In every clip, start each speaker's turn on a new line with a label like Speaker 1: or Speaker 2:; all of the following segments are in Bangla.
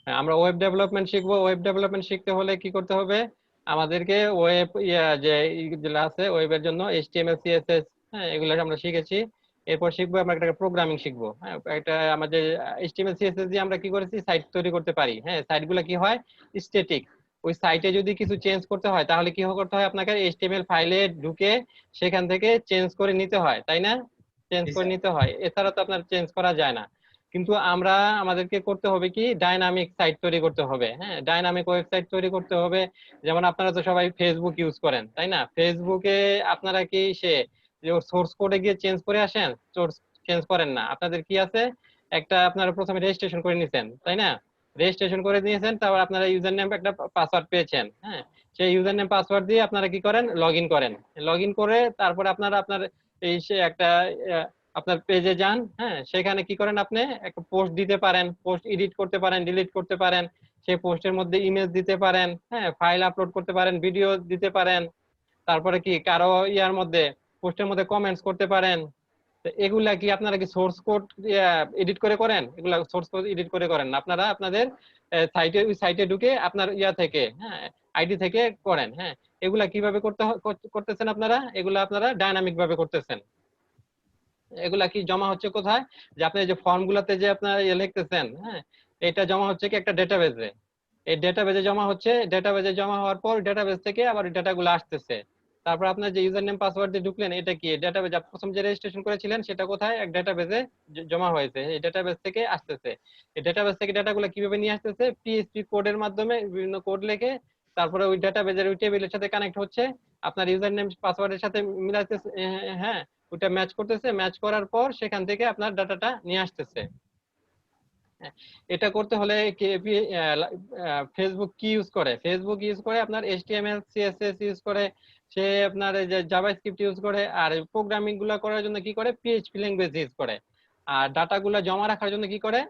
Speaker 1: হ্যাঁ, আমরা ওয়েব ডেভেলপমেন্ট শিখবো। ওয়েব ডেভেলপমেন্ট শিখতে হলে কি করতে হবে? আমাদেরকে ওয়েব যে যেগুলো আছে ওয়েবের জন্য এইচটিএমএল সিএসএস, হ্যাঁ, এগুলো আমরা শিখেছি। এরপর শিখবো আমরা একটা প্রোগ্রামিং শিখবো। হ্যাঁ, একটা আমাদের এইচটিএমএল সিএসএস দিয়ে আমরা কি করেছি, সাইট তৈরি করতে পারি। হ্যাঁ, সাইট গুলো কি হয়, স্ট্যাটিক। ওই সাইটে যদি কিছু চেঞ্জ করতে হয় তাহলে কি করতে হয়, আপনাকে এইচটিএমএল ফাইলে ঢুকে সেখান থেকে চেঞ্জ করে নিতে হয়, তাই না? চেঞ্জ
Speaker 2: জি
Speaker 1: করে
Speaker 2: স্যার।
Speaker 1: নিতে হয়, এছাড়া তো আপনার চেঞ্জ করা যায় না। কিন্তু আমাদেরকে করতে হবে কি, ডাইনামিক সাইট তৈরি করতে হবে। হ্যাঁ, ডাইনামিক ওয়েবসাইট তৈরি করতে হবে। যেমন আপনারা তো সবাই ফেসবুক ইউজ করেন, তাই না? ফেসবুকে আপনারা কি যে সোর্স কোডে গিয়ে চেঞ্জ করে আসেন? সোর্স চেঞ্জ করেন না। আপনাদের কি আছে, একটা আপনারা প্রথমে রেজিস্ট্রেশন করে নিছেন, তাই না? রেজিস্ট্রেশন করে নিয়েছেন, তারপর আপনারা ইউজার নেম একটা পাসওয়ার্ড পেয়েছেন। হ্যাঁ, সেই ইউজার নেম পাসওয়ার্ড দিয়ে আপনারা কি করেন, লগ ইন করেন। লগ ইন করে তারপরে আপনারা আপনার এই সে একটা আপনার পেজে যান। হ্যাঁ, সেখানে কি করেন, আপনি একটা পোস্ট দিতে পারেন, পোস্ট এডিট করতে পারেন, ডিলিট করতে পারেন। সেই পোস্টের মধ্যে ইমেজ দিতে পারেন, হ্যাঁ, ফাইল আপলোড করতে পারেন, ভিডিও দিতে পারেন। তারপরে কি কারো ইয়ার মধ্যে, পোস্টের মধ্যে কমেন্টস করতে পারেন। তো এগুলা কি আপনারা কি সোর্স কোড এডিট করে করেন? এগুলা সোর্স কোড এডিট করে করেন না, আপনারা আপনাদের সাইটে ঢুকে আপনার ইয়া থেকে, হ্যাঁ, আইডি থেকে করেন। হ্যাঁ, এগুলা কিভাবে করতেছেন আপনারা? এগুলা আপনারা ডাইনামিক ভাবে করতেছেন। এগুলা কি জমা হচ্ছে কোথায়? যে আপনি যে ফর্ম গুলাতে যে আপনার লিখতেছেন, হ্যাঁ, এটা জমা হচ্ছে কি একটা ডেটাবেজে। এই ডেটাবেজে জমা হচ্ছে, ডেটাবেজে জমা হওয়ার পর ডেটাবেজ থেকে আবার ডেটা গুলো আসতেছে। তারপর আপনার যে ইউজার নেম পাসওয়ার্ড দিয়ে ঢুকলেন, এটা কি ডেটাবেজ, প্রথম যে রেজিস্ট্রেশন করেছিলেন সেটা কোথায়, এক ডেটাবেজে জমা হয়েছে, এই ডেটাবেজ থেকে আসতেছে। এই ডেটাবেজ থেকে ডেটাগুলো কিভাবে নিয়ে আসতেছে, পিএইচপি কোডের মাধ্যমে বিভিন্ন কোড লিখে তারপরে ওই ডেটাবেজের ওই টেবিলের সাথে কানেক্ট হচ্ছে, আপনার ইউজার নেম পাসওয়ার্ডের সাথে মিলাইতেছে। হ্যাঁ, ওটা ম্যাচ করতেছে, ম্যাচ করার পর সেখান থেকে আপনার ডাটাটা নিয়ে আসতেছে। হ্যাঁ, এটা করতে হলে ফেসবুক কি ইউজ করে, ফেসবুক ইউজ করে আপনার এইচটিএমএল সিএসএস ইউজ করে, সে আপনার এই যে জাভাস্ক্রিপ্ট ইউজ করে, আর প্রোগ্রামিং গুলা করার জন্য কি করে, পিএইচপি ল্যাঙ্গুয়েজ ইউজ করে। আর ডাটা গুলা জমা রাখার জন্য কি করে,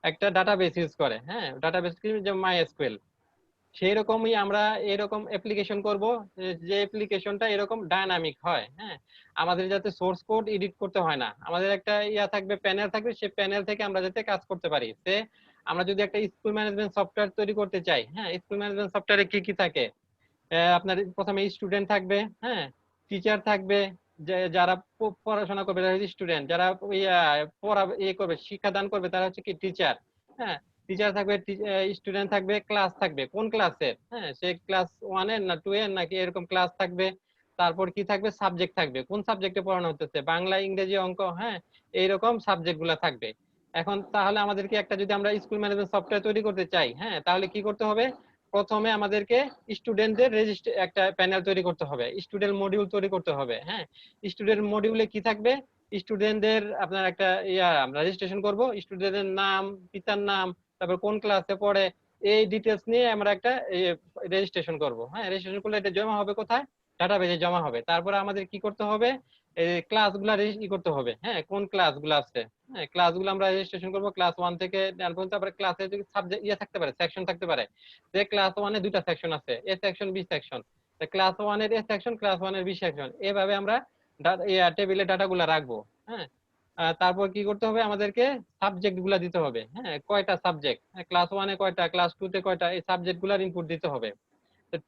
Speaker 1: একটা ডাটাবেস ইউজ করে। হ্যাঁ, ডাটাবেস কি, যে মাইএসকিউএল। সেই রকমই আমরা এরকম অ্যাপ্লিকেশন করব, যে অ্যাপ্লিকেশনটা এরকম ডায়নামিক হয়। হ্যাঁ, আমাদের যাতে সোর্স কোড এডিট করতে হয় না, আমাদের একটা ইয়া থাকবে, প্যানেল থাকবে, সেই প্যানেল থেকে আমরা যাতে কাজ করতে পারি। সে আমরা যদি একটা স্কুল ম্যানেজমেন্ট সফটওয়্যার তৈরি করতে চাই, হ্যাঁ, স্কুল ম্যানেজমেন্ট সফটওয়্যারে কি কি থাকে? আপনার প্রথমে স্টুডেন্ট থাকবে, হ্যাঁ, টিচার থাকবে, যারা পড়াশোনা করবে তারা স্টুডেন্ট, যারা পড়া করবে, শিক্ষাদান করবে, তারা হচ্ছে কি টিচার। হ্যাঁ, টিচার থাকবে, স্টুডেন্ট থাকবে, ক্লাস থাকবে, কোন ক্লাসের, হ্যাঁ, সে ক্লাস 1 এর না 2 এর নাকি এরকম ক্লাস থাকবে। তারপর কি থাকবে, সাবজেক্ট থাকবে, কোন সাবজেক্টে পড়ানো হচ্ছে, বাংলা, ইংরেজি, অঙ্ক, হ্যাঁ, এইরকম সাবজেক্ট গুলা থাকবে। এখন তাহলে আমাদেরকে একটা, যদি আমরা স্কুল ম্যানেজমেন্ট সফটওয়্যার তৈরি করতে চাই, হ্যাঁ, তাহলে কি করতে হবে? প্রথমে আমাদেরকে স্টুডেন্টদের রেজিস্টার একটা প্যানেল তৈরি করতে হবে, স্টুডেন্ট মডিউল তৈরি করতে হবে। হ্যাঁ, স্টুডেন্ট মডিউলে কি থাকবে, স্টুডেন্টদের আপনার একটা আমরা রেজিস্ট্রেশন করব, স্টুডেন্টের নাম, পিতার নাম, তারপর কোন ক্লাসে পড়ে, এই ডিটেলস নিয়ে আমরা একটা রেজিস্ট্রেশন করব। হ্যাঁ, রেজিস্ট্রেশন করলে এটা জমা হবে কোথায়, ডাটাবেজে জমা হবে। তারপরে আমাদের কি করতে হবে, এই ক্লাসগুলো করতে হবে। হ্যাঁ, কোন ক্লাসগুলো আছে, হ্যাঁ, ক্লাসগুলো আমরা রেজিস্ট্রেশন করব, ক্লাস 1 থেকে 9 পর্যন্ত। তারপরে ক্লাসে যদি সাবজেক্ট থাকতে পারে, সেকশন থাকতে পারে, যে ক্লাস 1-এ দুইটা সেকশন আছে, এ সেকশন, বি সেকশন। ক্লাস 1-এর এ সেকশন, ক্লাস 1-এর বি সেকশন, এভাবে আমরা টেবিলে ডাটাগুলো রাখবো। হ্যাঁ, তারপর কি করতে হবে, আমাদেরকে সাবজেক্ট গুলা দিতে হবে। হ্যাঁ, কয়টা সাবজেক্ট, ক্লাস 1-এ কয়টা, ক্লাস 2-তে কয়টা, এই সাবজেক্ট গুলার ইনপুট দিতে হবে।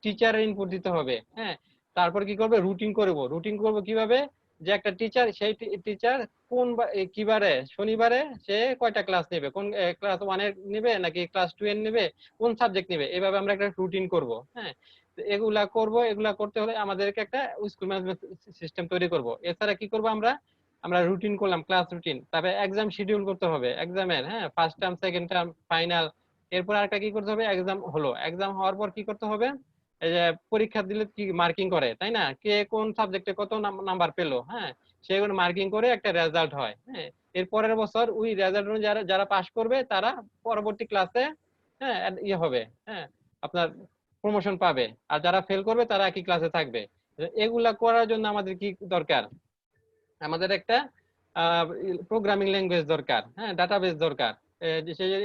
Speaker 1: টিচারের ইনপুট দিতে হবে। হ্যাঁ, তারপর কি করবে, রুটিন করব। রুটিন করব কিভাবে, যে একটা টিচার, সেই টিচার কোন কিবারে, শনিবারে সে কয়টা ক্লাস নেবে, কোন ক্লাস 1-এর নেবে নাকি ক্লাস 2 এর নেবে, কোন সাবজেক্ট নেবে, এভাবে আমরা একটা রুটিন করব। হ্যাঁ, তো এগুলা করব। এগুলা করতে হলে আমাদেরকে একটা স্কুল ম্যানেজমেন্ট সিস্টেম তৈরি করব। এছাড়া কি করব, আমরা আমরা রুটিন করলাম, ক্লাস রুটিন, তারপরে এক্সাম শিডিউল করতে হবে এক্সামের। হ্যাঁ, first term, second term, final. এরপর আরেকটা কি করতে হবে, এক্সাম হলো, এক্সাম হওয়ার পর কি করতে হবে, এই যে পরীক্ষা দিলে কি মার্কিং করে, তাই না, কে কোন সাবজেক্টে কত নাম্বার পেলো, হ্যাঁ, সেগুলো মার্কিং করে একটা রেজাল্ট হয়। হ্যাঁ, এর পরের বছর ওই রেজাল্ট অনুযায়ী যারা যারা পাস করবে তারা পরবর্তী ক্লাসে, হ্যাঁ, হবে, হ্যাঁ, আপনার প্রমোশন পাবে। আর যারা ফেল করবে তারা একই ক্লাসে থাকবে। এগুলা করার জন্য আমাদের কি দরকার, আমাদের একটা প্রোগ্রামিং ল্যাঙ্গুয়েজ দরকার, হ্যাঁ, ডাটাবেস দরকার।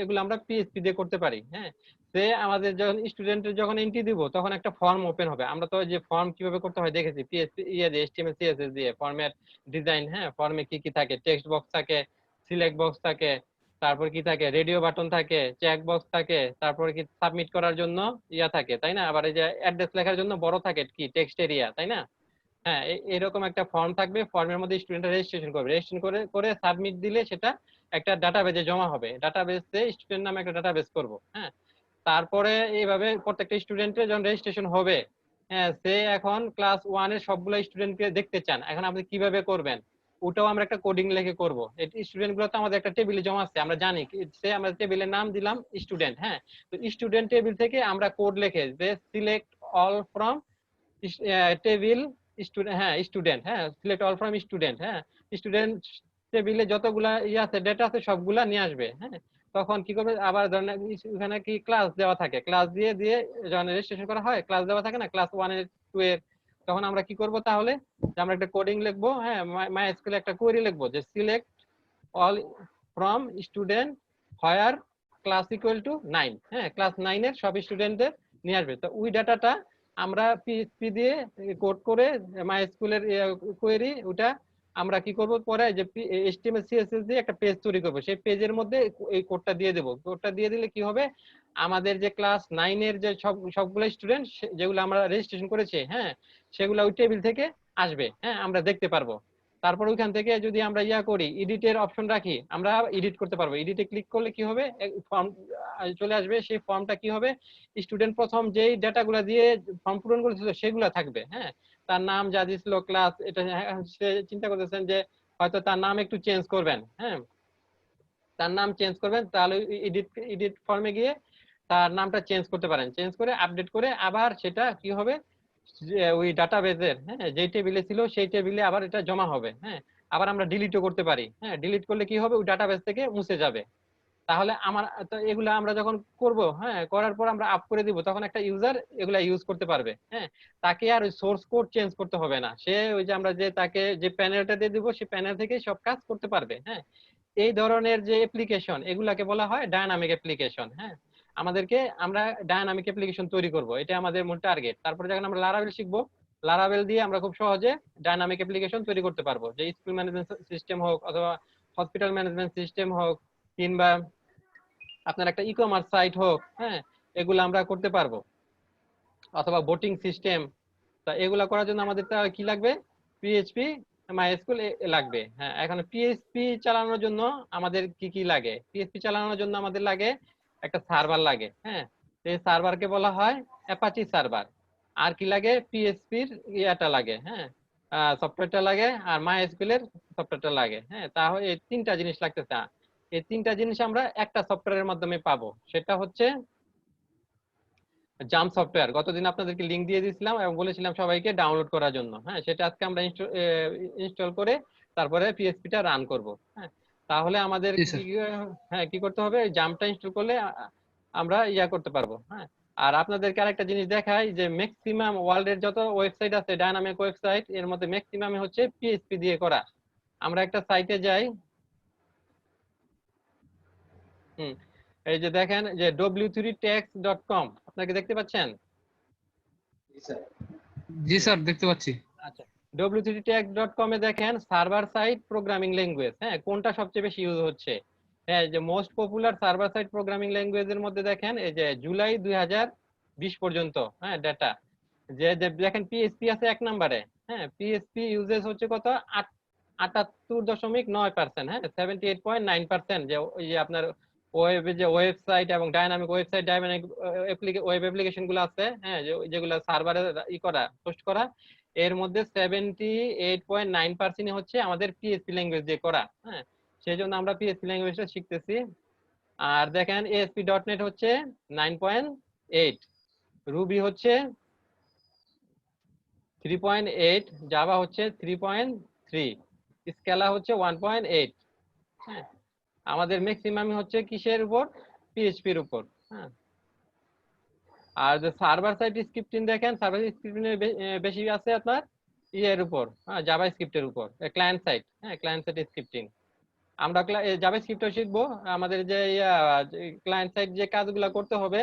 Speaker 1: এগুলো আমরা পিএইচপি দিয়ে করতে পারি। হ্যাঁ, সে আমাদের যখন স্টুডেন্টের যখন এন্ট্রি দিব তখন একটা ফর্ম ওপেন হবে। আমরা তো যে ফর্ম কিভাবে করতে হয় দেখেছি, পিএইচপি দিয়ে, এইচটিএমএল সিএসএস দিয়ে ফর্মের ডিজাইন। হ্যাঁ, ফর্মে কি কি থাকে, টেক্সট বক্স থাকে, সিলেক্ট বক্স থাকে, তারপর কি থাকে, রেডিও বাটন থাকে, চেক বক্স থাকে, তারপর কি সাবমিট করার জন্য ইয়া থাকে, তাই না? আবার এই যে অ্যাড্রেস লেখার জন্য বড় থাকে কি টেক্সট এরিয়া, তাই না? হ্যাঁ, এরকম একটা ফর্ম থাকবে, ফর্মের মধ্যে স্টুডেন্টরা রেজিস্ট্রেশন করবে, রেজিস্ট্রেশন করে করে সাবমিট দিলে সেটা একটা ডাটাবেজে জমা হবে, ডাটাবেসে স্টুডেন্ট নামে একটা ডাটাবেস করব। হ্যাঁ, তারপরে এইভাবে প্রত্যেকটা স্টুডেন্টের যখন রেজিস্ট্রেশন হবে, হ্যাঁ, সে এখন ক্লাস 1 এর সবগুলো স্টুডেন্টকে দেখতে চান, এখন আপনি কিভাবে করবেন ওটাও আমরা একটা কোডিং লিখে করব। এই স্টুডেন্ট গুলো তো আমাদের একটা টেবিলে জমা আছে, আমরা জানি সে, আমরা টেবিলের নাম দিলাম স্টুডেন্ট। হ্যাঁ, তো স্টুডেন্ট টেবিল থেকে আমরা কোড লিখে যে select all from table student, হ্যাঁ স্টুডেন্ট, হ্যাঁ সিলেক্ট অল ফ্রম স্টুডেন্ট, হ্যাঁ স্টুডেন্ট টেবিলে যতগুলা ইয়ে আছে ডেটা আছে সবগুলা নিয়ে আসবে। হ্যাঁ, তখন কি করবে, আবার ধরেন এখানে কি ক্লাস দেওয়া থাকে, ক্লাস দিয়ে দিয়ে যখন রেজিস্ট্রেশন করা হয় ক্লাস দেওয়া থাকে না, ক্লাস 1 এর 2 এর, তখন আমরা কি করব তাহলে, যে আমরা একটা কোডিং লিখবো, হ্যাঁ মাইস্কুলে একটা কোয়েরি লিখবো যে select all from student where class equal to 9। হ্যাঁ, ক্লাস 9 এর সব স্টুডেন্টদের নিয়ে আসবে। তো ওই ডাটাটা আমরা পিএইচপি দিয়ে কোড করে মাইস্কুলের কোয়েরি, ওটা আমরা কি করব পরে, যে এইচটিএমএল সিএসএস দিয়ে একটা পেজ তৈরি করব, সেই পেজের মধ্যে এই কোডটা দিয়ে দেব। কোডটা দিয়ে দিলে কি হবে, আমাদের যে ক্লাস 9 এর যে সবগুলো স্টুডেন্ট যেগুলো আমরা রেজিস্ট্রেশন করেছি, হ্যাঁ সেগুলো ওই টেবিল থেকে আসবে। হ্যাঁ, আমরা দেখতে পারবো। তারপর ওইখান থেকে যদি আমরা ইয়া করি, এডিটের অপশন রাখি, আমরা এডিট করতে পারবো। এডিটে ক্লিক করলে কি হবে, ফর্ম চলে আসবে। সেই ফর্মটা কি হবে, স্টুডেন্ট প্রথম যেই ডেটাগুলো দিয়ে ফর্ম পূরণ করেছিল সেগুলো থাকবে। হ্যাঁ, তার নাম যা দিয়েছিল, ক্লাস, এটা সে চিন্তা করতেছেন যে হয়তো তার নাম একটু চেঞ্জ করবেন। হ্যাঁ, তার নাম চেঞ্জ করবেন, তাহলে এডিট এডিট ফর্মে গিয়ে তার নামটা চেঞ্জ করতে পারেন, চেঞ্জ করে আপডেট করে আবার সেটা কি হবে, ওই ডাটাবেজের, হ্যাঁ যেই টেবিলে ছিল সেই টেবিলে আবার এটা জমা হবে। হ্যাঁ, আবার আমরা ডিলিটও করতে পারি। হ্যাঁ, ডিলিট করলে কি হবে, ওই ডাটাবেস থেকে মুছে যাবে। তাহলে আমার তো এগুলা আমরা যখন করব, হ্যাঁ করার পর আমরা আপ করে দিব, তখন একটা ইউজার এগুলা ইউজ করতে পারবে। হ্যাঁ, তাকে আর ওই সোর্স কোড চেঞ্জ করতে হবে না, সে ওই যে আমরা যে তাকে যে প্যানেলটা দিয়ে দিব সেই প্যানেল থেকে সব কাজ করতে পারবে। হ্যাঁ, এই ধরনের যে অ্যাপ্লিকেশন এগুলাকে বলা হয় ডায়নামিক অ্যাপ্লিকেশন। হ্যাঁ, আমাদেরকে আমরা ডায়নামিক অ্যাপ্লিকেশন তৈরি করব, এটা আমাদের মূল টার্গেট। তারপরে যখন আমরা লারাভেল শিখবো, লারাভেল দিয়ে আমরা খুব সহজে ডায়নামিক অ্যাপ্লিকেশন তৈরি করতে পারবো, যে স্কুল ম্যানেজমেন্ট সিস্টেম হোক অথবা হসপিটাল ম্যানেজমেন্ট সিস্টেম হোক, কিংবা আপনার একটা ই কমার্স সাইট হোক। হ্যাঁ, এগুলো আমরা করতে পারবো, অথবা বোটিং সিস্টেম। তা এগুলা করার জন্য আমাদের কি লাগবে, পিএইচপি মাইস্কুল লাগবে। হ্যাঁ, এখন পিএইচপি চালানোর জন্য আমাদের কি কি লাগে, পিএইচপি চালানোর জন্য আমাদের লাগে একটা সার্ভার লাগে। হ্যাঁ, এই সার্ভারকে বলা হয় অ্যাপাচি সার্ভার। আর কি লাগে, পিএইচপির ইয়াটা লাগে, হ্যাঁ সফটওয়্যারটা লাগে, আর মাইস্কুল এর সফটওয়্যারটা লাগে। হ্যাঁ, তাহলে এই তিনটা জিনিস লাগতেছে। এই তিনটা জিনিস আমরা একটা সফটওয়্যারের মাধ্যমে পাবো, সেটা হচ্ছে জাম্প সফটওয়্যার। গতদিন আপনাদেরকে লিংক দিয়ে দিয়েছিলাম এবং বলেছিলাম সবাইকে ডাউনলোড করার জন্য। হ্যাঁ, সেটা আজকে আমরা ইনস্টল করে তারপরে পিএইচপিটা রান করব। হ্যাঁ, তাহলে আমাদের
Speaker 2: জি
Speaker 1: কি
Speaker 2: স্যার।
Speaker 1: হ্যাঁ কি করতে হবে, জাম্পটা ইনস্টল করলে আমরা ইয়া করতে পারবো। হ্যাঁ, আর আপনাদেরকে আরেকটা জিনিস দেখাই, যে ম্যাক্সিমাম ওয়ার্ল্ডের যত ওয়েবসাইট আছে ডায়নামিক ওয়েবসাইট, এর মধ্যে ম্যাক্সিমামে হচ্ছে পিএইচপি দিয়ে করা। আমরা একটা সাইটে যাই, হুম, এই যে দেখেন যে w3tax.com, আপনাকে দেখতে পাচ্ছেন?
Speaker 2: জি
Speaker 1: হুম,
Speaker 2: স্যার, দেখতে পাচ্ছি।
Speaker 1: আচ্ছা, w3tax.com এ দেখেন সার্ভার সাইড প্রোগ্রামিং ল্যাঙ্গুয়েজ, হ্যাঁ কোনটা সবচেয়ে বেশি ইউজ হচ্ছে। হ্যাঁ, যে most popular server side programming language এর মধ্যে দেখেন এই যে জুলাই 2020 পর্যন্ত, হ্যাঁ ডাটা, যে যে দেখেন পিএইচপি আছে 1 নম্বরে। হ্যাঁ, পিএইচপি ইউজেস হচ্ছে কত, 78.9%। হ্যাঁ, 78.9%। যে ওই যে আপনার ওয়েবে যে ওয়েবসাইট এবং dynamic website, dynamic web application গুলো আছে, হ্যাঁ যেগুলো সার্ভারে ই করা, পোস্ট করা, এর মধ্যে 78.9% হচ্ছে আমাদের পিএইচপি ল্যাঙ্গুয়েজ দিয়ে করা। হ্যাঁ, সেই জন্য আমরা পিএইচপি ল্যাঙ্গুয়েজটা শিখতেছি। আর দেখেন ASP.NET হচ্ছে 9.8, রুবি হচ্ছে 3.8, জাভা হচ্ছে 3.3, স্কেলা হচ্ছে 1.8। হ্যাঁ, আমাদের ম্যাক্সিমাম হচ্ছে কিসের উপর, পিএইচপির উপর। হ্যাঁ, আর যে সার্ভার সাইড স্ক্রিপ্টিং দেখেন, সার্ভার স্ক্রিপ্টিং বেশি আছে আপনার ইয়ের উপর, হ্যাঁ জাভা স্ক্রিপ্টের উপর, ক্লায়েন্ট সাইড, হ্যাঁ ক্লায়েন্ট সাইড স্ক্রিপ্টিং। আমরা জাভা স্ক্রিপ্টও শিখবো। আমাদের যে ক্লায়েন্ট সাইড যে কাজগুলো করতে হবে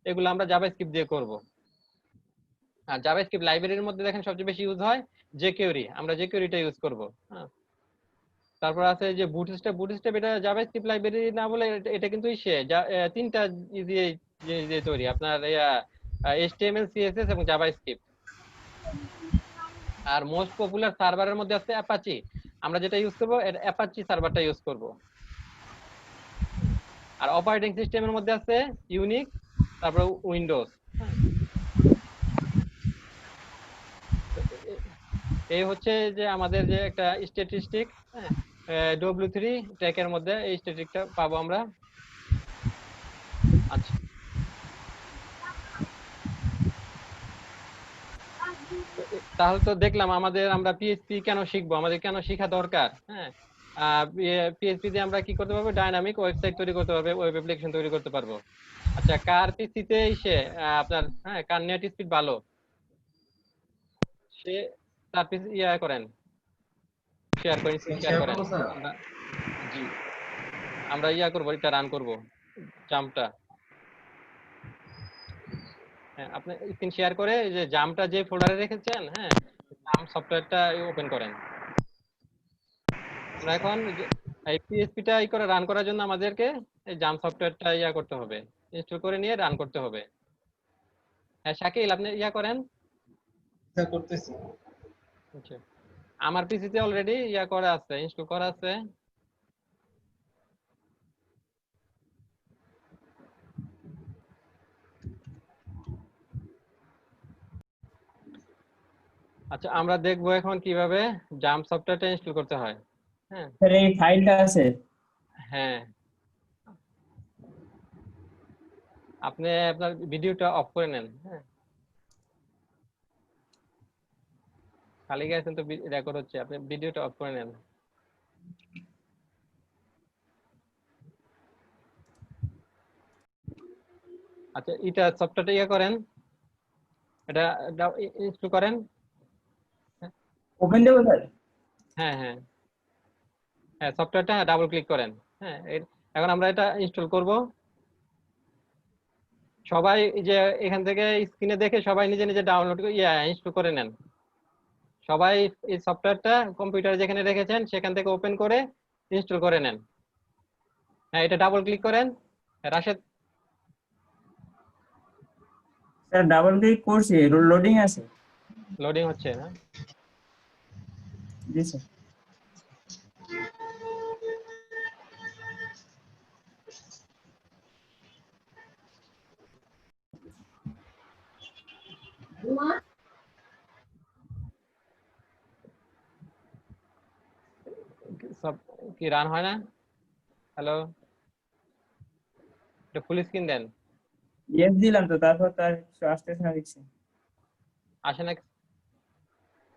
Speaker 1: এগুলো আমরা জাভা স্ক্রিপ্ট দিয়ে করব। আর জাভা স্ক্রিপ্ট লাইব্রেরির মধ্যে দেখেন সবচেয়ে বেশি ইউজ হয় জেকিউরি, আমরা জেকিউরিটা ইউজ করব। হ্যাঁ, তারপর আছে যে বুটস্ট্র্যাপ এটা জাভাস্ক্রিপ্ট লাইব্রেরি না বলে এটা কিন্তু তিনটা দিয়ে তৈরি আপনার HTML CSS এবং জাভাস্ক্রিপ্ট। আর মোস্ট পপুলার সার্ভারের মধ্যে আছে অ্যাপাচি, আমরা যেটা ইউজ করবো অ্যাপাচি সার্ভারটা ইউজ করব। আর অপারেটিং সিস্টেমের মধ্যে আছে ইউনিক্স, তারপর উইন্ডোজ। এই হচ্ছে যে আমাদের যে একটা স্ট্যাটিস্টিক, W3 ট্র্যাকের মধ্যে এই স্ট্যাটিস্টিকটা পাবো আমরা। আচ্ছা, তাহলে তো দেখলাম আমরা পিএইচপি কেন শিখবো, আমাদের কেন শেখা দরকার। হ্যাঁ, পিএইচপি দিয়ে আমরা কি করতে পারবো, ডাইনামিক ওয়েবসাইট তৈরি করতে পারবো, ওয়েব অ্যাপ্লিকেশন তৈরি করতে পারবো। আচ্ছা, কার পিসিতে আপনার কার নেট স্পিড ভালো, সে তার পিসি করেন, শেয়ার করেন। আমরা জি আমরা করবো, এটা রান করবো জাম্পটা। হ্যাঁ, আপনি স্ক্রিন শেয়ার করে যে জাম্পটা যে ফোল্ডারে রেখেছেন, হ্যাঁ, জাম্প সফটওয়্যারটা ওপেন করেন। আমরা এখন এই পিএইচপিটা করে রান করার জন্য আমাদেরকে এই জাম্প সফটওয়্যারটা করতে হবে, ইনস্টল করে নিয়ে রান করতে হবে। হ্যাঁ শাকিল, আপনি করেন।
Speaker 2: হ্যাঁ, করতেছি।
Speaker 1: আচ্ছা, আমার পিসিতে অলরেডি করা আছে, ইনস্টল করা আছে। আচ্ছা, আমরা দেখবো এখন কিভাবে জাম্প সফটওয়্যারটা ইনস্টল করতে হয়। হ্যাঁ
Speaker 3: স্যার এই ফাইলটা আছে।
Speaker 1: হ্যাঁ, আপনি আপনার ভিডিওটা অফ করে নেন। হ্যাঁ, খালি গেছেন তো রেকর্ড হচ্ছে, আপনি ভিডিওটা অফ করে নেন। আচ্ছা, এটা সফটওয়্যারটা করেন, এটা ইনস্টল করেন।
Speaker 3: ওপেন দেবো স্যার?
Speaker 1: হ্যাঁ হ্যাঁ হ্যাঁ, সফটওয়্যারটা ডাবল ক্লিক করেন। হ্যাঁ, এখন আমরা এটা ইনস্টল করব। সবাই যে এখান থেকে স্ক্রিনে দেখে সবাই নিজে নিজে ডাউনলোড ইনস্টল করে নেন। সবাই এই সফটওয়্যারটা কম্পিউটারে যেখানে রেখেছেন সেখান থেকে ওপেন করে ইনস্টল করে নেন। হ্যাঁ, এটা ডাবল ক্লিক করেন। রাশেদ,
Speaker 3: স্যার ডাবল ক্লিক করছি, লোডিং আছে।
Speaker 1: লোডিং হচ্ছে না?
Speaker 3: জি স্যার।
Speaker 1: সব কি রান হয় না? হ্যালো, এটা ফুল স্ক্রিন দেন।
Speaker 3: ইয়েস দিলাম তো, তারপর তার আসতেছে না দেখছি।
Speaker 1: আসে না?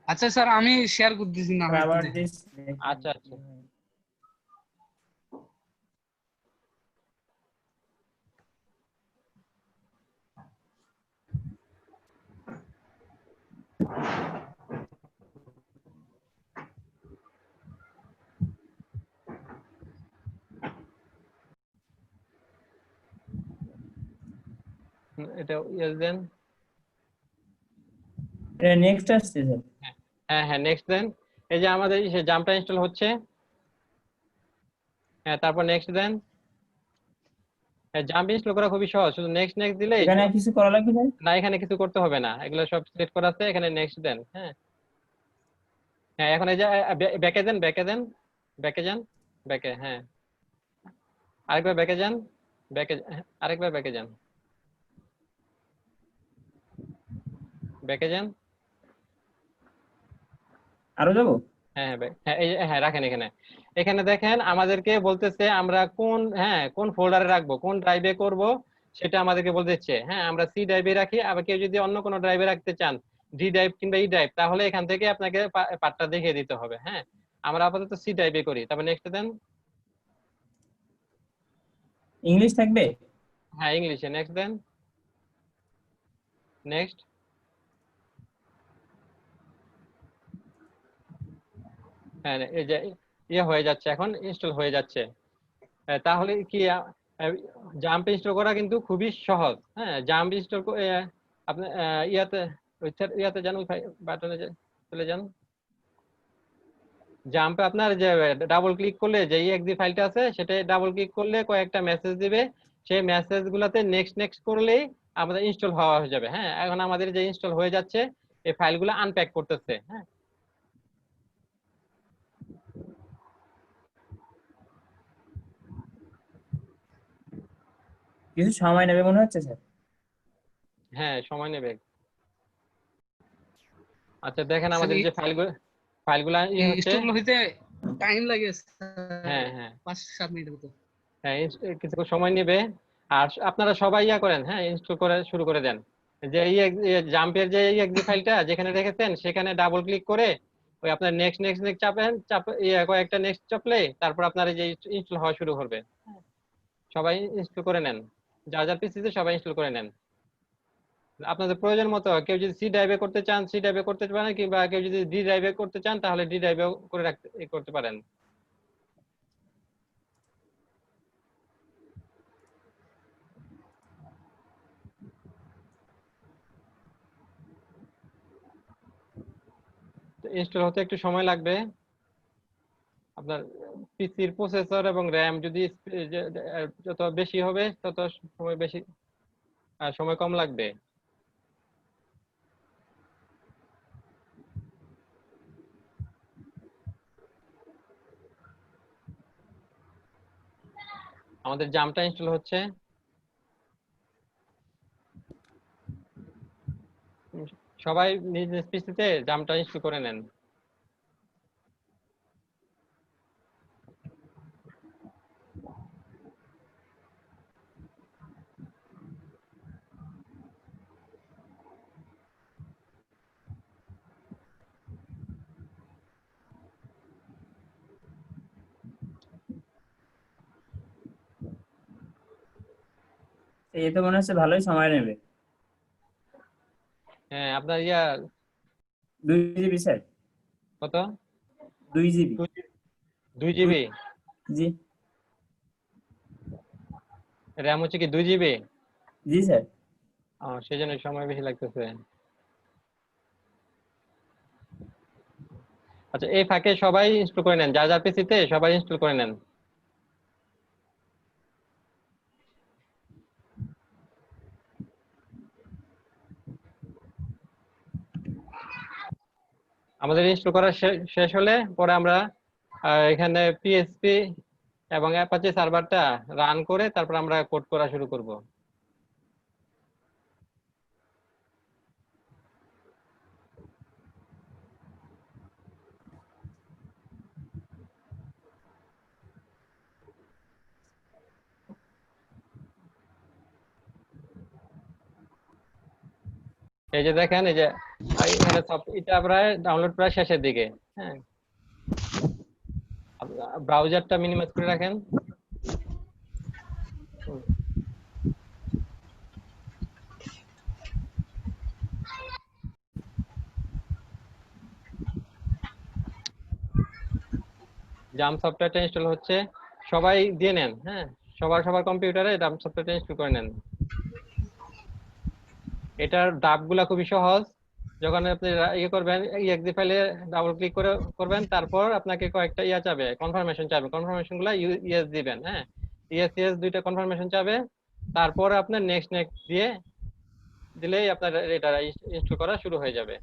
Speaker 4: আচ্ছা স্যার, আমি শেয়ার করতেছি না হয়
Speaker 3: আবার
Speaker 4: একটু দেখেন।
Speaker 3: দিচ্ছি।
Speaker 1: আচ্ছা আচ্ছা, এটা ইয়েস দেন।
Speaker 3: এটা নেক্সট আসছে স্যার।
Speaker 1: হ্যাঁ হ্যাঁ, নেক্সট দেন। এই যে আমাদের জাম্পটা ইনস্টল হচ্ছে। হ্যাঁ, তারপর নেক্সট দেন। হ্যাঁ, জাম্প ইনস্টল করা খুবই সহজ, শুধু নেক্সট নেক্সট দিলেই।
Speaker 3: এখানে কিছু করা লাগবে স্যার?
Speaker 1: না, এখানে কিছু করতে হবে না, এগুলো সব সিলেক্ট করা আছে, এখানে নেক্সট দেন। হ্যাঁ হ্যাঁ, এখন এই যে ব্যাকে দেন, ব্যাকে দেন, ব্যাকে যান, ব্যাকে। হ্যাঁ, আরেকবার ব্যাকে যান, ব্যাকে, আরেকবার ব্যাকে যান, ব্যাকে যান।
Speaker 3: আরো যাবো?
Speaker 1: হ্যাঁ হ্যাঁ হ্যাঁ, এই হ্যাঁ রাখেন এখানে। এখানে দেখেন আমাদেরকে বলতেছে আমরা কোন ফোল্ডারে রাখবো, কোন ড্রাইভে করব, সেটা আমাদেরকে বলতেছে। হ্যাঁ, আমরা সি ড্রাইভে রাখি, আবার কেউ যদি অন্য কোনো ড্রাইভে রাখতে চান, ডি ড্রাইভ কিংবা ই ড্রাইভ, তাহলে এখান থেকে আপনাকে পার্টটা দেখিয়ে দিতে হবে। হ্যাঁ, আমরা আপাতত সি ড্রাইভে করি। তারপর নেক্সট দেন।
Speaker 3: ইংলিশ থাকবে?
Speaker 1: হ্যাঁ, ইংলিশে নেক্সট দেন, নেক্সট। হ্যাঁ, এই যে হয়ে যাচ্ছে, এখন ইনস্টল হয়ে যাচ্ছে। তাহলে কি জাম্প ইনস্টল করা কিন্তু খুবই সহজ। হ্যাঁ, জাম্প ইনস্টল আপনি ইয়াতে যান, ওই বাটনে চলে যান, জাম্পে আপনার যে ডাবল ক্লিক করলে যে exe ফাইলটা আছে সেটা ডাবল ক্লিক করলে কয়েকটা মেসেজ দিবে, সেই মেসেজ গুলাতে নেক্সট নেক্সট করলেই আমাদের ইনস্টল হওয়া হয়ে যাবে। হ্যাঁ, এখন আমাদের যে ইনস্টল হয়ে যাচ্ছে এই ফাইলগুলো আনপ্যাক করতেছে। হ্যাঁ,
Speaker 3: কিছু সময় নেবে মনে হচ্ছে স্যার।
Speaker 1: হ্যাঁ সময় নেবে। আচ্ছা দেখেন
Speaker 4: স্যার
Speaker 1: আমাদের যে ফাইলগুলো হচ্ছে।
Speaker 4: ইনস্টল হইতে টাইম লাগে
Speaker 1: হ্যাঁ হ্যাঁ
Speaker 4: 5-7 মিনিটের মতো।
Speaker 1: হ্যাঁ, কিছু সময় নেবে। আর আপনারা সবাই করেন, হ্যাঁ ইনস্টল করে শুরু করে দেন। যে জাম্পের যে exe ফাইলটা যেখানে রেখেছেন সেখানে ডাবল ক্লিক করে ওই আপনার নেক্সট নেক্সট নেক্সট চাপেন, কয়েকটা নেক্সট চাপলে তারপর আপনার এই যে ইনস্টল হওয়া শুরু করবে। সবাই ইনস্টল করে নেন, যার যার পিসিতে সবাই ইনস্টল করে নেন। আপনাদের প্রয়োজন মতো কেউ যদি সি ড্রাইভে করতে চান সি ড্রাইভে করতে পারেন, কিংবা কেউ যদি ডি ড্রাইভে করতে চান তাহলে ডি ড্রাইভেও করে করতে পারেন। ইনস্টল হতে একটু সময় লাগবে। আপনার পিসির প্রসেসর এবং র্যাম যদি যত বেশি হবে তত সময় বেশি আর সময় কম লাগবে। আমাদের জামটা ইনস্টল হচ্ছে। সবাই নিজ নিজ পিসিতে জামটা ইনস্টল করে নেন।
Speaker 3: এই তো মনে হচ্ছে ভালোই সময় নেবে।
Speaker 1: হ্যাঁ আপনার
Speaker 3: 2 GB স্যার।
Speaker 1: কত?
Speaker 3: 2 GB।
Speaker 1: 2 GB?
Speaker 3: জি
Speaker 1: র্যাম হচ্ছে কি 2 GB?
Speaker 3: জি স্যার।
Speaker 1: সেই জন্য সময় বেশি লাগতেছে। আচ্ছা এই ফাঁকে সবাই ইনস্টল করে নেন, যার যার পিসিতে সবাই ইনস্টল করে নেন। আমাদের ইনস্টল করা শেষ হলে পরে আমরা এখানে পিএইচপি এবং অ্যাপাচি সার্ভারটা রান করে তারপর আমরা কোড করা শুরু করব। এই যে দেখেন এই যে এখানে এটা প্রায় ডাউনলোড প্রায় শেষের দিকে। হ্যাঁ, ব্রাউজারটা মিনিমাইজ করে রাখেন। জাম সফটওয়্যারটা ইনস্টল হচ্ছে, সবাই দিয়ে নেন। হ্যাঁ, সবার সবার কম্পিউটারে জাম সফটওয়্যারটা ইনস্টল করে নেন। এটার ডাবগুলা খুবই সহজ। যখন আপনি করবেন exe ফাইলে ডাবল ক্লিক করে করবেন, তারপর আপনাকে কয়েকটা চাবে, কনফার্মেশন চাবে, কনফার্মেশন গুলা ইয়েস দিবেন। হ্যাঁ, ইয়েস ইয়েস দুইটা কনফার্মেশন চাবে, তারপর আপনার নেক্সট নেক্সট দিলেই আপনার এটা ইনস্টল করা শুরু হয়ে যাবে।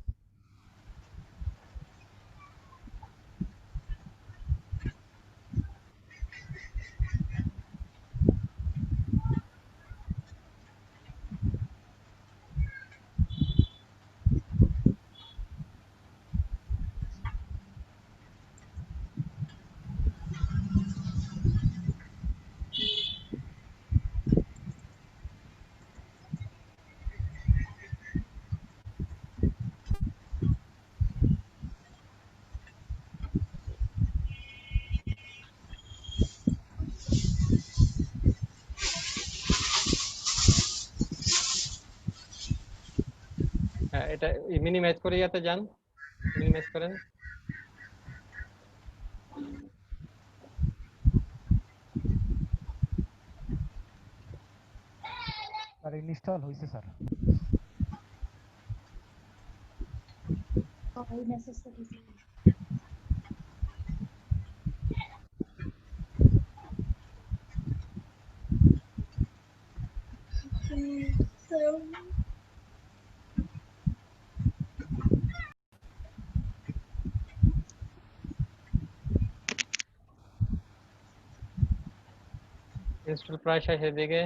Speaker 1: হ্যাঁ, এটা মিনিমাইজ করে যান, মিনিমাইজ করেন।
Speaker 5: আর ইনস্টল হইছে স্যার।
Speaker 6: ওই মেসেজটা দিছি।
Speaker 1: ইনস্টল প্রায় শেষের দিকে।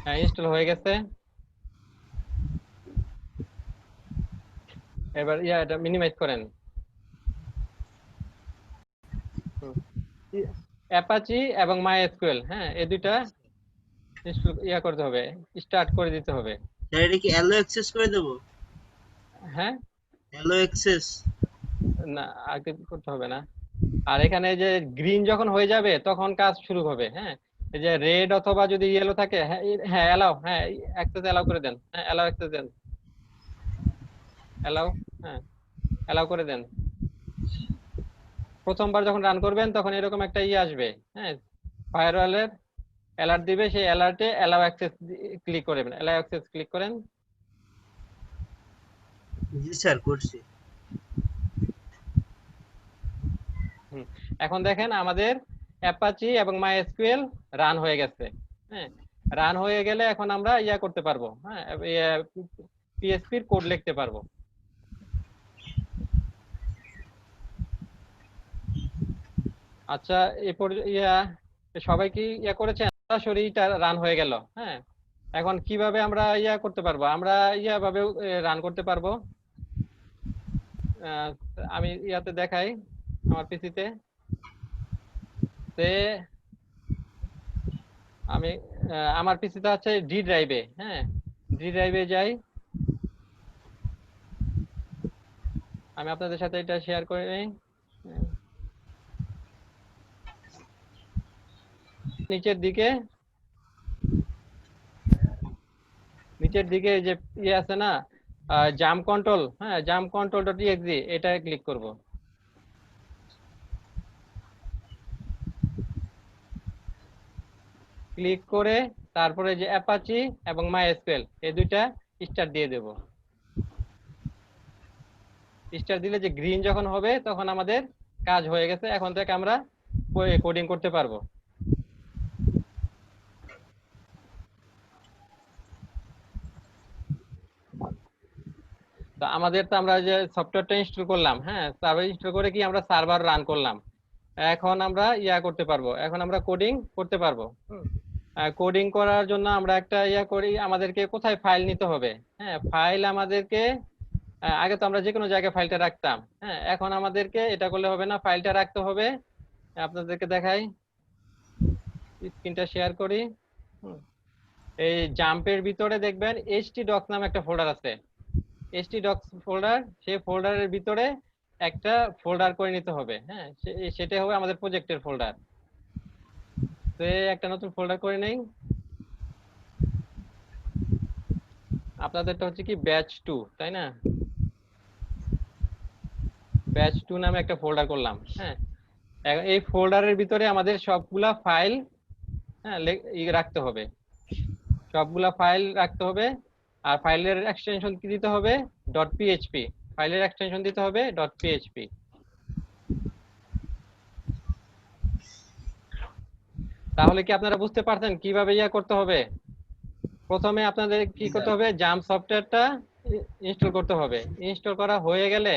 Speaker 1: হ্যাঁ, ইনস্টল হয়ে গেছে। এবার এটা মিনিমাইজ করেন। অ্যাপাচি এবং মাইএসকিউএল, হ্যাঁ, এই দুইটা ইনস্টল করতে হবে, স্টার্ট করে দিতে হবে।
Speaker 6: স্যার এটা কি অ্যালো অ্যাক্সেস করে দেব?
Speaker 1: হ্যাঁ,
Speaker 6: অ্যালো অ্যাক্সেস
Speaker 1: না, আগে করতে হবে না। আর এখানে যে গ্রিন যখন হয়ে যাবে তখন কাজ শুরু হবে। হ্যাঁ, এই যে রেড অথবা যদি ইয়েলো থাকে, হ্যাঁ অ্যালাউ, হ্যাঁ অ্যাক্সেস অ্যালাউ করে দেন। হ্যাঁ, অ্যালাউ অ্যাক্সেস দেন, অ্যালাউ, হ্যাঁ অ্যালাউ করে দেন। প্রথমবার যখন রান করবেন তখন এরকম একটা আসবে, হ্যাঁ, ফায়ারওয়ালের অ্যালার্ট দিবে, সেই অ্যালার্টে অ্যালাউ অ্যাক্সেস ক্লিক করবেন, অ্যালাউ অ্যাক্সেস ক্লিক করেন।
Speaker 6: জি স্যার করছি।
Speaker 1: এখন দেখেন আমাদের অ্যাপাচি এবং মাইএসকিউএল রান হয়ে গেছে। হ্যাঁ, রান হয়ে গেলে এখন আমরা করতে পারবো, হ্যাঁ, পিএসপির কোড লিখতে পারবো। আচ্ছা, এরপর সবাই কি করেছেন? সরাসরি এটা রান হয়ে গেল। হ্যাঁ, এখন কিভাবে আমরা করতে পারবো? আমরা ভাবে রান করতে পারবো। আমি দেখাই আমার পিসিতে। আমি আমার পিসিতে আছে ডি ড্রাইভে। হ্যাঁ, ডি ড্রাইভে যাই, আমি আপনাদের সাথে এটা শেয়ার করে নিই। নিচের দিকে যে আছে না, জাম কন্ট্রোল, হ্যাঁ, জাম কন্ট্রোল.exe, এটা ক্লিক করব। ক্লিক করে তারপরে যে অ্যাপাচি এবং মাইএসকিউএল এই দুইটা স্টার্ট দিয়ে দেব। স্টার্ট দিলে যে গ্রিন যখন হবে তখন আমাদের কাজ হয়ে গেছে, এখন থেকে আমরা কোডিং করতে পারবো। তো আমাদের তো আমরা যে সফটওয়্যারটা ইনস্টল করলাম, হ্যাঁ, সার্ভার ইনস্টল করে কি আমরা সার্ভার রান করলাম। এখন আমরা করতে পারবো, এখন আমরা কোডিং করতে পারবো। কোডিং করার জন্য আমরা একটা করি, আমাদেরকে কোথায় ফাইল নিতে হবে। হ্যাঁ, ফাইল আমাদেরকে আগে তো আমরা যে কোনো জায়গায় ফাইলটা রাখতাম। হ্যাঁ, এখন আমাদেরকে এটা করলে হবে না, ফাইলটা রাখতে হবে। আপনাদেরকে দেখাই, স্ক্রিনটা শেয়ার করি। এই জাম্পের ভিতরে দেখবেন htdocs নামে একটা ফোল্ডার আছে, htdocs ফোল্ডার। সেই ফোল্ডারের ভিতরে একটা ফোল্ডার করে নিতে হবে। হ্যাঁ, সেটা হবে আমাদের প্রজেক্টের ফোল্ডার। তো একটা নতুন ফোল্ডার করে নেই। আপনাদেরটা হচ্ছে কি ব্যাচ 2, তাই না? ব্যাচ 2 নামে একটা ফোল্ডার করলাম। হ্যাঁ, এই ফোল্ডারের ভিতরে আমাদের সবগুলা ফাইল, হ্যাঁ, রাখতে হবে, সবগুলা ফাইল রাখতে হবে। আর ফাইলের এক্সটেনশন কি দিতে হবে? .php, ফাইলের এক্সটেনশন দিতে হবে .php। তাহলে কি আপনারা বুঝতে পারছেন কিভাবে করতে হবে? প্রথমে আপনাদের কি করতে হবে? জাম্প সফটওয়্যারটা ইনস্টল করতে হবে। ইনস্টল করা হয়ে গেলে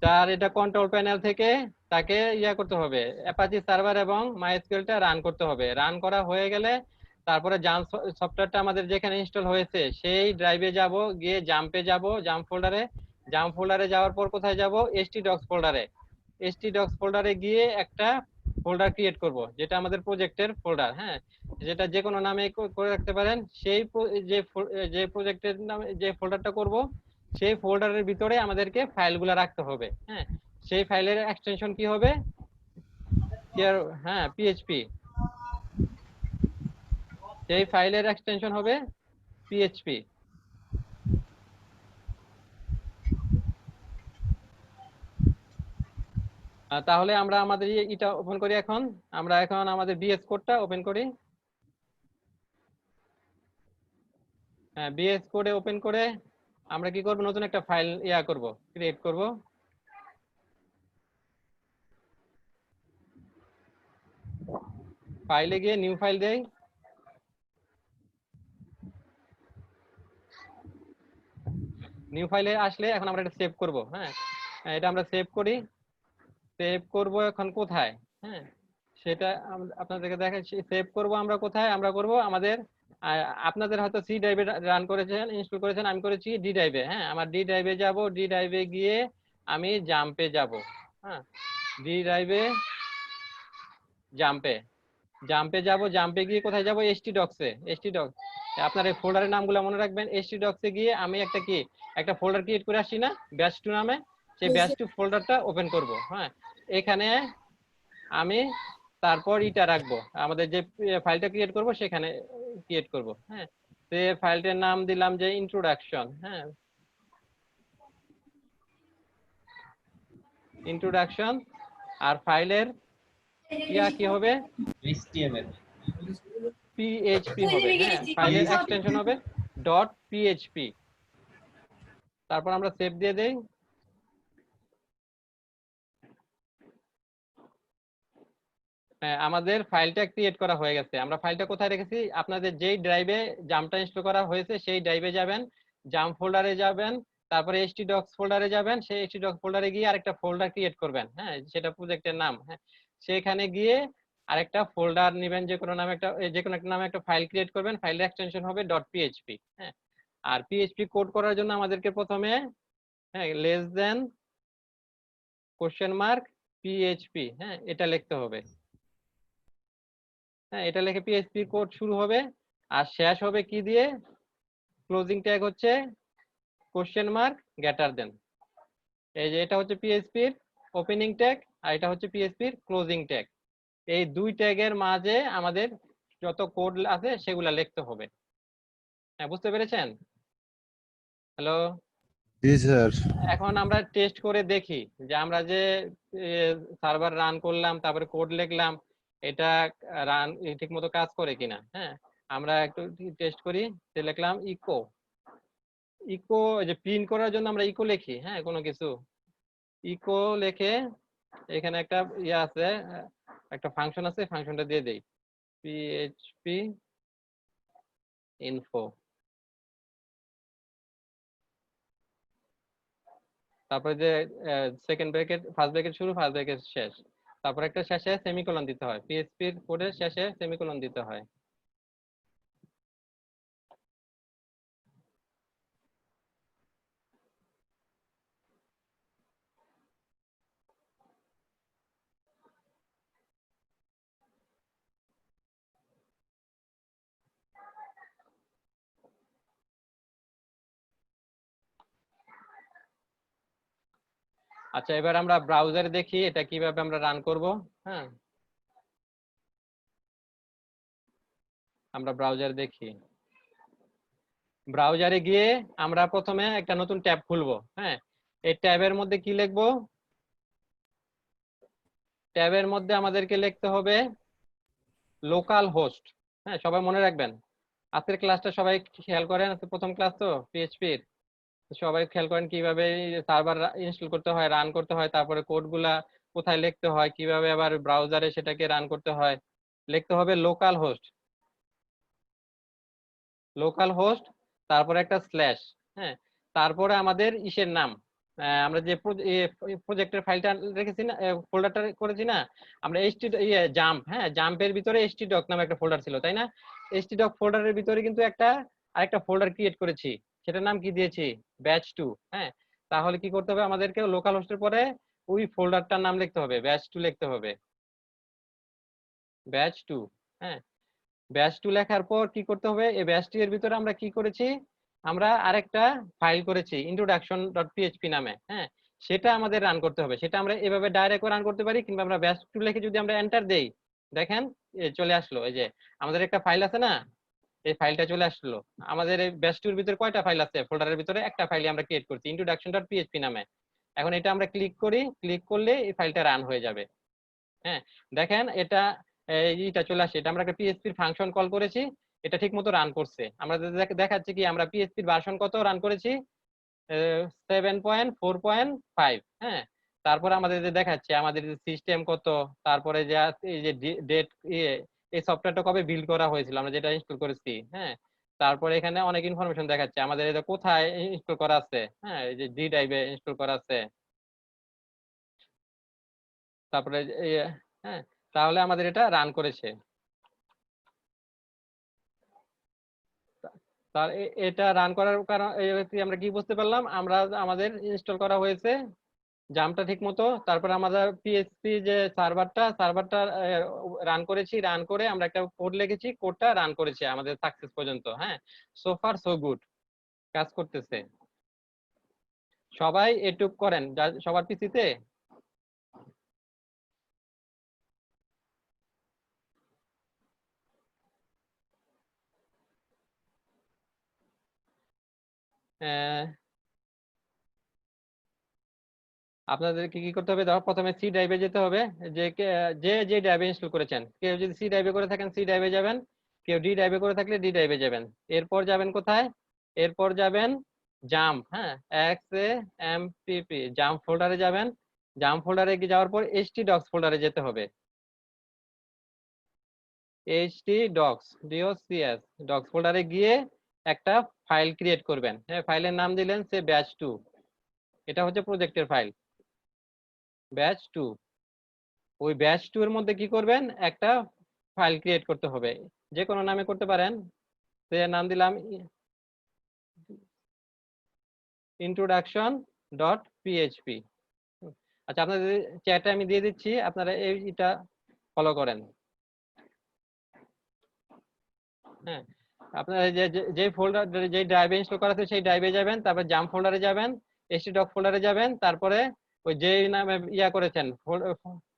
Speaker 1: তার এটা কন্ট্রোল প্যানেল থেকে তাকে করতে হবে, অ্যাপাচি সার্ভার এবং মাইএসকিউএলটা রান করতে হবে। রান করা হয়ে গেলে তারপরে জাম্প সফটওয়্যারটা আমাদের যেখানে ইনস্টল হয়েছে সেই ড্রাইভে যাব, গিয়ে জাম্পে যাব, জাম্প ফোল্ডারে যাওয়ার পর কোথায় যাব? htdocs ফোল্ডারে। htdocs ফোল্ডারে গিয়ে একটা ফোল্ডার ক্রিয়েট করব, যেটা আমাদের প্রজেক্টের ফোল্ডার। হ্যাঁ, যেটা যে কোনো নামে করে রাখতে পারেন। সেই যে প্রজেক্টের নামে যে ফোল্ডারটা করব, সেই ফোল্ডারের ভিতরে আমাদেরকে ফাইলগুলো রাখতে হবে। হ্যাঁ, সেই ফাইলের এক্সটেনশন কি হবে? হ্যাঁ, পিএইচপি। সেই ফাইলের এক্সটেনশন হবে পিএইচপি। তাহলে আমরা আমাদের এটা ওপেন করি। এখন আমরা আমাদের বিএস কোডটা ওপেন করি। হ্যাঁ, বিএস কোডে ওপেন করে আমরা কি করব, নতুন একটা ফাইল করব, ক্রিয়েট করব। ফাইলে গিয়ে নিউ ফাইল দেই। নিউ ফাইলে আসলে এখন আমরা এটা সেভ করব। হ্যাঁ, এটা আমরা সেভ করি। সেভ করব এখন কোথায়? হ্যাঁ, সেটা আপনাদেরকে দেখাচ্ছি। সেভ করব আমরা কোথায়? আমরা করব আমাদের আপনাদের হয়তো সি ড্রাইভে রান করেছেন, ইনস্টল করেছেন, আমি করেছি ডি ড্রাইভে। হ্যাঁ, আমার ডি ড্রাইভে যাব, ডি ড্রাইভে গিয়ে আমি জাম্পে যাব। হ্যাঁ, ডি ড্রাইভে জাম্পে যাব, জাম্পে গিয়ে কোথায় যাব? এসটি ডক্সে। এসটি ডক্স, আপনার এই ফোল্ডারের নামগুলো মনে রাখবেন। এসটি ডক্সে গিয়ে আমি একটা ফোল্ডার ক্রিয়েট করে আসছি না, ব্যাচ 2 নামে, সেই ব্যাচ 2 ফোল্ডারটা ওপেন করব। হ্যাঁ, এখানে আমি তারপর ইটা রাখবো, আমাদের যে ফাইলটা ক্রিয়েট করব সেখানে ক্রিয়েট করব। হ্যাঁ, সে ফাইলটার নাম দিলাম যে ইন্ট্রোডাকশন। হ্যাঁ, ইন্ট্রোডাকশন। আর ফাইলের কি হবে?
Speaker 2: HTML
Speaker 1: পিএইচপি হবে। হ্যাঁ, ফাইলের এক্সটেনশন হবে .php। তারপর আমরা সেভ দিয়ে দেই। হ্যাঁ, আমাদের ফাইলটা ক্রিয়েট করা হয়ে গেছে। আমরা ফাইলটা কোথায় রেখেছি? আপনাদের যেই ড্রাইভে জাম্পটা ইনস্টল করা হয়েছে সেই ড্রাইভে যাবেন, জাম্প ফোল্ডারে যাবেন, তারপরে htdocs ফোল্ডারে যাবেন। সেই htdocs ফোল্ডারে গিয়ে আরেকটা ফোল্ডার ক্রিয়েট করবেন। হ্যাঁ, সেটা প্রজেক্টের নাম। হ্যাঁ, সেখানে গিয়ে আরেকটা ফোল্ডার নেবেন, যে কোনো একটা নামে একটা ফাইল ক্রিয়েট করবেন। ফাইলের এক্সটেনশন হবে .php। হ্যাঁ, আর পিএইচপি কোড করার জন্য আমাদেরকে প্রথমে লেস দেন $PHP, হ্যাঁ, এটা লিখতে হবে। হ্যাঁ, এটা লিখে পিএইচপি কোড শুরু হবে, আর শেষ হবে কি দিয়ে? ক্লোজিং ট্যাগ হচ্ছে $, এই যে এটা হচ্ছে পিএইচপির ওপেনিং ট্যাগ, আর এটা হচ্ছে পিএইচপির ক্লোজিং ট্যাগ। এই দুই ট্যাগের মাঝে আমাদের যত কোড আছে সেগুলা লিখতে হবে। হ্যাঁ, বুঝতে পেরেছেন? হ্যালো,
Speaker 7: জি স্যার।
Speaker 1: এখন আমরা টেস্ট করে দেখি যে আমরা যে সার্ভার রান করলাম, তারপরে কোড লিখলাম, এটা রান ঠিক মতো কাজ করে কিনা। হ্যাঁ, আমরা একটু টেস্ট করি। লিখলাম ইকো যে প্রিন্ট করার জন্য আমরা ইকো লিখি। হ্যাঁ, কোনো কিছু ইকো লিখে এখানে একটা আছে, একটা ফাংশন আছে, ফাংশনটা দিয়ে দেই php info। তারপরে যে সেকেন্ড ব্র্যাকেট, ফার্স্ট ব্র্যাকেট শুরু, ফার্স্ট ব্র্যাকেট শেষ, তারপর একটা শেষে সেমিকোলন দিতে হয়। পিএইচপি এর কোডের শেষে সেমিকোলন দিতে হয়। আচ্ছা, এবার আমরা ব্রাউজারে দেখি এটা কিভাবে আমরা রান করব। হ্যাঁ, আমরা ব্রাউজারে দেখি। ব্রাউজারে গিয়ে আমরা প্রথমে একটা নতুন ট্যাব খুলবো। হ্যাঁ, এই ট্যাবের মধ্যে কি লিখবো? ট্যাবের মধ্যে আমাদেরকে লিখতে হবে লোকাল হোস্ট। হ্যাঁ, সবাই মনে রাখবেন, আজকের ক্লাসটা সবাই খেয়াল করেন, প্রথম ক্লাস তো পিএইচপির, সবাই খেয়াল করেন কিভাবে সার্ভার ইনস্টল করতে হয়, রান করতে হয়, তারপরে কোডগুলা কোথায় লিখতে হয়, কিভাবে আবার ব্রাউজারে সেটাকে রান করতে হয়। লিখতে হবে লোকাল হোস্ট, তারপরে একটা স্ল্যাশ। হ্যাঁ, তারপরে আমাদের ইসের নাম, আমরা যে প্রজেক্টের ফাইলটা রেখেছি না, ফোল্ডারটা করেছি না আমরা, জাম্প। হ্যাঁ, জাম্পের ভিতরে htdoc নামে একটা ফোল্ডার ছিল, তাই না? htdoc ফোল্ডারের ভিতরে কিন্তু আরেকটা ফোল্ডার ক্রিয়েট করেছি, সেটার নাম কি দিয়েছি? ব্যাচ 2। হ্যাঁ, তাহলে কি করতে হবে? আমাদেরকে লোকাল হোস্টের পরে ওই ফোল্ডারটার নাম লিখতে হবে, ব্যাচ 2 লিখতে হবে, ব্যাচ 2। হ্যাঁ, ব্যাচ 2 লেখার পর কি করতে হবে? এই ব্যাচ 2 এর ভিতরে আমরা কি করেছি? আমরা আরেকটা ফাইল করেছি introduction.php নামে। হ্যাঁ, সেটা আমাদের রান করতে হবে। সেটা আমরা এভাবে ডাইরেক্ট রান করতে পারি, কিংবা আমরা ব্যাচ 2 লিখে যদি আমরা এন্টার দেই, দেখেন চলে আসলো। এই যে আমাদের একটা ফাইল আছে না, এই ফাইলটা চলে আসলো। আমাদের এই ব্যাচ 2 এর ভিতরে কয়টা ফাইল আছে? ফোল্ডারের ভিতরে একটা ফাইল আমরা ক্রিয়েট করছি introduction.php নামে। এখন এটা আমরা ক্লিক করি, ক্লিক করলে এই ফাইলটা রান হয়ে যাবে। হ্যাঁ, দেখেন এটা এইটা চলে আসে। এটা আমরা একটা পিএইচপির ফাংশন কল করেছি, এটা ঠিক মতো রান করছে। আমরা দেখাচ্ছি কি আমরা পিএইচপির ভার্সন কত রান করেছি 7.4.5। হ্যাঁ, তারপরে আমাদের যে দেখাচ্ছে আমাদের সিস্টেম কত, তারপরে যে এই যে ডেট এই সফটওয়্যারটা কবে বিল্ড করা হয়েছিল, আমরা যেটা ইনস্টল করেছি। হ্যাঁ, তারপরে এখানে অনেক ইনফরমেশন দেখাচ্ছে আমাদের এটা কোথায় ইনস্টল করা আছে। হ্যাঁ, এই যে ডি ড্রাইভে ইনস্টল করা আছে। তারপরে হ্যাঁ, তাহলে আমাদের এটা রান করেছে। তার এটা রান করার কারণ আমরা কি বুঝতে পারলাম, আমরা আমাদের ইনস্টল করা হয়েছে জাম্পটা ঠিক মতো, তারপর আমাদের পিএইচপি যে সার্ভারটা রান করেছি, রান করে আমরা একটা কোড লিখেছি, কোডটা রান করেছে আমাদের সাকসেস পর্যন্ত। হ্যাঁ, সো ফার সো গুড, কাজ করতেছে। সবাই এটুক করেন সবার পিসিতে। আপনাদেরকে কি করতে হবে, দেখো প্রথমে সি ড্রাইভে যেতে হবে। যে যে ড্রাইভে ইনস্টল করেছেন, কেউ যদি সি ড্রাইভে করে থাকেন সি ড্রাইভে যাবেন, কেউ ডি ড্রাইভে করে থাকলে ডি ড্রাইভে যাবেন। এরপর যাবেন কোথায়, এরপর যাবেন জাম্প। হ্যাঁ, XAMPP জাম্প ফোল্ডারে যাবেন। জাম্প ফোল্ডারে যাওয়ার পর htdocs ফোল্ডারে যেতে হবে। htdocs ডক্স ফোল্ডারে গিয়ে একটা ফাইল ক্রিয়েট করবেন। হ্যাঁ, ফাইলের নাম দিলেন সে batch2। এটা হচ্ছে প্রজেক্টের ফাইল batch2। ওই batch2 এর মধ্যে কি করবেন, একটা ফাইল ক্রিয়েট করতে হবে, যে কোনো নামে করতে পারেন। সে নাম দিলাম introduction.php। আচ্ছা, আপনাদের চ্যাটে আমি দিয়ে দিচ্ছি, আপনারা এইটা ফলো করেন। হ্যাঁ, আপনারা যে ফোল্ডার যে ড্রাইভে ইনস্টল করা আছে সেই ড্রাইভে যাবেন, তারপর জাম্প ফোল্ডারে যাবেন, htdocs ফোল্ডারে যাবেন, তারপরে ওই যে নামে করেছেন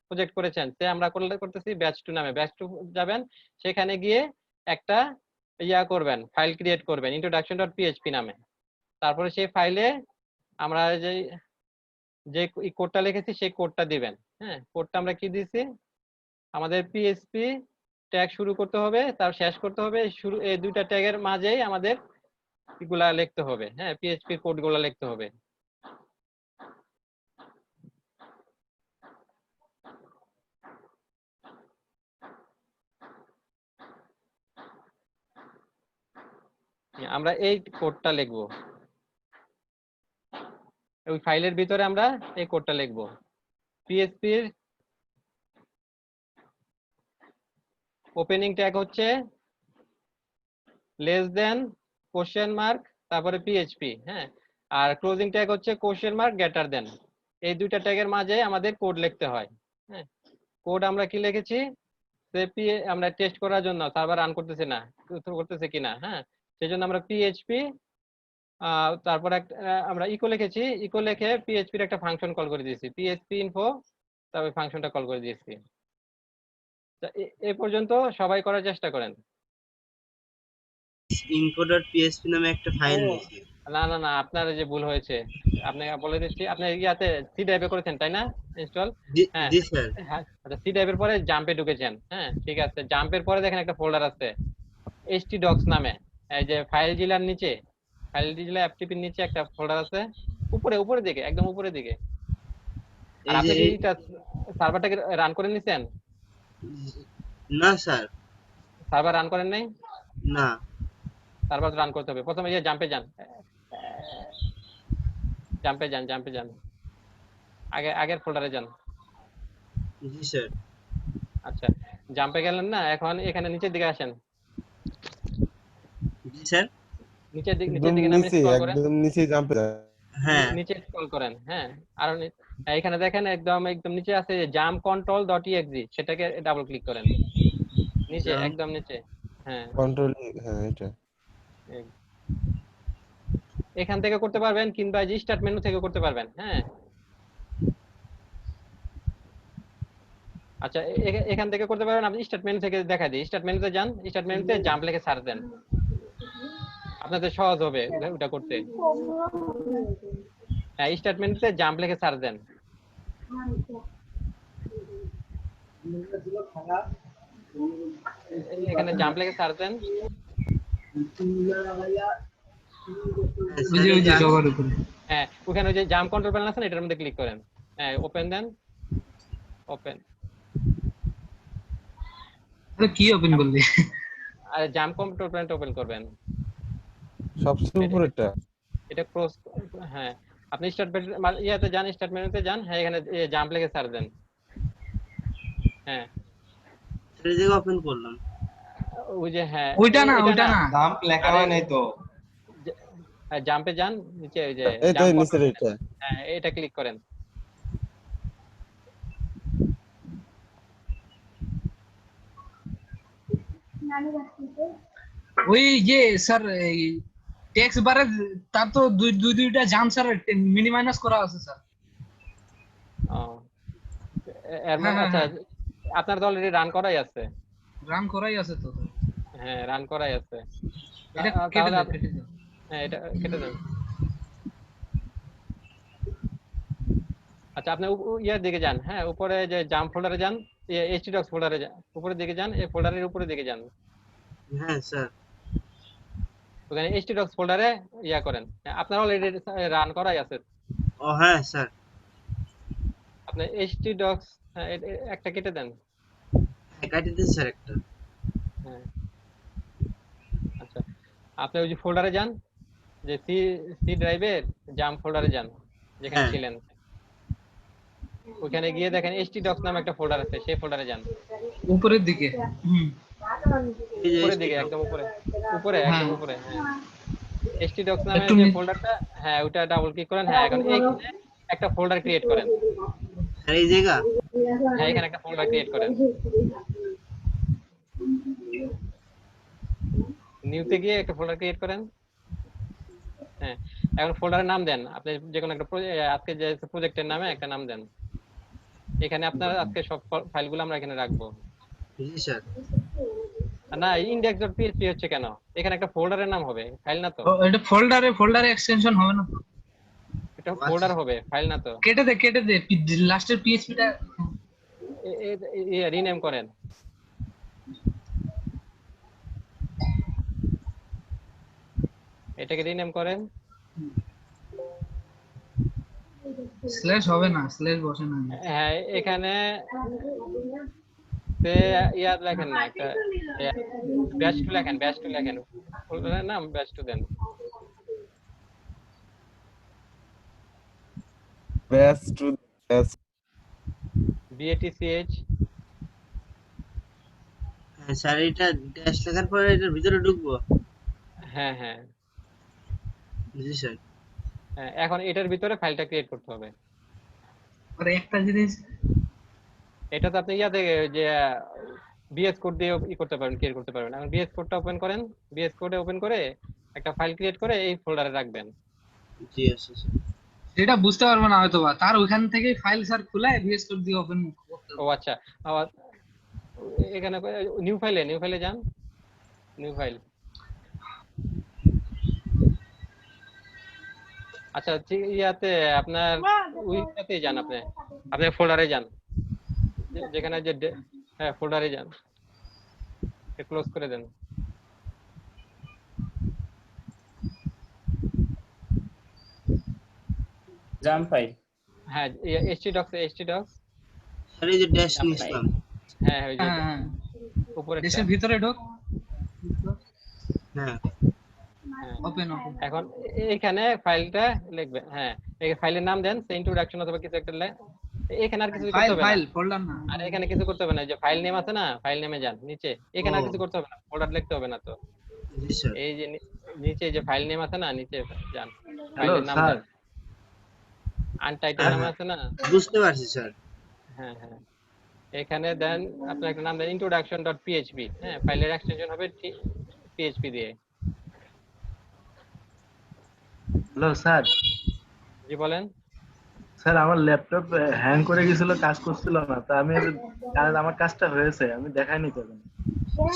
Speaker 1: প্রজেক্ট করেছেন, সে আমরা করতেছি batch2 নামে, batch2 যাবেন, সেখানে গিয়ে একটা করবেন, ফাইল ক্রিয়েট করবেন introduction.php নামে। তারপরে সেই ফাইলে আমরা যে কোডটা লিখেছি সেই কোডটা দিবেন। হ্যাঁ, কোডটা আমরা কি দিয়েছি, আমাদের পিএইচপি ট্যাগ শুরু করতে হবে, তার শেষ করতে হবে, শুরু এই দুইটা ট্যাগের মাঝেই আমাদের এগুলা লিখতে হবে। হ্যাঁ, পিএইচপি কোড গুলা লিখতে হবে। আমরা এই কোডটা লিখবো, ওই ফাইলের ভিতরে আমরা এই কোডটা লিখবো। পিএইচপির ওপেনিং ট্যাগ হচ্ছে লেস দেন কোশ্চেন মার্ক তারপরে পিএইচপি। হ্যাঁ, আর ক্লোজিং ট্যাগ হচ্ছে কোশ্চেন মার্ক গ্রেটার দেন। এই দুইটা ট্যাগের মাঝে আমাদের কোড লিখতে হয়। হ্যাঁ, কোড আমরা কি লিখেছি, আমরা টেস্ট করার জন্য সার্ভার রান করতেছে কিনা। হ্যাঁ, সেই জন্য আমরা পিএইচপি তারপর আমরা ইকো লিখেছি, ইকো লিখে পিএইচপির একটা ফাংশন কল করে দিয়েছি, পিএইচপি ইনফো, তারপর ফাংশনটা কল করে দিয়েছি। এ পর্যন্ত সবাই করার চেষ্টা করেন।
Speaker 6: info.php নামে একটা ফাইল দিয়েছি।
Speaker 1: না না না, আপনার যে ভুল হয়েছে, আপনি বলে দিচ্ছি, আপনি ইয়াতে সি ড্রাইভে করেছেন তাই না ইনস্টল? হ্যাঁ
Speaker 6: জি স্যার।
Speaker 1: হ্যাঁ, আচ্ছা, সি ড্রাইভের পরে জাম্পে ঢুকেছেন। হ্যাঁ, ঠিক আছে, জাম্পের পরে দেখেন একটা ফোল্ডার আছে htdocs নামে, এই যে ফাইল জিলার নিচে, ফাইল জিলা এফটিপির নিচে একটা ফোল্ডার আছে, উপরে দিকে, একদম উপরের দিকে। আর আপনি কি এটা সার্ভারটাকে রান করে নিছেন?
Speaker 6: না স্যার।
Speaker 1: সার্ভার রান করেন নাই?
Speaker 6: না।
Speaker 1: সার্ভার রান করতে হবে। প্রথমে যে জাম্পে যান, জাম্পে যান, আগের ফোল্ডারে যান।
Speaker 6: জি স্যার।
Speaker 1: আচ্ছা, জাম্পে গেলেন না, এখন এখানে নিচের দিকে আসেন।
Speaker 6: জি স্যার।
Speaker 1: নিচের দিকে নামে স্ক্রল করেন,
Speaker 7: একদম নিচে জাম্প
Speaker 6: হ্যাঁ।
Speaker 1: নিচে স্ক্রল করেন। হ্যাঁ, আর এখানে দেখেন একদম নিচে আছে জাম্প control.exe, সেটাকে ডাবল ক্লিক করেন, নিচে একদম নিচে। হ্যাঁ,
Speaker 7: কন্ট্রোল, হ্যাঁ এটা
Speaker 1: এখান থেকে করতে পারবেন, কিংবা যে স্টার্ট মেনু থেকে করতে পারবেন। হ্যাঁ, আচ্ছা, এখান থেকে করতে পারবেন। আপনি স্টার্ট মেনু থেকে দেখা দিই, স্টার্ট মেনুতে যান, স্টার্ট মেনুতে জাম্প লিখে সার্চ দেন, আপনাদের সহজ হবে ওটা করতে। হ্যাঁ, স্টার্ট মেনুতে জাম্প লিখে সার্চ দেন। এখানে জাম্প লিখে সার্চ দেন,
Speaker 4: ওই যে সবার উপরে।
Speaker 1: হ্যাঁ ওখানে ওই যে জাম্প কন্ট্রোল প্যানেল আছে না, এটার মধ্যে ক্লিক করেন। হ্যাঁ ওপেন দেন, ওপেন।
Speaker 4: আরে কি ওপেন করলি?
Speaker 1: আর জাম্প কন্ট্রোল প্যানেল ওপেন করবেন।
Speaker 7: সবচেয়ে উপরেরটা।
Speaker 1: এটা ক্রস, হ্যাঁ আপনি স্টার্ট ইয়াতে যান, স্টার্ট মেনুতে যান, হ্যাঁ এখানে জাম্প লিখে সার্চ দেন। হ্যাঁ
Speaker 6: এই জায়গা ওপেন করলাম।
Speaker 1: ওই যে হ্যাঁ
Speaker 4: ওইটা না,
Speaker 1: এটা
Speaker 4: ওইটা না।
Speaker 2: জাম্প লেখা হয় নাই তো।
Speaker 1: জাম্পে যান, নিচে ওই যে
Speaker 7: এই তো
Speaker 1: জাম্প,
Speaker 7: নিচের এটা।
Speaker 1: হ্যাঁ এটা ক্লিক করেন।
Speaker 4: ওই যে স্যার এই টেক্সট বারে তার তো দুইটা জাম্প স্যার মিনি মাইনাস করা আছে স্যার।
Speaker 1: ও এর মানে
Speaker 4: হ্যাঁ,
Speaker 1: আচ্ছা
Speaker 4: হ্যাঁ।
Speaker 1: আপনার তো অলরেডি রান করাই আছে।
Speaker 4: রান করাই আছে তো।
Speaker 1: হ্যাঁ রান করাই আছে।
Speaker 4: এটা কেটে
Speaker 1: তাহলে
Speaker 4: দাও, কেটে দাও।
Speaker 1: হ্যাঁ এটা কেটে দেন। আচ্ছা আপনি ইয়ার দিকে যান, হ্যাঁ উপরে যে জাম্প ফোল্ডারে যান, htdocs ফোল্ডারে যান, উপরের দিকে যান, এই ফোল্ডারের উপরের দিকে যান।
Speaker 6: হ্যাঁ স্যার।
Speaker 1: ওখানে htdocs ফোল্ডারে ইয়া করেন। হ্যাঁ, আপনার অলরেডি রান করাই আছে।
Speaker 6: ও হ্যাঁ স্যার।
Speaker 1: আপনি htdocs একটা কেটে দেন।
Speaker 6: হ্যাঁ কাটি দিন স্যার একটা।
Speaker 1: হ্যাঁ আচ্ছা আপনি ওই যে ফোল্ডারে যান, যে সি ড্রাইভের জাম্প ফোল্ডারে যান যেখানে
Speaker 6: হ্যাঁ।
Speaker 1: ছিলেন। ওখানে গিয়ে দেখেন htdocs নামে একটা ফোল্ডার আছে, সেই ফোল্ডারে যান।
Speaker 4: উপরের দিকে।
Speaker 6: এই যে
Speaker 1: উপরের দিকে একদম উপরে, উপরে একদম
Speaker 4: হ্যাঁ।
Speaker 1: উপরে। হ্যাঁ htdocs নামে
Speaker 4: একটু
Speaker 1: যে
Speaker 4: নিচে।
Speaker 1: ফোল্ডারটা, হ্যাঁ ওটা ডাবল ক্লিক করেন। হ্যাঁ এখন এইখানে একটা ফোল্ডার ক্রিয়েট করেন।
Speaker 6: স্যার এই জায়গা।
Speaker 1: হ্যাঁ এখানে একটা ফোল্ডার ক্রিয়েট করেন। নিউতে গিয়ে একটা ফোল্ডার ক্রিয়েট করেন। হ্যাঁ এখন ফোল্ডারের নাম দেন, আপনি যে কোনো একটা আজকে যে প্রজেক্টের নামে একটা নাম দেন। এখানে আপনার আজকে সব ফাইলগুলো আমরা এখানে রাখবো।
Speaker 6: জি স্যার।
Speaker 1: না index.php হচ্ছে কেন? এখানে একটা ফোল্ডারের নাম হবে, ফাইল না তো।
Speaker 4: ও, এটা ফোল্ডারে এক্সটেনশন হবে না তো?
Speaker 1: এটা ফোল্ডার হবে, ফাইল না তো।
Speaker 4: কেটে দে লাস্টের পিএইচপিটা।
Speaker 1: রিনেম করেন। এটাকে রিনেম করেন।
Speaker 4: স্ল্যাশ হবে না, স্ল্যাশ বসে না।
Speaker 1: হ্যাঁ এখানে ইয়াদ লেখেন না, একটা ব্যাচ টু লেখেন, ব্যাচ টু লেখেন, ফোল্ডারের নাম ব্যাচ টু দেন।
Speaker 7: ব্যাস টু ব্যাস।
Speaker 1: BATCH।
Speaker 6: হ্যাঁ স্যার এটা ড্যাশ লেখার পরে এটার ভিতরে ঢুকবো।
Speaker 1: হ্যাঁ হ্যাঁ
Speaker 6: জি স্যার।
Speaker 1: হ্যাঁ এখন এটার ভিতরে ফাইলটা ক্রিয়েট করতে হবে।
Speaker 4: আর একটা জিনিস,
Speaker 1: এটা তো আপনি ইয়াতে যে বিএস কোড দিয়ে করতে পারবেন, ক্রিয়েট করতে পারবেন। এখন বিএস কোডটা ওপেন করেন, বিএস কোডে ওপেন করে একটা ফাইল ক্রিয়েট করে এই ফোল্ডারে রাখবেন।
Speaker 6: জি আছে স্যার।
Speaker 4: সেটা বুঝতে পারবে না হয়তো বা, তার ওইখান থেকে ফাইল স্যার খুলে ভিএস কোড দিয়ে ওপেন করতে
Speaker 1: ও
Speaker 4: হবে।
Speaker 1: আচ্ছা আবার এখানে নিউ ফাইলে যান, নিউ ফাইল। আচ্ছা ঠিক ইয়াতে আপনার উইটাতে যান, আপনি ফোল্ডারে যান, যেখানে যে হ্যাঁ ফোল্ডারে যান, ক্লোজ করে দেন।
Speaker 3: XAMPP file.
Speaker 1: হ্যাঁ htdocs
Speaker 6: স্যার এই যে ড্যাশ নিছিলাম।
Speaker 1: হ্যাঁ ওই যে
Speaker 4: হ্যাঁ,
Speaker 1: উপরে
Speaker 4: দেশের ভিতরে ঢোক।
Speaker 6: হ্যাঁ
Speaker 4: ওপেন।
Speaker 1: এখন এখানে ফাইলটা লিখবেন। হ্যাঁ এই ফাইলের নাম দেন, ইন্ট্রোডাকশন অথবা কিছু একটা এখানে আর কিছু করতে হবে না।
Speaker 4: ফাইল ফোল্ডার না।
Speaker 1: আর এখানে কিছু করতে হবে না, যে ফাইল নেম আছে না, ফাইল নেমে যান নিচে, এখানে আর
Speaker 6: ও।
Speaker 1: কিছু করতে হবে না, ফোল্ডার লিখতে হবে না তো।
Speaker 6: জি স্যার।
Speaker 1: এই যে নিচে যে ফাইল নেম আছে না, নিচে যান,
Speaker 2: হ্যালো
Speaker 1: ফাইলের নাম
Speaker 2: স্যার।
Speaker 1: দেন, আনটাইটেল নাম আছে না।
Speaker 6: বুঝতে পারছি স্যার।
Speaker 1: হ্যাঁ হ্যাঁ এখানে দেন আপনার একটা নাম দেন introduction.php। হ্যাঁ ফাইলের এক্সটেনশন হবে PHP দিয়ে।
Speaker 2: Hello sir.
Speaker 1: জি বলেন।
Speaker 2: স্যার আমার ল্যাপটপ হ্যাং করে গেছিল, কাজ করছিল না, তা আমি আমার কাজটা হয়েছে, আমি দেখাইনি তো।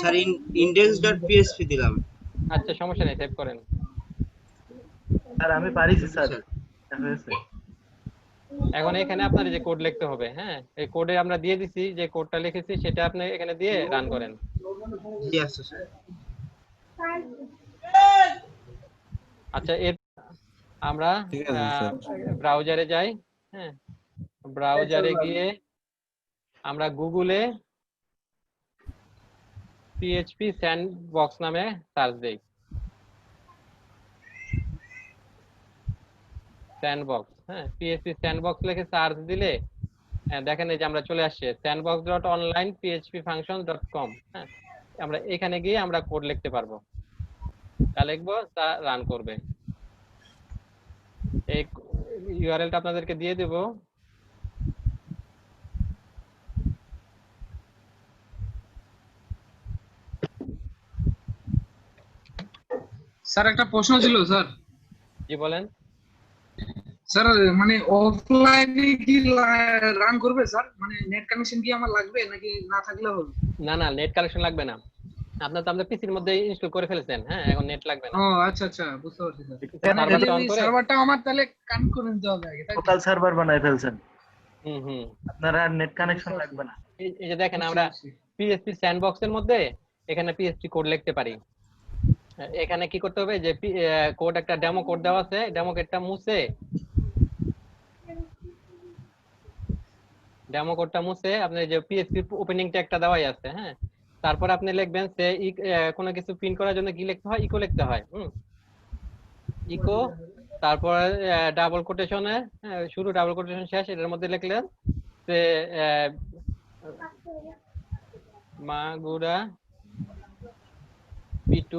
Speaker 6: স্যার index.php দিলাম।
Speaker 1: আচ্ছা সমস্যা নেই, সেভ করেন।
Speaker 2: স্যার আমি পারিছি স্যার, হয়েছে।
Speaker 1: এখন এখানে আপনার যে কোড লিখতে হবে, হ্যাঁ এই কোডে আমরা দিয়ে দিছি, যে কোডটা লিখেছি সেটা আপনি এখানে দিয়ে রান করেন।
Speaker 6: জি আছে স্যার।
Speaker 1: আচ্ছা এর আমরা
Speaker 7: ঠিক আছে স্যার।
Speaker 1: ব্রাউজারে যাই। হ্যাঁ, ব্রাউজারে গিয়ে আমরা গুগলে পিএইচপি স্যান্ডবক্স নামে সার্চ দেই। স্যান্ডবক্স, হ্যাঁ, পিএইচপি স্যান্ডবক্স লিখে সার্চ দিলে দেখেন এই যে আমরা চলে আসছে sandbox.onlinephpfunctions.com। হ্যাঁ, আমরা এখানে গিয়ে আমরা কোড লিখতে পারবো, তা লিখবো, তা রান করবে। এই ইউআরএলটা আপনাদেরকে দিয়ে দেব।
Speaker 4: স্যার একটা প্রশ্ন ছিল স্যার।
Speaker 1: জি বলেন।
Speaker 4: স্যার মানে অফলাইনে কি রান করবে স্যার? মানে নেট কানেকশন কি আমার লাগবে নাকি না থাকলে হবে?
Speaker 1: না না, নেট কানেকশন লাগবে না, আপনার তো আমাদের পিসির মধ্যে ইনস্টল করে ফেলেছেন। হ্যাঁ, এখন নেট লাগবে না।
Speaker 4: ও আচ্ছা আচ্ছা, বুঝতে পারছি স্যার।
Speaker 1: সার্ভারটা অন করে
Speaker 4: সার্ভারটা আমার তাহলে কানেক্ট করে নিতে হবে আগে, তাই তো?
Speaker 2: লোকাল সার্ভার বানাই ফেলছেন,
Speaker 1: হুম হুম।
Speaker 2: আপনার আর নেট কানেকশন লাগবে না।
Speaker 1: এই যে দেখেন আমরা পিএইচপি স্যান্ডবক্সের মধ্যে এখানে পিএইচপি কোড লিখতে পারি। এখানে কি করতে হবে যে কোড একটা ডেমো কোড দেওয়া আছে, ডেমো কোডটা মুছে আপনি যে পিএইচপি ওপেনিং ট্যাগটা দেওয়াই আছে। হ্যাঁ, তারপর আপনি লিখবেন সে কোনো কিছু প্রিন্ট করার জন্য কি লিখতে হয়, ইকো লিখতে হয়। ইকো, তারপর ডাবল কোটেশনে শুরু, ডাবল কোটেশন শেষ, এটার মধ্যে লিখলেন যে Magura P2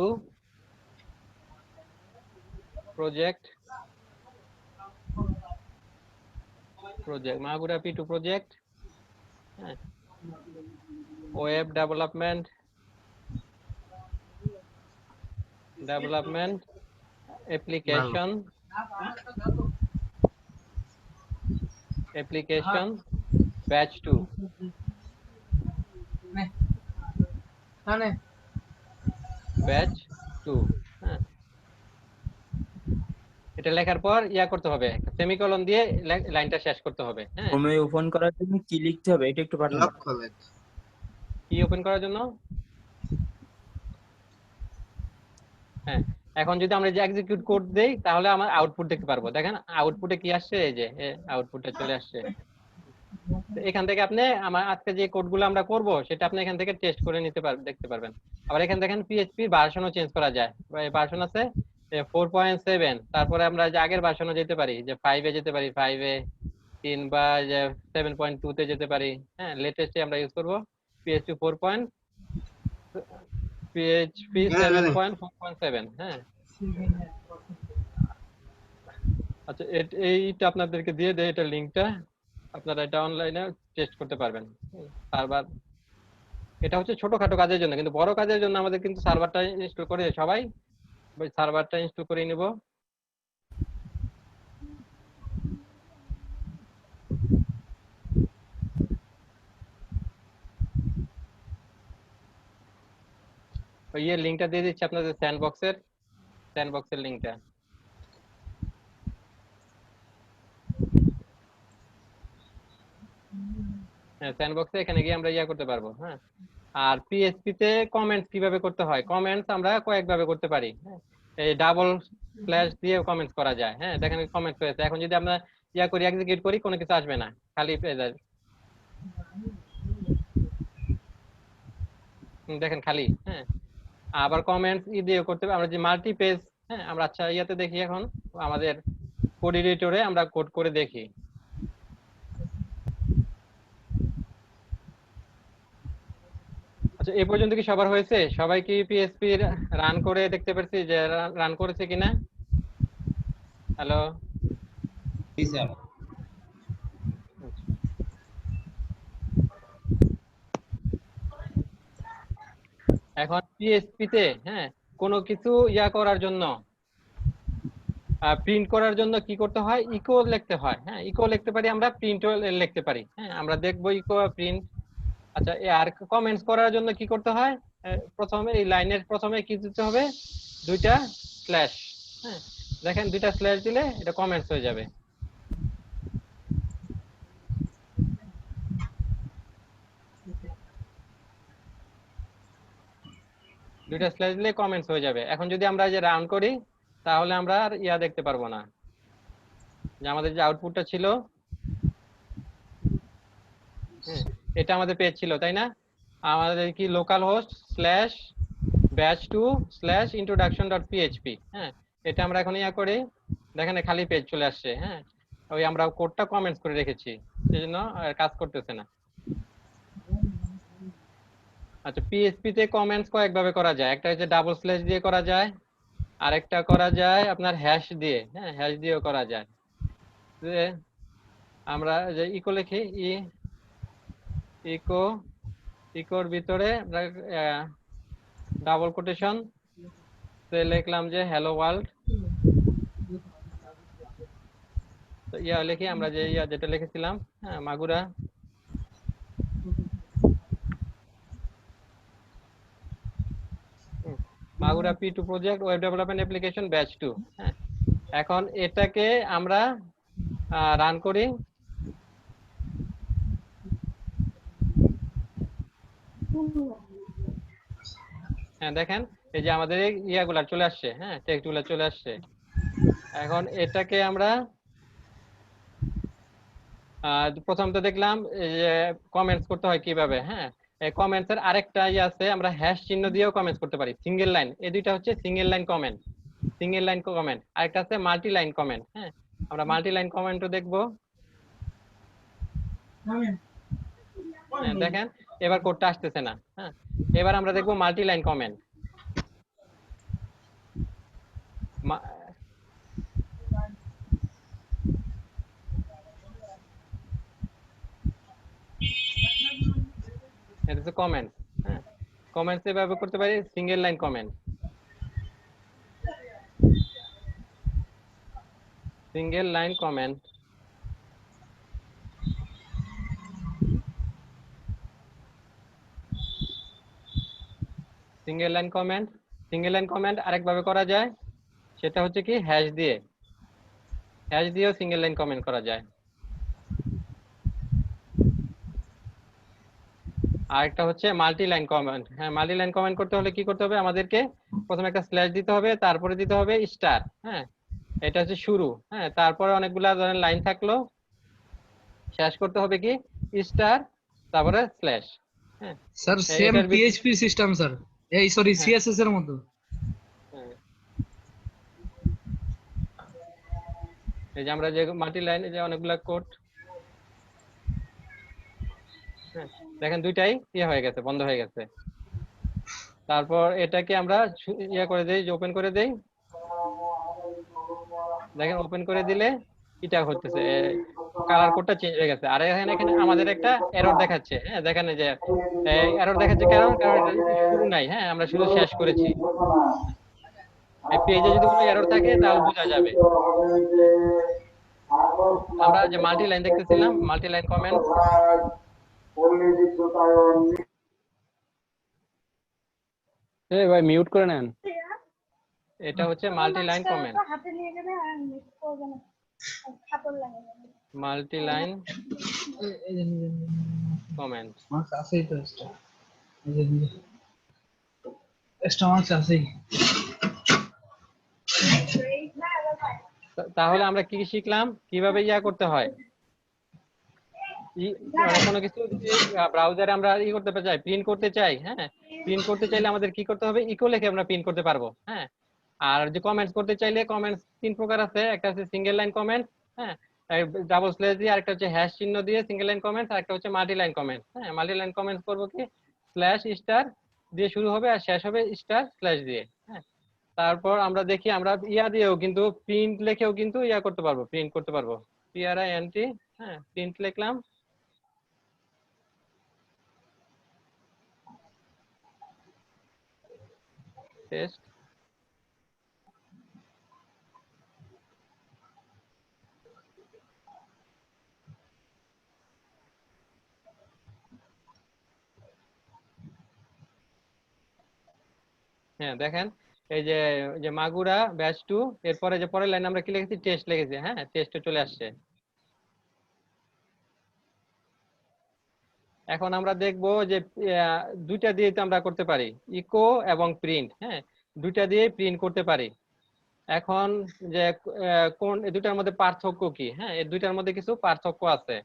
Speaker 1: project Magura P2 project, web development application batch 2। batch 2। হ্যাঁ, এটা লেখার পর ইয়া করতে হবে, সেমিকোলন দিয়ে লাইনটা শেষ করতে হবে। হ্যাঁ,
Speaker 3: ক্রোমে ওপেন করার জন্য কি লিখতে হবে এটা একটু পাঠান।
Speaker 1: কি ওপেন করার জন্য? হ্যাঁ, এখন যদি আমরা যে এক্সিকিউট কোড দেই তাহলে আমরা আউটপুট দেখতে পারবো। দেখেন আউটপুটে কি আসছে, এই যে আউটপুটে চলে আসছে। এখান থেকে আপনি আমার আজকে যে কোডগুলো আমরা করব সেটা আপনি এখান থেকে টেস্ট করে নিতে দেখতে পারবেন। আবার এখানে দেখেন পিএইচপি ভার্সনও চেঞ্জ করা যায়, ভার্সন আছে 4.7, তারপরে আমরা যে আগের ভার্সনও যেতে পারি, যে 5 এ যেতে পারি, 5 এ 3 বা 7.2 তে যেতে পারি। হ্যাঁ, লেটেস্টে আমরা ইউজ করব পিএইচপি 7.4.7। হ্যাঁ, আচ্ছা এইটা আপনাদেরকে দিয়ে দেয়, এটা লিংকটা, আপনারা এটা অনলাইনে টেস্ট করতে পারবেন। সার্ভার এটা হচ্ছে ছোটখাটো কাজের জন্য, কিন্তু বড় কাজের জন্য আমাদের কিন্তু সার্ভারটা ইনস্টল করে সবাই সার্ভারটা ইনস্টল করে নিব। ওই লিংকটা দিয়ে দিচ্ছি আপনাদের স্যান্ডবক্সের লিংকটা। হ্যাঁ, স্যান্ডবক্সে এখানে গিয়ে আমরা ইয়া করতে পারবো। হ্যাঁ, আর পিএইচপি তে কমেন্টস কিভাবে করতে হয়, কমেন্টস আমরা কয়েকভাবে করতে পারি। হ্যাঁ, এই ডাবল স্ল্যাশ দিয়ে কমেন্টস করা যায়। হ্যাঁ, দেখেন কমেন্টস হয়েছে। এখন যদি আমরা ইয়া করি, এক্সিকিউট করি, কোনো কিছু আসবে না, খালি পেয়ে যাবে। দেখেন খালি। হ্যাঁ, আবার কমেন্টস দিয়ে করতে হবে আমরা যে মাল্টি পেজ। হ্যাঁ, আমরা আচ্ছা ইয়াতে দেখি, এখন আমাদের কোড এডিটরে আমরা কোড করে দেখি। আচ্ছা, এই পর্যন্ত কি সবার হয়েছে? সবাই কি পিএইচপি রান করে দেখতে পারছি যে রান করেছে কিনা? হ্যালো, এখন পিএইচপি তে হ্যাঁ কোনো কিছু ইয়া করার জন্য, প্রিন্ট করার জন্য কি করতে হয়, ইকো লিখতে হয়। হ্যাঁ, ইকো লিখতে পারি আমরা, প্রিন্টও লিখতে পারি। হ্যাঁ, আমরা দেখবো ইকো প্রিন্ট। আচ্ছা, আর কমেন্টস করার জন্য কি করতে হয়, প্রথমে এই লাইনের প্রথমে কি দিতে হবে, দুইটা স্ল্যাশ। হ্যাঁ, দেখেন দুইটা স্ল্যাশ দিলে এটা কমেন্টস হয়ে যাবে। দুইটা স্ল্যাশ দিলে কমেন্টস হয়ে যাবে। এখন যদি আমরা যে রান করি, তাহলে আমরা আর ইয়া দেখতে পারবো না, যে আমাদের যে আউটপুটটা ছিল, এটা আমাদের পেজ ছিল তাই না? আমাদের কি local host slash batch2 slash introduction dot PHP, হ্যাঁ এটা আমরা এখন ইয়া করি, দেখেন খালি পেজ চলে আসছে। হ্যাঁ ওই আমরা কোডটা কমেন্টস করে রেখেছি, সেজন্য কাজ করতেছে না। আচ্ছা, পিএইচপি তে কমেন্টস কয়েকভাবে করা যায়, একটা হচ্ছে ডাবল স্ল্যাশ দিয়ে করা যায়, আরেকটা করা যায় আপনার হ্যাশ দিয়ে, হ্যাঁ হ্যাশ দিয়েও করা যায়। যে আমরা যে ইকো লিখি, ইকো, ইকোর ভিতরে আমরা ডাবল কোটেশন তে লিখলাম যে হ্যালো ওয়ার্ল্ড, তো ইয়া লিখি আমরা যে ইয়া যেটা লিখেছিলাম, হ্যাঁ Magura Magura P2 project web development application batch 2। হ্যাঁ এখন এটাকে আমরা রান করি। হ্যাঁ দেখেন এই যে আমাদের ইয়াগুলা চলে আসছে, হ্যাঁ টেক্সটগুলো চলে আসছে। এখন এটাকে আমরা প্রথমত দেখলাম যে কমেন্টস করতে হয় কিভাবে। হ্যাঁ এই কমেন্টস এর আরেকটা ইয়ে আছে, আমরা হ্যাশ চিহ্ন দিয়েও কমেন্টস করতে পারি, সিঙ্গেল লাইন। এই দুইটা হচ্ছে single line comment, single line comment. আরেকটা আছে মাল্টি লাইন কমেন্ট। হ্যাঁ আমরা মাল্টি লাইন কমেন্টও দেখবো। হ্যাঁ দেখেন এবার কোডটা আসতেছে না। হ্যাঁ এবার আমরা দেখবো মাল্টি লাইন কমেন্ট। এটা হচ্ছে কমেন্ট। হ্যাঁ কমেন্টস এভাবে করতে পারি, single line comment, single line comment. Single line comment, single line comment আরেকভাবে করা যায়, সেটা হচ্ছে কি হ্যাশ দিয়ে, হ্যাশ দিয়েও সিঙ্গেল লাইন কমেন্ট করা যায়। আরেকটা হচ্ছে মাল্টি লাইন কমেন্ট। হ্যাঁ মাল্টি লাইন কমেন্ট করতে হলে কি করতে হবে, আমাদেরকে প্রথমে একটা স্ল্যাশ দিতে হবে, তারপরে দিতে হবে স্টার। হ্যাঁ এটা হচ্ছে শুরু। হ্যাঁ তারপরে অনেকগুলা ধরেন লাইন থাকলো, শেষ করতে হবে কি স্টার তারপরে স্ল্যাশ। হ্যাঁ
Speaker 4: sir same PHP system sir, এই সরি সিএসএস এর মতো। এই যে আমরা যে মাল্টি লাইনে যে অনেকগুলা কোড, হ্যাঁ দেখেন দুইটাই ইয়ে হয়ে গেছে, বন্ধ হয়ে গেছে। তারপর এটাকে আমরা ইয়ে করে দেই, যে ওপেন করে দেই, দেখেন ওপেন করে দিলে এটা হচ্ছে কালার কোডটা চেঞ্জ হয়ে গেছে। আর এখানে আমাদের একটা এরর দেখাচ্ছে। হ্যাঁ দেখেন যে এরর দেখাচ্ছে, কারণ শুরু নাই। হ্যাঁ আমরা শুধু শেষ করেছি। এই পেজে যদি কোনো এরর থাকে তাহলে বোঝা যাবে। আমরা যে মাল্টি লাইন দেখতেছিলাম, মাল্টি লাইন কমেন্ট, এই ভাই মিউট করে নেন। এটা হচ্ছে multi line comment, multi line comment. Marks আছেই তো এক্সট্রা, এই যে এক্সট্রা মার্কস আছেই।
Speaker 1: তাহলে আমরা কি শিখলাম, কিভাবে ইয়া করতে হয়, কোনো কিছু ব্রাউজারে আমরা ই করতে চাই, প্রিন্ট করতে চাই। হ্যাঁ প্রিন্ট করতে চাইলে আমাদের কি করতে হবে, ইকো লিখে আমরা প্রিন্ট করতে পারবো। হ্যাঁ আর যে কমেন্টস করতে চাইলে কমেন্টস তিন প্রকার আছে, একটা হচ্ছে সিঙ্গেল লাইন কমেন্ট, হ্যাঁ ডাবল স্ল্যাশ দিয়ে, আরেকটা হচ্ছে হ্যাশ চিহ্ন দিয়ে সিঙ্গেল লাইন কমেন্ট, আর একটা হচ্ছে মাল্টি লাইন কমেন্ট। হ্যাঁ মাল্টি লাইন কমেন্টস করবো কি স্ল্যাশ স্টার দিয়ে শুরু হবে আর শেষ হবে স্টার স্ল্যাশ দিয়ে। হ্যাঁ তারপর আমরা দেখি আমরা ইয়া দিয়েও কিন্তু প্রিন্ট লিখেও কিন্তু ইয়া করতে পারবো, প্রিন্ট করতে পারবো, PRINT। হ্যাঁ প্রিন্ট লিখলাম, টেস্ট। হ্যাঁ দেখেন এই যে যে মাগুরা ব্যাচ 2, এরপরে যে পরের লাইন আমরা কি লিখেছি, টেস্ট লিখেছি। হ্যাঁ টেস্টে চলে আসছে। এখন আমরা দেখবো যে দুইটা দিয়ে তো আমরা করতে পারি, ইকো এবং প্রিন্ট। হ্যাঁ দুইটা দিয়ে প্রিন্ট করতে পারি। এখন যে কোন এই দুটার মধ্যে পার্থক্য কি, হ্যাঁ এই দুইটার মধ্যে কিছু পার্থক্য আছে।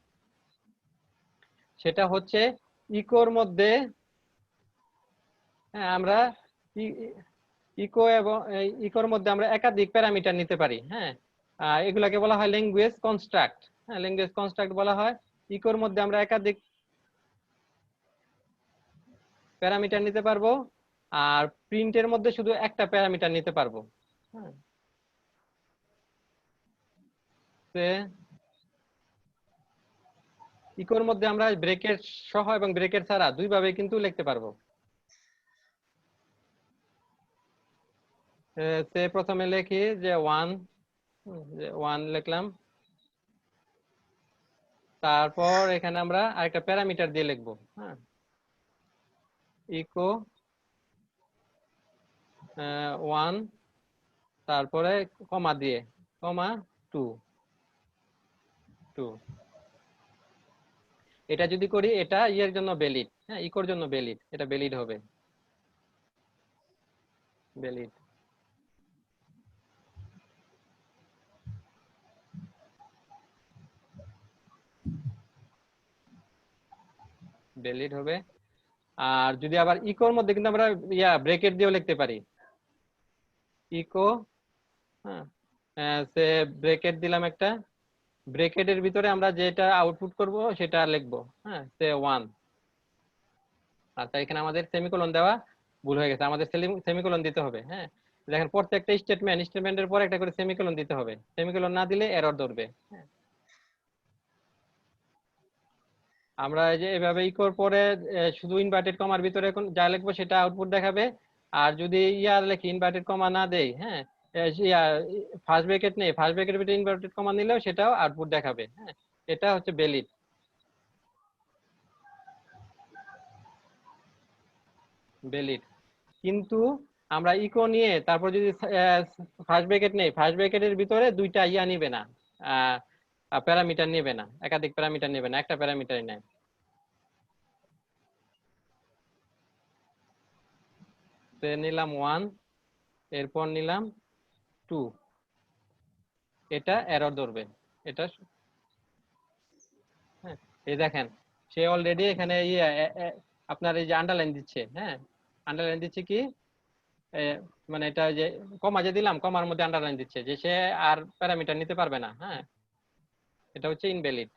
Speaker 1: সেটা হচ্ছে ইকোর মধ্যে, হ্যাঁ আমরা ইকো এবং ইকোর মধ্যে আমরা একাধিক প্যারামিটার নিতে পারি, হ্যাঁ এগুলাকে বলা হয় ল্যাঙ্গুয়েজ কনস্ট্রাক্ট। হ্যাঁ ল্যাঙ্গুয়েজ কনস্ট্রাক্ট বলা হয়। ইকোর মধ্যে আমরা একাধিক প্যারামিটার নিতে পারবো, আর প্রিন্টের মধ্যে শুধু একটা প্যারামিটার নিতে পারবো। হ্যাঁ ইকোর মধ্যে আমরা ব্রেকেট সহ এবং ব্রেকেট ছাড়া দুইভাবে কিন্তু লিখতে পারবো। প্রথমে লিখি যে 1 লিখলাম, তারপর এখানে আমরা আরেকটা প্যারামিটার দিয়ে লিখবো, হ্যাঁ ইকো 1, তারপরে কমা দিয়ে কমা 2। এটা যদি করি এটা ইয়ের জন্য ভ্যালিড, হ্যাঁ ইকোর জন্য ভ্যালিড, এটা ভ্যালিড হবে, ভ্যালিড। ভ্যালিড হবে। আর যদি আবার ইকোর মধ্যে কিন্তু আমরা ব্রেকেট দিয়েও লিখতে পারি। ইকো, হ্যাঁ সে ব্রেকেট দিলাম একটা, ব্রেকেটের ভিতরে আমরা যেটা আউটপুট করব সেটা লিখবো, হ্যাঁ সে 1। আচ্ছা এখানে আমাদের সেমিকোলন দেওয়া ভুল হয়ে গেছে, আমাদের সেমিকোলন দিতে হবে। হ্যাঁ দেখেন প্রত্যেকটা স্টেটমেন্টের পর একটা করে সেমিকোলন দিতে হবে, সেমিকোলন না দিলে এরর ধরবে। আমরা এই যে এভাবে ইকোর পরে শুধু ইনভার্টেড কমার ভিতরে এখন যা লিখবো সেটা আউটপুট দেখাবে। আর যদি লিখি ইনভার্টেড কমা না দেই, হ্যাঁ ফার্স্ট ব্র্যাকেট নেই, ফার্স্ট ব্র্যাকেটের ভিতরে ইনভার্টেড কমা নিলেও সেটাও আউটপুট দেখাবে। হ্যাঁ এটা হচ্ছে ভ্যালিড। ভ্যালিড। কিন্তু আমরা ইকো নিয়ে তারপর যদি ফার্স্ট ব্র্যাকেট নেই, ফার্স্ট ব্র্যাকেটের ভিতরে দুইটা নিবে না, প্যারামিটার নেবে না, একাধিক প্যারামিটার নেবে না, একটা প্যারামিটারই নেয়। নিলাম 1, এরপর নিলাম 2, এটা এরর ধরবে। এটা হ্যাঁ এই দেখেন সে অলরেডি এখানে আপনার এই যে আন্ডারলাইন দিচ্ছে, হ্যাঁ আন্ডারলাইন দিচ্ছে কি মানে এটা যে কমা যে দিলাম কমার মধ্যে আন্ডারলাইন দিচ্ছে যে সে আর প্যারামিটার নিতে পারবে না। হ্যাঁ এটা হচ্ছে ইনভ্যালিড।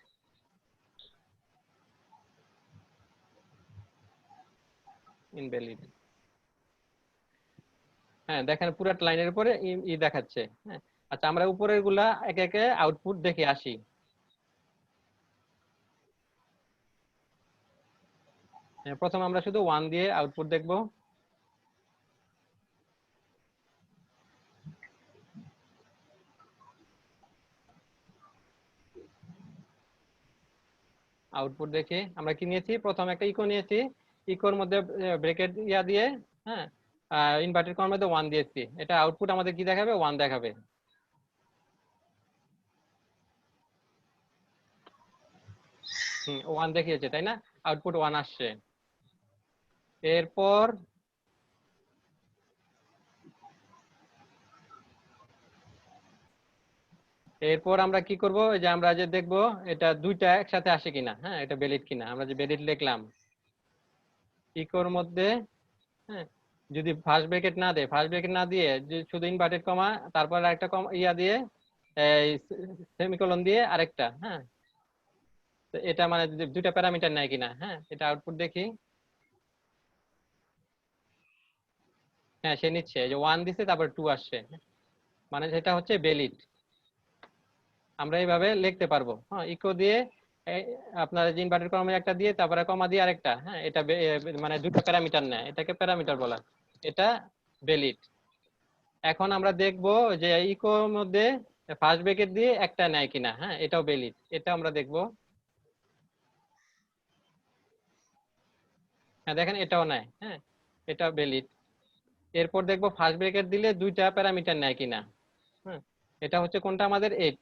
Speaker 1: ইনভ্যালিড। হ্যাঁ দেখেন পুরো লাইনের উপরে দেখাচ্ছে। হ্যাঁ আচ্ছা আমরা উপরের গুলা একে একে আউটপুট দেখে আসি। প্রথম আমরা শুধু 1 দিয়ে আউটপুট দেখব। আউটপুট দেখি আমরা কি নিয়েছি, প্রথম একটা ইকো নিয়েছি, ইকোর মধ্যে ব্রেকেট দিয়ে, হ্যাঁ ইনভার্টেড কমার মধ্যে 1 দিয়েছি, এটা আউটপুট আমাদের কি দেখাবে, 1 দেখাবে। 1 দেখিয়েছে তাই না, আউটপুট 1 আসছে। এরপর আমরা কি করব, যে আমরা যে দেখব এটা দুইটা একসাথে আসে কিনা, হ্যাঁ এটা ভ্যালিড কিনা। আমরা যে ভ্যালিড লিখলাম ইকোর মধ্যে, হ্যাঁ যদি ফার্স্ট ব্র্যাকেট না দেয়, ফার্স্ট ব্র্যাকেট না দিয়ে শুধু ইনভার্টেড কমা তারপর আরেকটা কমা দিয়ে এই সেমিকোলন দিয়ে আরেকটা, হ্যাঁ তো এটা মানে দুইটা প্যারামিটার নেয় কিনা। হ্যাঁ এটা আউটপুট দেখি, হ্যাঁ সে নিচ্ছে, যে 1 দিছে তারপর 2 আসছে, মানে সেটা হচ্ছে ভ্যালিড। আমরা এইভাবে লিখতে পারবো। হ্যাঁ ইকো দিয়ে আপনার যে ইনভার্টেড কমা একটা দিয়ে তারপরে কমা দিয়ে আরেকটা, হ্যাঁ এটা মানে দুটো প্যারামিটার নেয়, এটাকে প্যারামিটার বলা, এটা ভ্যালিড। এখন আমরা দেখব যে ইকোর মধ্যে ফার্স্ট ব্র্যাকেট দিয়ে একটা নেয় কিনা, হ্যাঁ এটাও ভ্যালিড, এটা আমরা দেখব। হ্যাঁ দেখেন এটাও নেয়, হ্যাঁ এটা ভ্যালিড। এরপর দেখব ফার্স্ট ব্র্যাকেট দিলে দুইটা প্যারামিটার নেয় কিনা, হ্যাঁ এটা হচ্ছে কোনটা আমাদের 8,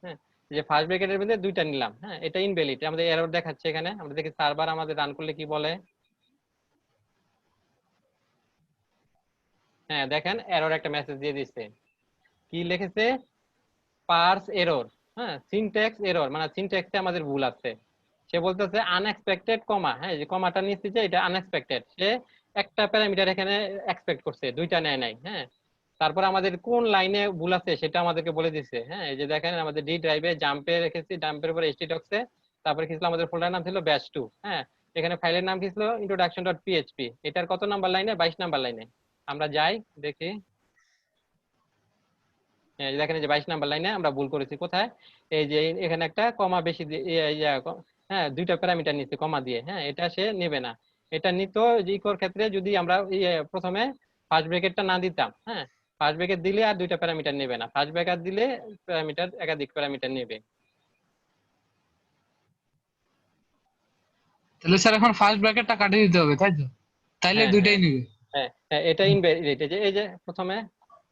Speaker 1: হ্যাঁ যে ফার্স্ট ব্র্যাকেটের মধ্যে দুইটা নিলাম, হ্যাঁ এটা ইনভ্যালিড, আমাদের এরর দেখাচ্ছে এখানে। আমরা দেখি সার্ভার আমাদের রান করলে কি বলে। হ্যাঁ দেখেন এরর একটা মেসেজ দিয়ে দিচ্ছে, কি লিখেছে, পার্স এরর, হ্যাঁ সিনট্যাক্স এরর, মানে সিনট্যাক্সে আমাদের ভুল আছে। সে বলতেছে আনএক্সপেক্টেড কমা, হ্যাঁ যে কমাটা নিচ্ছে যে এটা আনএক্সপেক্টেড, সে একটা প্যারামিটার এখানে এক্সপেক্ট করছে, দুইটা নেয় নাই। হ্যাঁ তারপর আমাদের কোন লাইনে ভুল আছে সেটা আমাদেরকে বলে দিচ্ছে। হ্যাঁ এই যে দেখেন আমাদের ডি ড্রাইভে জাম্পে রেখেছি, জাম্পের উপরে htdocs-এ, তারপরে কি ছিল আমাদের ফোল্ডার নাম ছিল batch2। হ্যাঁ এখানে ফাইলের নাম কি ছিল introduction.php, এটার কত নাম্বার লাইনে, 22 নাম্বার লাইনে। আমরা যাই দেখি, এই যে দেখেন এই যে 22 নাম্বার লাইনে আমরা ভুল করেছি কোথায়, এই যে এখানে একটা কমা বেশি হ্যাঁ দুইটা প্যারামিটার নিচ্ছে কমা দিয়ে। হ্যাঁ এটা সে নেবে না, এটা নিত যে ইকোর ক্ষেত্রে যদি আমরা প্রথমে ফার্স্ট ব্র্যাকেটটা না দিতাম। হ্যাঁ ফার্স্ট ব্র্যাকেট দিলে আর দুইটা প্যারামিটার নেবে না, ফার্স্ট ব্র্যাকেট দিলে প্যারামিটার একাধিক প্যারামিটার নেবে।
Speaker 8: তাহলে স্যার এখন ফার্স্ট ব্র্যাকেটটা কাটিয়ে দিতে হবে তাই তো, তাইলে
Speaker 1: হ্যাঁ
Speaker 8: দুইটাই নেবে।
Speaker 1: হ্যাঁ হ্যাঁ এটা ইনভ্যালিড, এই যে প্রথমে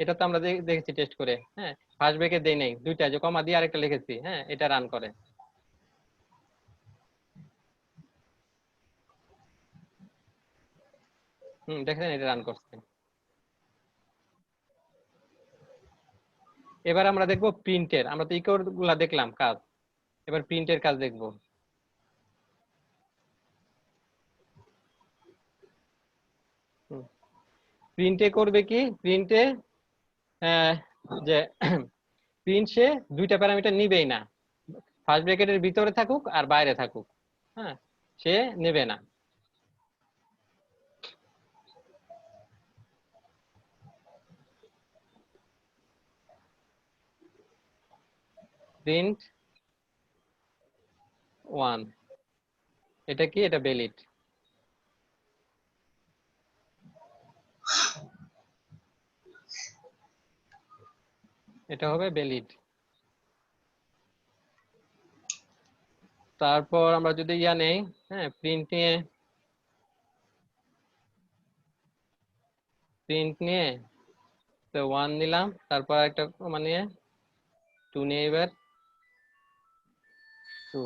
Speaker 1: এটা তো আমরা দেখেছি টেস্ট করে। হ্যাঁ ফার্স্ট ব্র্যাকেট দেই নাই, দুইটা যে কমা দিয়ে আরেকটা লিখেছি। হ্যাঁ এটা রান করে। দেখেন এটা রান করছে। এবার আমরা দেখবো প্রিন্টের, আমরা তো ইকোর গুলা দেখলাম কাজ, এবার প্রিন্টের কাজ দেখবো। প্রিন্টে করবে কি, প্রিন্টে যে প্রিন্ট সে দুইটা প্যারামিটার নিবেই না, ফার্স্ট ব্র্যাকেটের ভিতরে থাকুক আর বাইরে থাকুক। হ্যাঁ সে নেবে না। প্রিন্ট 1, এটা কি, এটা ভ্যালিড। এটা হবে ভ্যালিড। তারপর আমরা যদি ইয়া নেই, হ্যাঁ প্রিন্ট নিয়ে তো 1 নিলাম, তারপর একটা কমা নিয়ে 2 নিয়ে এবার 2,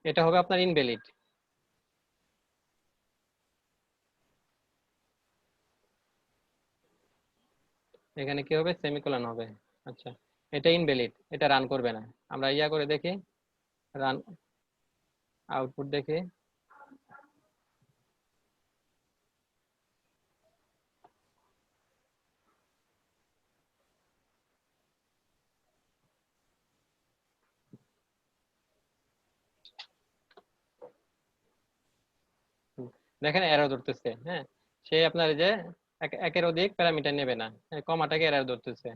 Speaker 1: এটা হবে আপনার ইনভ্যালিড। এখানে কি হবে, সেমিকোলন হবে। আচ্ছা এটা ইনভ্যালিড, এটা রান করবে না। আমরা ইয়া করে দেখি, রান আউটপুট দেখি। দেখেন এরর ধরতেছে। হ্যাঁ সে আপনার যে একের অধিক প্যারামিটার নেবে না, কমাটাকে এরর ধরতেছে।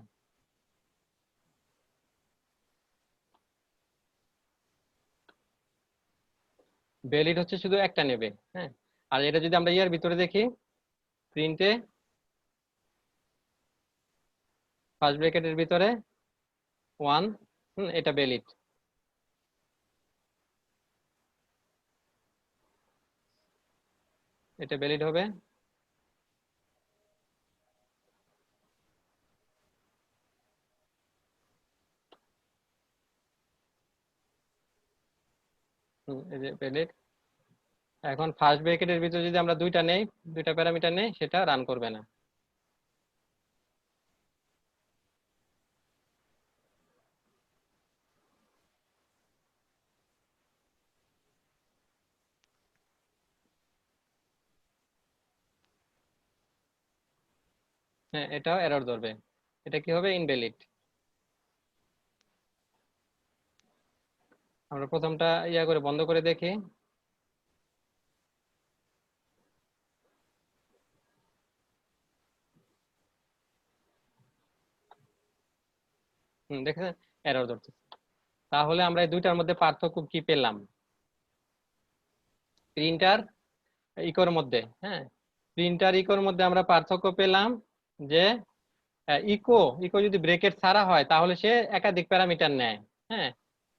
Speaker 1: ভ্যালিড হচ্ছে শুধু একটা নেবে। হ্যাঁ আর এটা যদি আমরা ইয়ার ভিতরে দেখি, প্রিন্টে ফার্স্ট ব্র্যাকেটের ভিতরে 1, এটা ভ্যালিড। এটা ভ্যালিড হবে। এই যে ভ্যালিড। এখন ফার্স্ট ব্র্যাকেটের ভিতরে যদি আমরা দুইটা নেই, দুইটা প্যারামিটার নেই, সেটা রান করবে না। হ্যাঁ এটাও এরর ধরবে, এটা কি হবে, ইনভ্যালিড। আমরা প্রথমটা ইয়া করে বন্ধ করে দেখি। দেখেন এরর ধরছে। তাহলে আমরা এই দুইটার মধ্যে পার্থক্য কি পেলাম, প্রিন্টার ইকোর মধ্যে। হ্যাঁ প্রিন্টার ইকোর মধ্যে আমরা পার্থক্য পেলাম যে ইকো যদি ব্রেকেট ছাড়া হয় তাহলে সে একাধিক প্যারামিটার নেয়। হ্যাঁ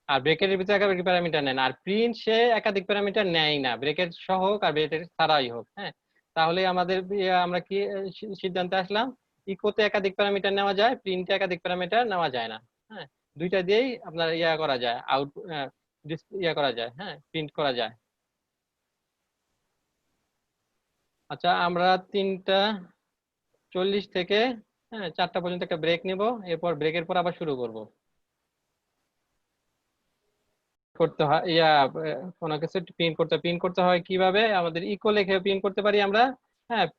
Speaker 1: আর ব্রেকেটের ভিতরে একাধিক প্যারামিটার নেয় না। আর প্রিন্ট সে একাধিক প্যারামিটার নেয় না, ব্রেকেট সহ হোক আর ব্রেকেট ছাড়াই হোক। হ্যাঁ তাহলে আমাদের আমরা কি সিদ্ধান্তে আসলাম, ইকোতে একাধিক প্যারামিটার নেওয়া যায়, প্রিন্টে একাধিক প্যারামিটার নেওয়া যায় না। হ্যাঁ দুইটা দিয়েই আপনার ইয়া করা যায়, ইয়া করা যায়, হ্যাঁ প্রিন্ট করা যায়।
Speaker 4: আচ্ছা, আমরা 3:40 থেকে 4টা পর্যন্ত একটা ব্রেক নিব, এরপর ব্রেকের পর আবার শুরু করব। করতে হয় কোনো কিছু প্রিন্ট করতে হয় কিভাবে? আমাদের ইকো লেখে প্রিন্ট করতে পারি আমরা,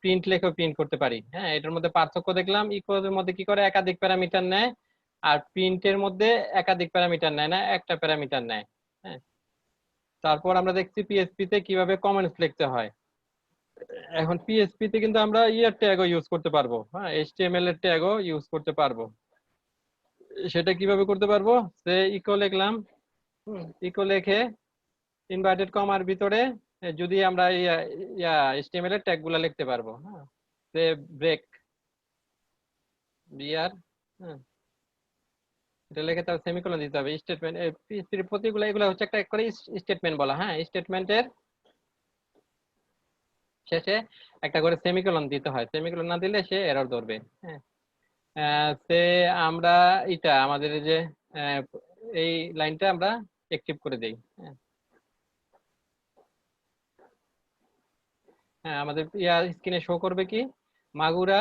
Speaker 4: প্রিন্ট লেখেও প্রিন্ট করতে পারি। এটার মধ্যে পার্থক্য দেখলাম, ইকোর মধ্যে কি করে একাধিক প্যারামিটার নেয়, আর প্রিন্টের মধ্যে একাধিক প্যারামিটার নেয় না, একটা প্যারামিটার নেয়। হ্যাঁ, তারপর আমরা দেখছি পিএইচপি তে কিভাবে কমেন্টস লিখতে হয়। এখন পিএইচপি তে কিন্তু আমরা ট্যাগও ইউজ করতে পারবো, এইচটিএমএল এর ট্যাগও ইউজ করতে পারবো। সেটা কিভাবে করতে পারবো? সে ইকো লিখলাম, ইকো লিখে ইনভার্টেড কমার ভিতরে যদি আমরা এইচটিএমএল এর ট্যাগ গুলা লিখতে পারবো। সে ব্রেক বিআর, এটা লিখে তার সেমিকোলন দিতে হবে। স্টেটমেন্ট প্রতিগুলো এগুলো হচ্ছে একটা করে স্টেটমেন্ট বলা। স্টেটমেন্টের শেষে একটা করে সেমিকোলন দিতে হয়, সেমিকোলন না দিলে সে এরর ধরবে। সে আমরা আমাদের যে এই লাইনটা আমরা অ্যাক্টিভ করে দেই। আমাদের স্ক্রিনে শো করবে কি, Magura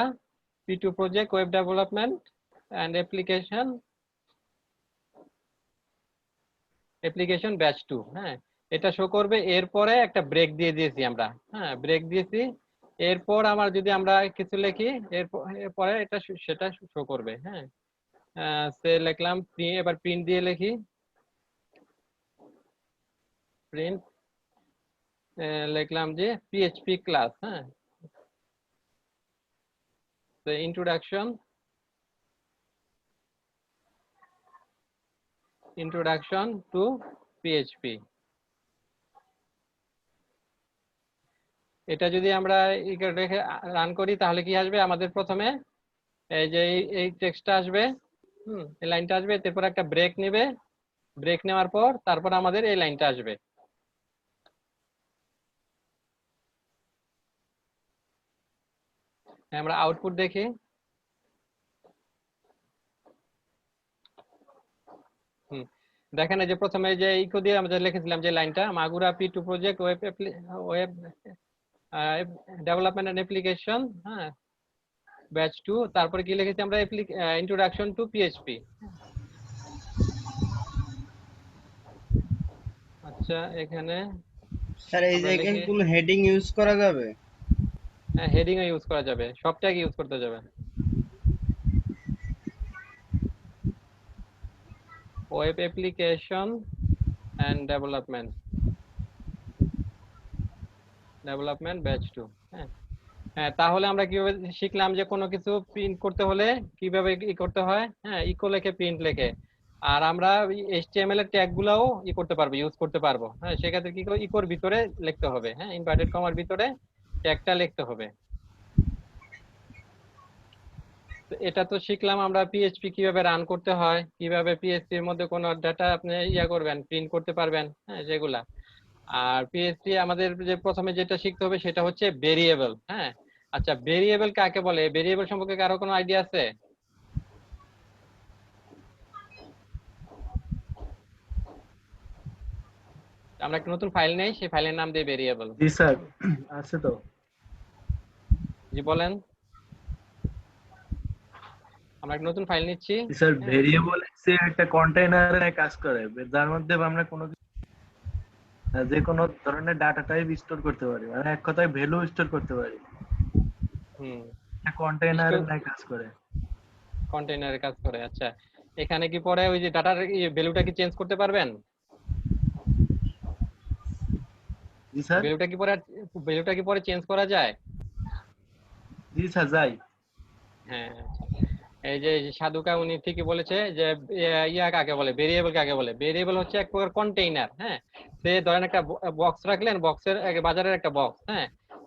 Speaker 4: P2 project web development and application batch 2। এটা শো করবে। এরপরে একটা ব্রেক দিয়ে দিয়েছি আমরা, ব্রেক দিয়েছি। এরপর আমার যদি আমরা কিছু লিখি, এরপরে সেটা শো করবে। সে লিখলাম, এবার প্রিন্ট দিয়ে লিখি, প্রিন্ট লিখলাম যে PHP class, introduction to PHP। এটা যদি আমরা রেখে রান করি তাহলে কি আসবে? আমাদের প্রথমে এই যে এই টেক্সটটা আসবে, এই লাইনটা আসবে, তারপর একটা ব্রেক নেবে, ব্রেক নেওয়ার পর তারপর আমাদের এই লাইনটা আসবে। আমরা আউটপুট দেখি। দেখেন যে প্রথমে যে ইকো দিয়ে আমরা লিখেছিলাম যে লাইনটা, Magura P2 project web development and application batch 2, তারপরে কি লিখেছি আমরা? Introduction to PHP. আচ্ছা, এখানে
Speaker 6: স্যার এই জায়গায় কোন হেডিং ইউজ করা যাবে?
Speaker 4: হেডিং ইউজ করা যাবে, সব ট্যাগ ইউজ করতে যাবে। Web application and development batch 2। তাহলে আমরা কিভাবে শিখলাম যে কোনো কিছু প্রিন্ট করতে হলে কিভাবে করতে হয়? ইকো লেখে প্রিন্ট লেখে। আর আমরা এইচটিএমএল এর ট্যাগ গুলাও করতে পারবো, ইউজ করতে পারবো। সেক্ষেত্রে কি করে? ইকোর ভিতরে লিখতে হবে, ইনভার্টেড কমার ভিতরে ট্যাগটা লিখতে হবে। এটা তো শিখলাম আমরা পিএইচপি কিভাবে রান করতে হয়, কিভাবে পিএইচপি এর মধ্যে কোনো ডাটা আপনি করবেন, প্রিন্ট করতে পারবেন, যেগুলা। আর পিএইচপি আমাদের যে প্রথমে যেটা শিখতে হবে সেটা হচ্ছে ভেরিয়েবল। আচ্ছা, ভেরিয়েবল কাকে বলে? ভেরিয়েবল সম্পর্কে কারো কোনো আইডিয়া আছে? আমরা একটা নতুন ফাইল নেই, সেই ফাইলের নাম দিয়ে ভেরিয়েবল।
Speaker 2: জি স্যার, আছে তো।
Speaker 4: জি বলেন। আমরা একটা নতুন ফাইল নিচ্ছি।
Speaker 2: স্যার, ভেরিয়েবল হচ্ছে একটা কন্টেইনারে কাজ করে, যার মধ্যে আমরা কোনো যে কোনো ধরনের ডাটা টাইপ স্টোর করতে পারি, মানে এক কথায় ভ্যালু স্টোর করতে পারি। কন্টেইনারে কাজ করে,
Speaker 4: কন্টেইনারে কাজ করে। আচ্ছা, এখানে কি পরে ওই যে ডাটার ভ্যালুটা কি চেঞ্জ করতে পারবেন?
Speaker 2: জি স্যার।
Speaker 4: ভ্যালুটা কি পরে চেঞ্জ করা যায়?
Speaker 2: জি স্যার, যাই।
Speaker 4: এই যে সাধুকা উনি ঠিকই বলেছে যে কাকে বলে, ভেরিয়েবল কাকে বলে? ভেরিয়েবল হচ্ছে এক প্রকার কন্টেইনার। সে ধরেন একটা বক্স রাখলেন, বক্সের বাজারের একটা বক্স।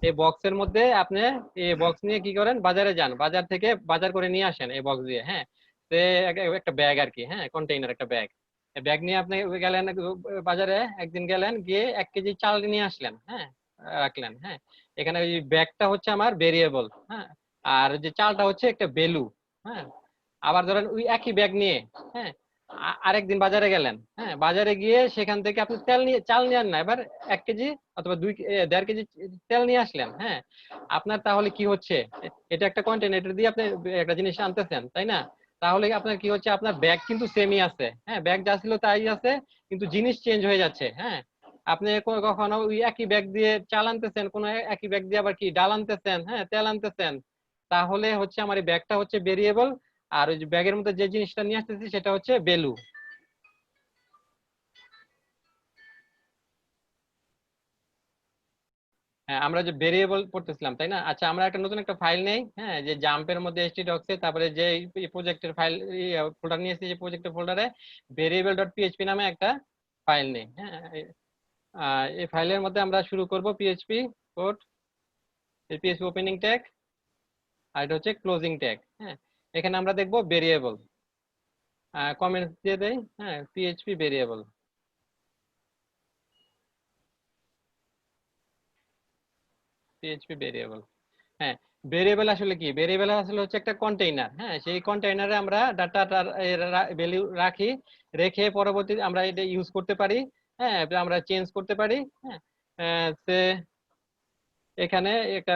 Speaker 4: এই বক্সের মধ্যে আপনি এই বক্স নিয়ে কি করেন? বাজারে যান, বাজার থেকে বাজার করে নিয়ে আসেন এই বক্স দিয়ে। সে একটা ব্যাগ আর কি, কন্টেইনার একটা ব্যাগ। ব্যাগ নিয়ে আপনি গেলেন বাজারে, একদিন গেলেন, গিয়ে 1 কেজি চাল নিয়ে আসলেন, রাখলেন। এখানে ওই ব্যাগটা হচ্ছে আমার ভেরিয়েবল, আর যে চালটা হচ্ছে একটা ভ্যালু। আবার ধরেন ওই একই ব্যাগ নিয়ে
Speaker 1: আরেকদিন বাজারে গেলেন, হ্যাঁ, বাজারে গিয়ে সেখান থেকে আপনি চাল নিয়ে আন না, এবার 1 কেজি অথবা 1.5 কেজি তেল নিয়ে আসলেন, হ্যাঁ, আপনার তাহলে কি হচ্ছে, এটা একটা কন্টেনার দিয়ে আপনি একটা জিনিস আনতেছেন, তাই না? তাহলে আপনার কি হচ্ছে, আপনার ব্যাগ কিন্তু সেমই আছে, হ্যাঁ, ব্যাগ যা ছিল তাই আছে, কিন্তু জিনিস চেঞ্জ হয়ে যাচ্ছে, হ্যাঁ। আপনি কখনো ওই একই ব্যাগ দিয়ে চাল আনতেছেন, কোন একই ব্যাগ দিয়ে আবার কি ডাল আনতেছেন, হ্যাঁ, তেল আনতেছেন, তাহলে হচ্ছে আমার এই ব্যাগটা হচ্ছে ভেরিয়েবল, আর ওই যে ব্যাগের মধ্যে যে জিনিসটা নিয়ে আসতেছি সেটা হচ্ছে ভ্যালু। হ্যাঁ, আমরা যে ভেরিয়েবল পড়তেছিলাম, তাই না? আচ্ছা, আমরা একটা নতুন একটা ফাইল নেই, হ্যাঁ, যে জাম্পের মধ্যে htdocs তারপরে যে প্রজেক্টের ফাইল ফোল্ডার নিয়েছি, যে প্রজেক্টের ফোল্ডারে ভেরিয়েবল ডট পিএইচপি নামে একটা ফাইল নেই, হ্যাঁ। এই ফাইলের মধ্যে আমরা শুরু করব পিএইচপি কোড, এই পিএইচপি ওপেনিং ট্যাগ, আর এটা হচ্ছে ক্লোজিং ট্যাগ, হ্যাঁ। এখানে আমরা দেখব ভেরিয়েবল, কমেন্টস দিয়ে দেই, হ্যাঁ, পিএইচপি ভেরিয়েবল, পিএইচপি ভেরিয়েবল। হ্যাঁ, ভেরিয়েবল আসলে কি? ভেরিয়েবল আসলে হচ্ছে একটা কন্টেইনার, হ্যাঁ, সেই কন্টেইনারে আমরা ডাটাটার ভ্যালু রাখি, রেখে পরবর্তীতে আমরা এটা ইউজ করতে পারি, হ্যাঁ, আমরা চেঞ্জ করতে পারি, হ্যাঁ। সে এখানে একটা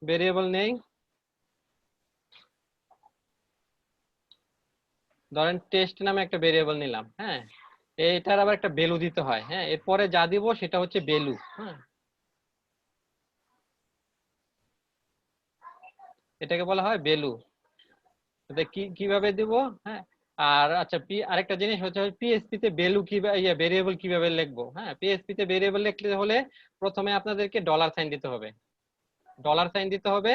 Speaker 1: ভেরিয়েবল নেই, ধরেন টেস্ট নামে একটা ভেরিয়েবল নিলাম, হ্যাঁ, এটার আবার একটা ভ্যালু দিতে হয়, হ্যাঁ, এরপরে যা দিব সেটা হচ্ছে ভ্যালু, হ্যাঁ, এটাকে বলা হয় ভ্যালু। কিভাবে দিব, হ্যাঁ। আর আচ্ছা, আরেকটা জিনিস হচ্ছে পিএসপি তে ভ্যালু কিভাবে, ভেরিয়েবল কিভাবে লিখবো, হ্যাঁ, পিএসপি তে ভেরিয়েবল লিখতে হলে প্রথমে আপনাদেরকে ডলার সাইন দিতে হবে, ডলার সাইন দিতে হবে,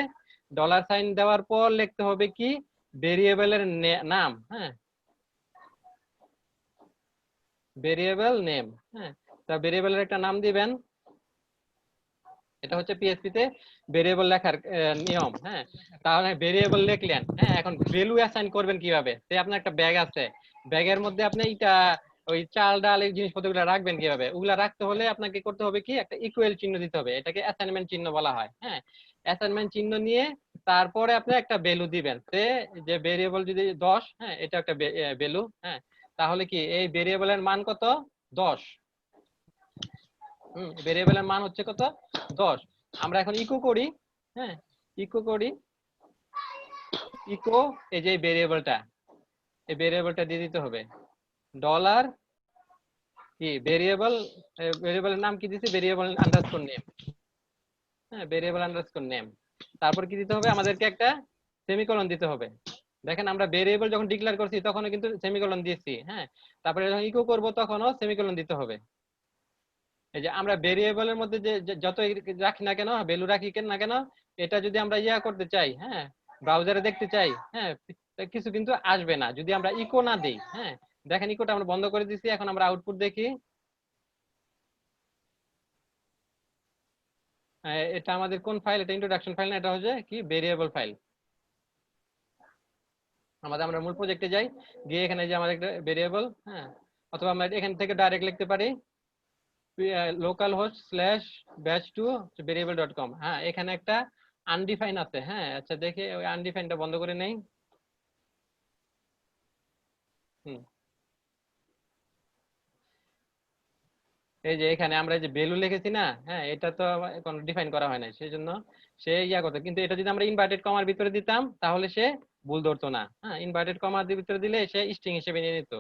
Speaker 1: ডলার সাইন দেওয়ার পর লিখতে হবে কি, ভেরিয়েবলের নাম, হ্যাঁ, ভেরিয়েবল নেম, হ্যাঁ, তা ভেরিয়েবলের একটা নাম দিবেন, এটা হচ্ছে পিএসপি তে ভেরিয়েবল লেখার নিয়ম, হ্যাঁ। তাহলে ভেরিয়েবল লিখলেন, হ্যাঁ, এখন ভ্যালু অ্যাসাইন করবেন কিভাবে? সে আপনার একটা ব্যাগ আছে, ব্যাগের মধ্যে আপনি এটা ওই চাল ডাল এই জিনিসপত্রগুলো রাখবেন কিভাবে? ওগুলা রাখতে হলে আপনাকে করতে হবে কি, একটা ইকুয়াল চিহ্ন দিতে হবে, এটাকে অ্যাসাইনমেন্ট চিহ্ন বলা হয়, হ্যাঁ। অ্যাসাইনমেন্ট চিহ্ন নিয়ে তারপরে আপনি একটা ভ্যালু দিবেন, সে যে ভেরিয়েবল যদি 10, হ্যাঁ, এটা একটা ভ্যালু, হ্যাঁ, তাহলে কি এই ভেরিয়েবলের মান কত? 10। ভেরিয়েবলের মান হচ্ছে কত? 10। আমরা এখন ইকো করি, হ্যাঁ, ইকো করি, ইকো এই যে ভেরিয়েবলটা, এই ভেরিয়েবলটা দিয়ে দিতে হবে, ডলার কি ভেরিয়েবল, ভেরিয়েবলের নাম কি দিছি, ভেরিয়েবল আন্ডারস্কোর নেম, হ্যাঁ, ভেরিয়েবল আন্ডারস্কোর নেম। তারপর কি দিতে হবে, আমাদেরকে একটা সেমিকোলন দিতে হবে। দেখেন, আমরা ভেরিয়েবল যখন ডিক্লেয়ার করছি তখনও কিন্তু সেমিকোলন দিয়েছি, হ্যাঁ, তারপরে যখন ইকো করব তখনও সেমিকোলন দিতে হবে। এই যে আমরা ভেরিয়েবলের মধ্যে যে যত রাখি না কেন, ভ্যালু রাখি না কেন, এটা যদি আমরা করতে চাই, হ্যাঁ, ব্রাউজারে দেখতে চাই, হ্যাঁ, কিছু কিন্তু আসবে না যদি আমরা ইকো না দেই, হ্যাঁ। দেখেন, ইকোটা আমরা বন্ধ করে দিছি, এখন আমরা আউটপুট দেখি, এটা আমাদের কোন ফাইল? এটা ইন্ট্রোডাকশন ফাইল না, এটা হচ্ছে কি ভেরিয়েবল ফাইল। আমরা মূল প্রজেক্টে যাই, গিয়ে এখানে যে আমাদের একটা ভেরিয়েবল, হ্যাঁ, অথবা আমরা এখান থেকে ডাইরেক্ট লিখতে পারি localhost/bash2variable.com, হ্যাঁ, এখানে একটা আনডিফাইন আছে, হ্যাঁ। আচ্ছা, দেখে ওই আনডিফাইনটা বন্ধ করে নেই। এই যে এখানে আমরা যে ভ্যালু লিখেছি না, হ্যাঁ, এটা তো কোনো ডিফাইন করা হয় না, সেই জন্য সে করতো, কিন্তু এটা যদি আমরা ইনভার্টেড কমার ভিতরে দিতাম তাহলে সে ভুল ধরতো না, হ্যাঁ, ইনভার্টেড কমার ভিতরে দিলে সে স্ট্রিং হিসেবে নিয়ে নিত।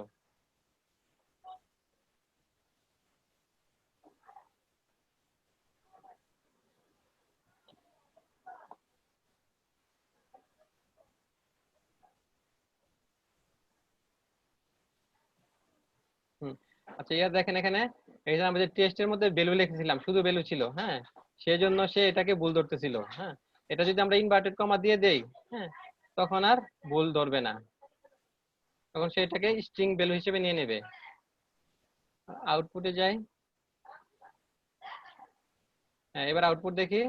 Speaker 1: আচ্ছা, দেখেন এখানে এই যে আমরা যে টেস্টের মধ্যে ভ্যালু লিখেছিলাম, শুধু ভ্যালু ছিল, হ্যাঁ, সেই জন্য সে এটাকে ভুল ধরতেছিল, হ্যাঁ। এটা যদি আমরা ইনভার্টেড কমা দিয়ে দেই, হ্যাঁ, তখন আর ভুল ধরবে না, তখন সে এটাকে স্ট্রিং ভ্যালু হিসেবে নিয়ে নেবে। আউটপুটে যাই, হ্যাঁ, এবার আউটপুট দেখি,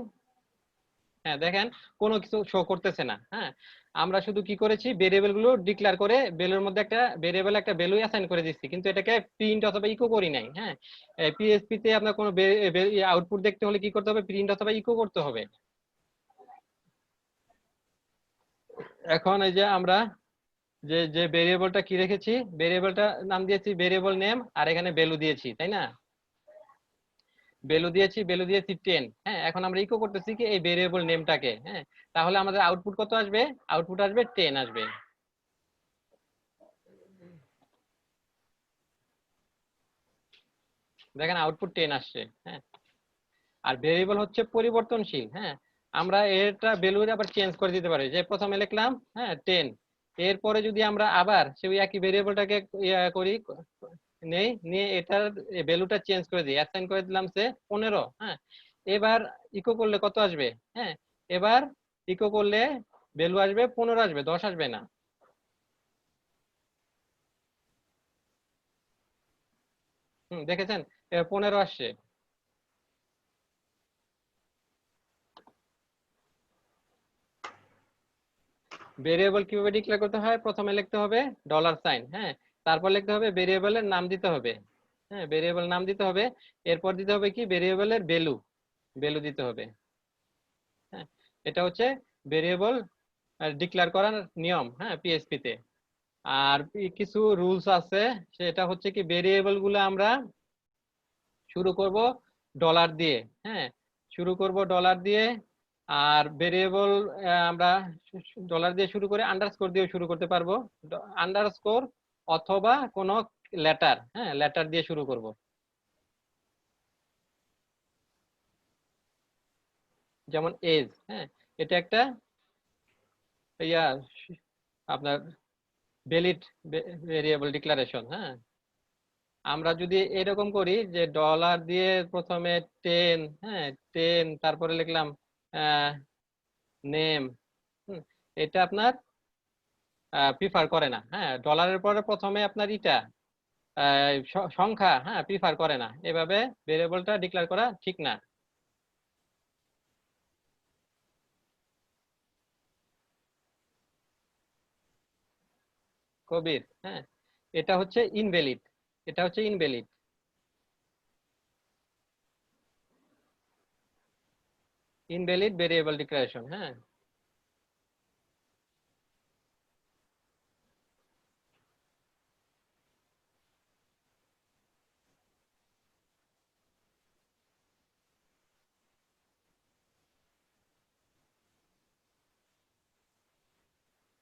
Speaker 1: হ্যাঁ, দেখেন কোনো কিছু শো করতেছে না, হ্যাঁ। আমরা শুধু কি করেছি, ভেরিয়েবল গুলো ডিক্লেয়ার করে ভ্যালুর মধ্যে একটা ভেরিয়েবল একটা ভ্যালু অ্যাসাইন করে দিচ্ছি, কিন্তু এটাকে প্রিন্ট অথবা ইকো করি নাই, হ্যাঁ। পিএইচপি তে আপনার কোনো আউটপুট দেখতে হলে কি করতে হবে, প্রিন্ট অথবা ইকো করতে হবে। এখন এই যে আমরা যে যে ভেরিয়েবলটা কি রেখেছি, ভেরিয়েবলটা নাম দিয়েছি ভেরিয়েবল নেম, আর এখানে ভ্যালু দিয়েছি, তাই না? ভ্যালু দিয়েছি 10। হ্যাঁ, এখন আমরা ইকো করতেছি কি এই ভেরিয়েবল নেমটাকে। হ্যাঁ, তাহলে আমাদের আউটপুট কত আসবে? আউটপুট আসবে 10 আসবে। দেখেন আউটপুট 10 আসছে। হ্যাঁ, আর ভেরিয়েবল হচ্ছে পরিবর্তনশীল। হ্যাঁ, আমরা এটা ভ্যালু আবার চেঞ্জ করে দিতে পারি, যে প্রথমে লিখলাম হ্যাঁ 10, এরপরে যদি আমরা আবার সেই একই ভেরিয়েবলটাকে করি, নিয়ে এটার ভ্যালুটা চেঞ্জ করে দিই, অ্যাসাইন করে দিলাম সে 15। হ্যাঁ, এবার ইকো করলে কত আসবে? হ্যাঁ, এবার ইকো করলে ভ্যালু আসবে 15 আসবে, 10 আসবে না। দেখেছেন 15 আসছে। ভেরিয়েবল কিভাবে ডিক্লেয়ার করতে হয়? প্রথমে লিখতে হবে $সাইন। হ্যাঁ, তারপর লিখতে হবে ভেরিয়েবলের নাম দিতে হবে। হ্যাঁ, ভেরিয়েবল নাম দিতে হবে, এরপর দিতে হবে কি ভেরিয়েবলের ভ্যালু, ভ্যালু দিতে হবে। হ্যাঁ, এটা হচ্ছে ভেরিয়েবল ডিক্লেয়ার করার নিয়ম। হ্যাঁ, পিএইচপি তে। আর কিছু রুলস আছে, সেটা হচ্ছে কি ভেরিয়েবল গুলো আমরা শুরু করব ডলার দিয়ে। হ্যাঁ, শুরু করব ডলার দিয়ে। আর ভেরিয়েবল আমরা ডলার দিয়ে শুরু করে আন্ডারস্কোর দিয়ে শুরু করতে পারবো, আন্ডারস্কোর অথবা কোনো লেটার। হ্যাঁ, লেটার দিয়ে শুরু করব। যেমন এজ। হ্যাঁ, এটা একটা ইয়া আপনার ভ্যালিড ভেরিয়েবল ডিক্লারেশন। হ্যাঁ, আমরা যদি এরকম করি যে ডলার দিয়ে প্রথমে 10, হ্যাঁ 10, তারপরে লিখলাম নেম, এটা আপনার প্রিফার করে না। হ্যাঁ, ডলারের পরে প্রথমে আপনার ইটা সংখ্যা, হ্যাঁ প্রিফার করে না। এভাবে ভেরিয়েবলটা ডিক্লেয়ার করা ঠিক না। কবির। হ্যাঁ, এটা হচ্ছে ইনভ্যালিড, এটা হচ্ছে ইনভ্যালিড। Invalid variable declaration. হ্যাঁ,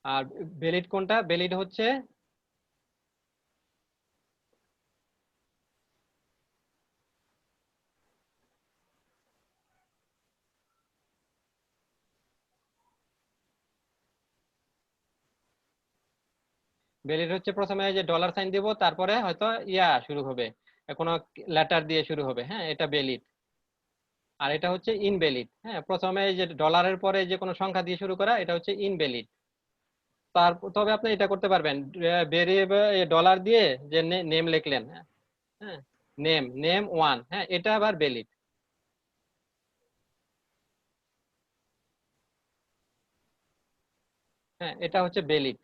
Speaker 1: আর ভ্যালিড কোনটা? ভ্যালিড হচ্ছে ভ্যালিড হচ্ছে প্রথমে যে $সাইন দিব, তারপরে হয়তো ইয়া শুরু হবে, কোনো লেটার দিয়ে শুরু হবে। হ্যাঁ, এটা ভ্যালিড। আর এটা হচ্ছে ইনভ্যালিড। হ্যাঁ, প্রথমে যে ডলারের পরে যে কোনো সংখ্যা দিয়ে শুরু করা, এটা হচ্ছে ইনভ্যালিড। তবে আপনি এটা করতে পারবেন, ভেরিয়েবল ডলার দিয়ে যে নেম লিখলেন। হ্যাঁ, নেম নেম 1, হ্যাঁ এটা আবার ভ্যালিড। হ্যাঁ, এটা হচ্ছে ভ্যালিড,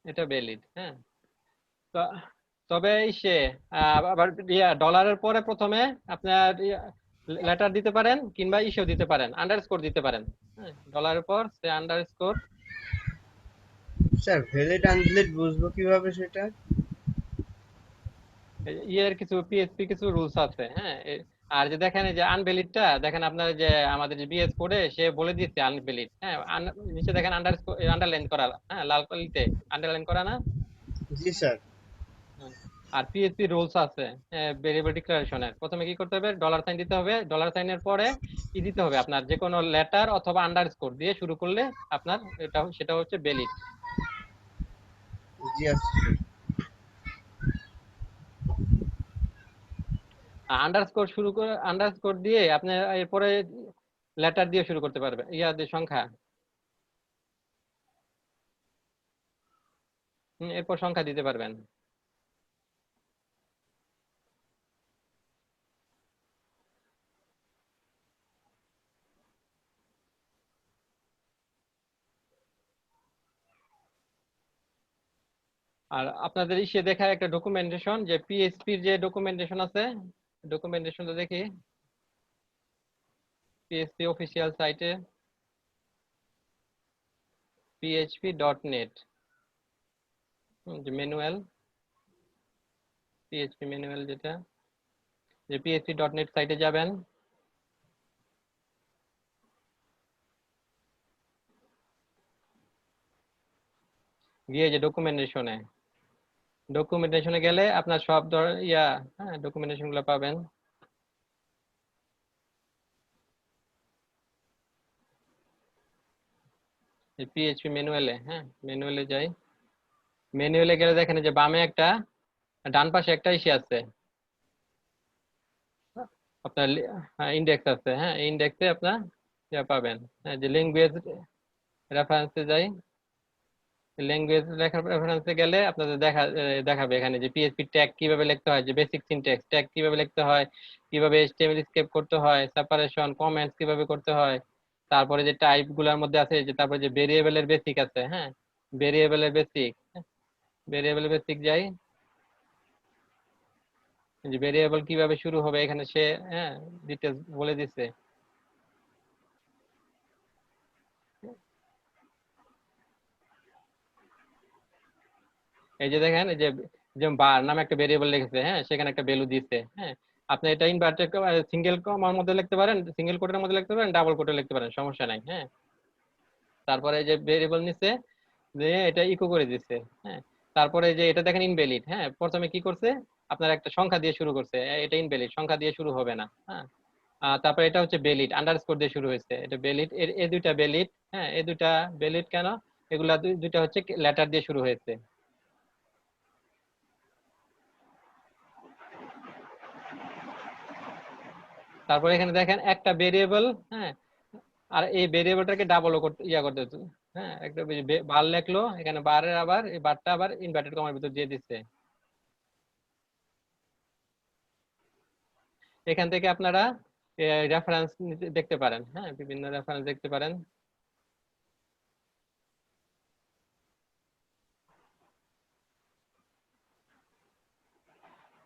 Speaker 1: এটা ভ্যালিড। হ্যাঁ, তো- তবে সে আবার ডলারের পরে প্রথমে আপনার লেটার দিতে পারেন, কিংবা ইস্যু দিতে পারেন, আন্ডারস্কোর দিতে পারেন। হ্যাঁ, ডলারের পর সে আন্ডারস্কোর।
Speaker 6: স্যার ভ্যালিড আনভ্যালিড বুঝবো কিভাবে সেটা?
Speaker 1: ইয়ের কিছু পিএইচপি কিছু রুলস আছে। হ্যাঁ, আর যে দেখেন এই যে আনভ্যালিডটা দেখেন আপনার যে আমাদের যে বিএস কোডে সে বলে দিচ্ছে আনভ্যালিড। হ্যাঁ, নিচে দেখেন আন্ডারলাইন করা, হ্যাঁ লাল কালিতে আন্ডারলাইন করা না?
Speaker 6: জি স্যার।
Speaker 1: আর পিএইচপি রুলস আছে ভেরিয়েবল ডিক্লারেশনের। প্রথমে কি করতে হবে? $সাইন দিতে হবে, $সাইনের পরে কি দিতে হবে? আপনার যে কোনো লেটার অথবা আন্ডারস্কোর দিয়ে শুরু করলে আপনার এটা সেটা হচ্ছে ভ্যালিড।
Speaker 6: জি আচ্ছা।
Speaker 1: আন্ডারস্কোর শুরু করে আন্ডারস্কোর দিয়ে আপনি এরপরে লেটার দিয়ে শুরু করতে পারবেন, ইয়া দিয়ে সংখ্যা। এরপর সংখ্যা দিতে পারবেন। আর আপনাদের ইসে দেখা একটা ডকুমেন্টেশন, যে পিএইচপির যে ডকুমেন্টেশন আছে, ডকুমেন্টেশনটা দেখি।
Speaker 4: PHP অফিসিয়াল সাইটে php.net যে ম্যানুয়াল PHP ম্যানুয়াল যেটা যে php.net সাইটে যাবেন, গিয়ে যে ডকুমেন্টেশনে গেলে আপনার সব ডকুমেন্টেশন গুলো পাবেন। পিএইচপি ম্যানুয়ালে, ম্যানুয়ালে যাই। ম্যানুয়ালে গেলে দেখেন যে বামে একটা, ডান পাশে একটা ইসে আছে আপনার ইন্ডেক্স আছে। ইন্ডেক্সে আপনার পাবেন যে ল্যাঙ্গুয়েজ রেফারেন্সে যাই। ল্যাঙ্গুয়েজ রেফারেন্সে গেলে আপনাদের দেখাবে এখানে যে পিএইচপি ট্যাগ কিভাবে লিখতে হয়, যে বেসিক সিনট্যাক্স ট্যাগ কিভাবে লিখতে হয়, কিভাবে এইচটিএমএল স্কেপ করতে হয়, সেপারেশন কমেন্টস কিভাবে করতে হয়, তারপরে যে টাইপ গুলার মধ্যে আছে যে তারপরে যে ভেরিয়েবলের বেসিক আছে। ভেরিয়েবলের বেসিক যাই, যে ভেরিয়েবল কিভাবে শুরু হবে এখানে সে ডিটেইলস বলে দিচ্ছে। এই যে দেখেন এই যে বার নামে একটা ভেরিয়েবল লিখেছে, সেখানে একটা ভ্যালু দিচ্ছে। আপনি এটা ইনভার্টেড সিঙ্গেল কমার মধ্যে লিখতে পারেন, সিঙ্গেল কোটের মধ্যে লিখতে পারেন, ডাবল কোটে লিখতে পারেন, সমস্যা নাই। তারপরে যে ভেরিয়েবল নিচ্ছে যে এটা ইকো করে দিচ্ছে। তারপরে যে এটা দেখেন ইনভ্যালিড। প্রথমে কি করছে, আপনার একটা সংখ্যা দিয়ে শুরু করছে, এটা ইনভ্যালিড, সংখ্যা দিয়ে শুরু হবে না। তারপরে এটা হচ্ছে ভ্যালিড, আন্ডারস্কোর দিয়ে শুরু হয়েছে, এটা ভ্যালিড। এই দুইটা ভ্যালিড। এই দুইটা ভ্যালিড কেন, এগুলা দুইটা হচ্ছে লেটার দিয়ে শুরু হয়েছে। তারপরে এখানে দেখেন একটা ভেরিয়েবল, আর এই ভেরিয়েবলটাকে ডাবলও করতে করতে হচ্ছে। একটা বার লেখলো, এখানে বারের আবার এই বারটা আবার ইনভার্টেড কমার ভিতর দিয়ে দিচ্ছে। এখান থেকে আপনারা রেফারেন্স দেখতে পারেন, বিভিন্ন রেফারেন্স দেখতে পারেন।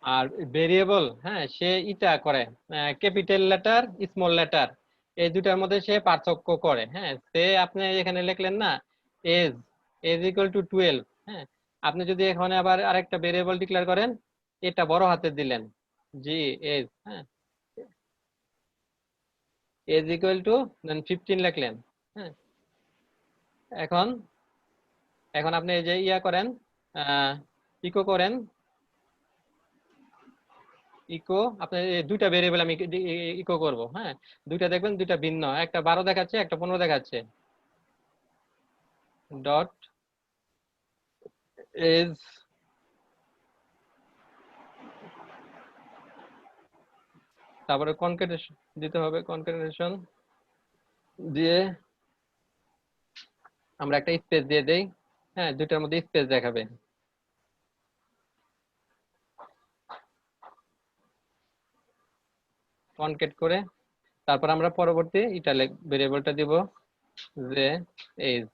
Speaker 4: আর ভেরিয়েবল সে ইটা করে ক্যাপিটাল লেটার স্মল লেটার এই দুটার মধ্যে সে পার্থক্য করে। সে আপনি এখানে লিখলেন না এজ ইকুয়াল টু 12। আপনি যদি এখানে আবার আরেকটা ভেরিয়েবল ডিক্লেয়ার করেন, এটা বড় হাতে দিলেন জি এজ, এজ ইকুয়াল টু 15 লিখলেন। এখন এখন আপনি এই যে করেন, ইকো করেন, ইকো আপনার দুইটা ভেরিয়েবল আমি ইকো করব। দুইটা দেখবেন দুইটা ভিন্ন, একটা 12 দেখাচ্ছে, একটা 15 দেখাচ্ছে। ডট এজ তারপরে কনক্যাটেনেশন দিতে হবে, কনক্যাটেনেশন দিয়ে আমরা একটা স্পেস দিয়ে দেই। দুইটার মধ্যে স্পেস দেখাবে। কনক্যাট করে তারপর আমরা পরবর্তী এটা ভেরিয়েবলটা দিব যে এজ।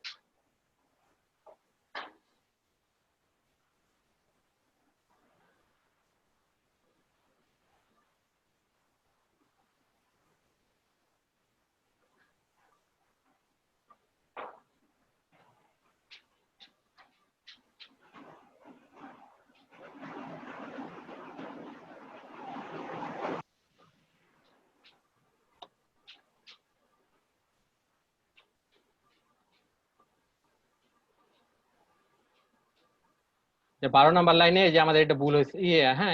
Speaker 4: যে 12 নাম্বার লাইনে যে আমাদের এটা ভুল হয়েছে,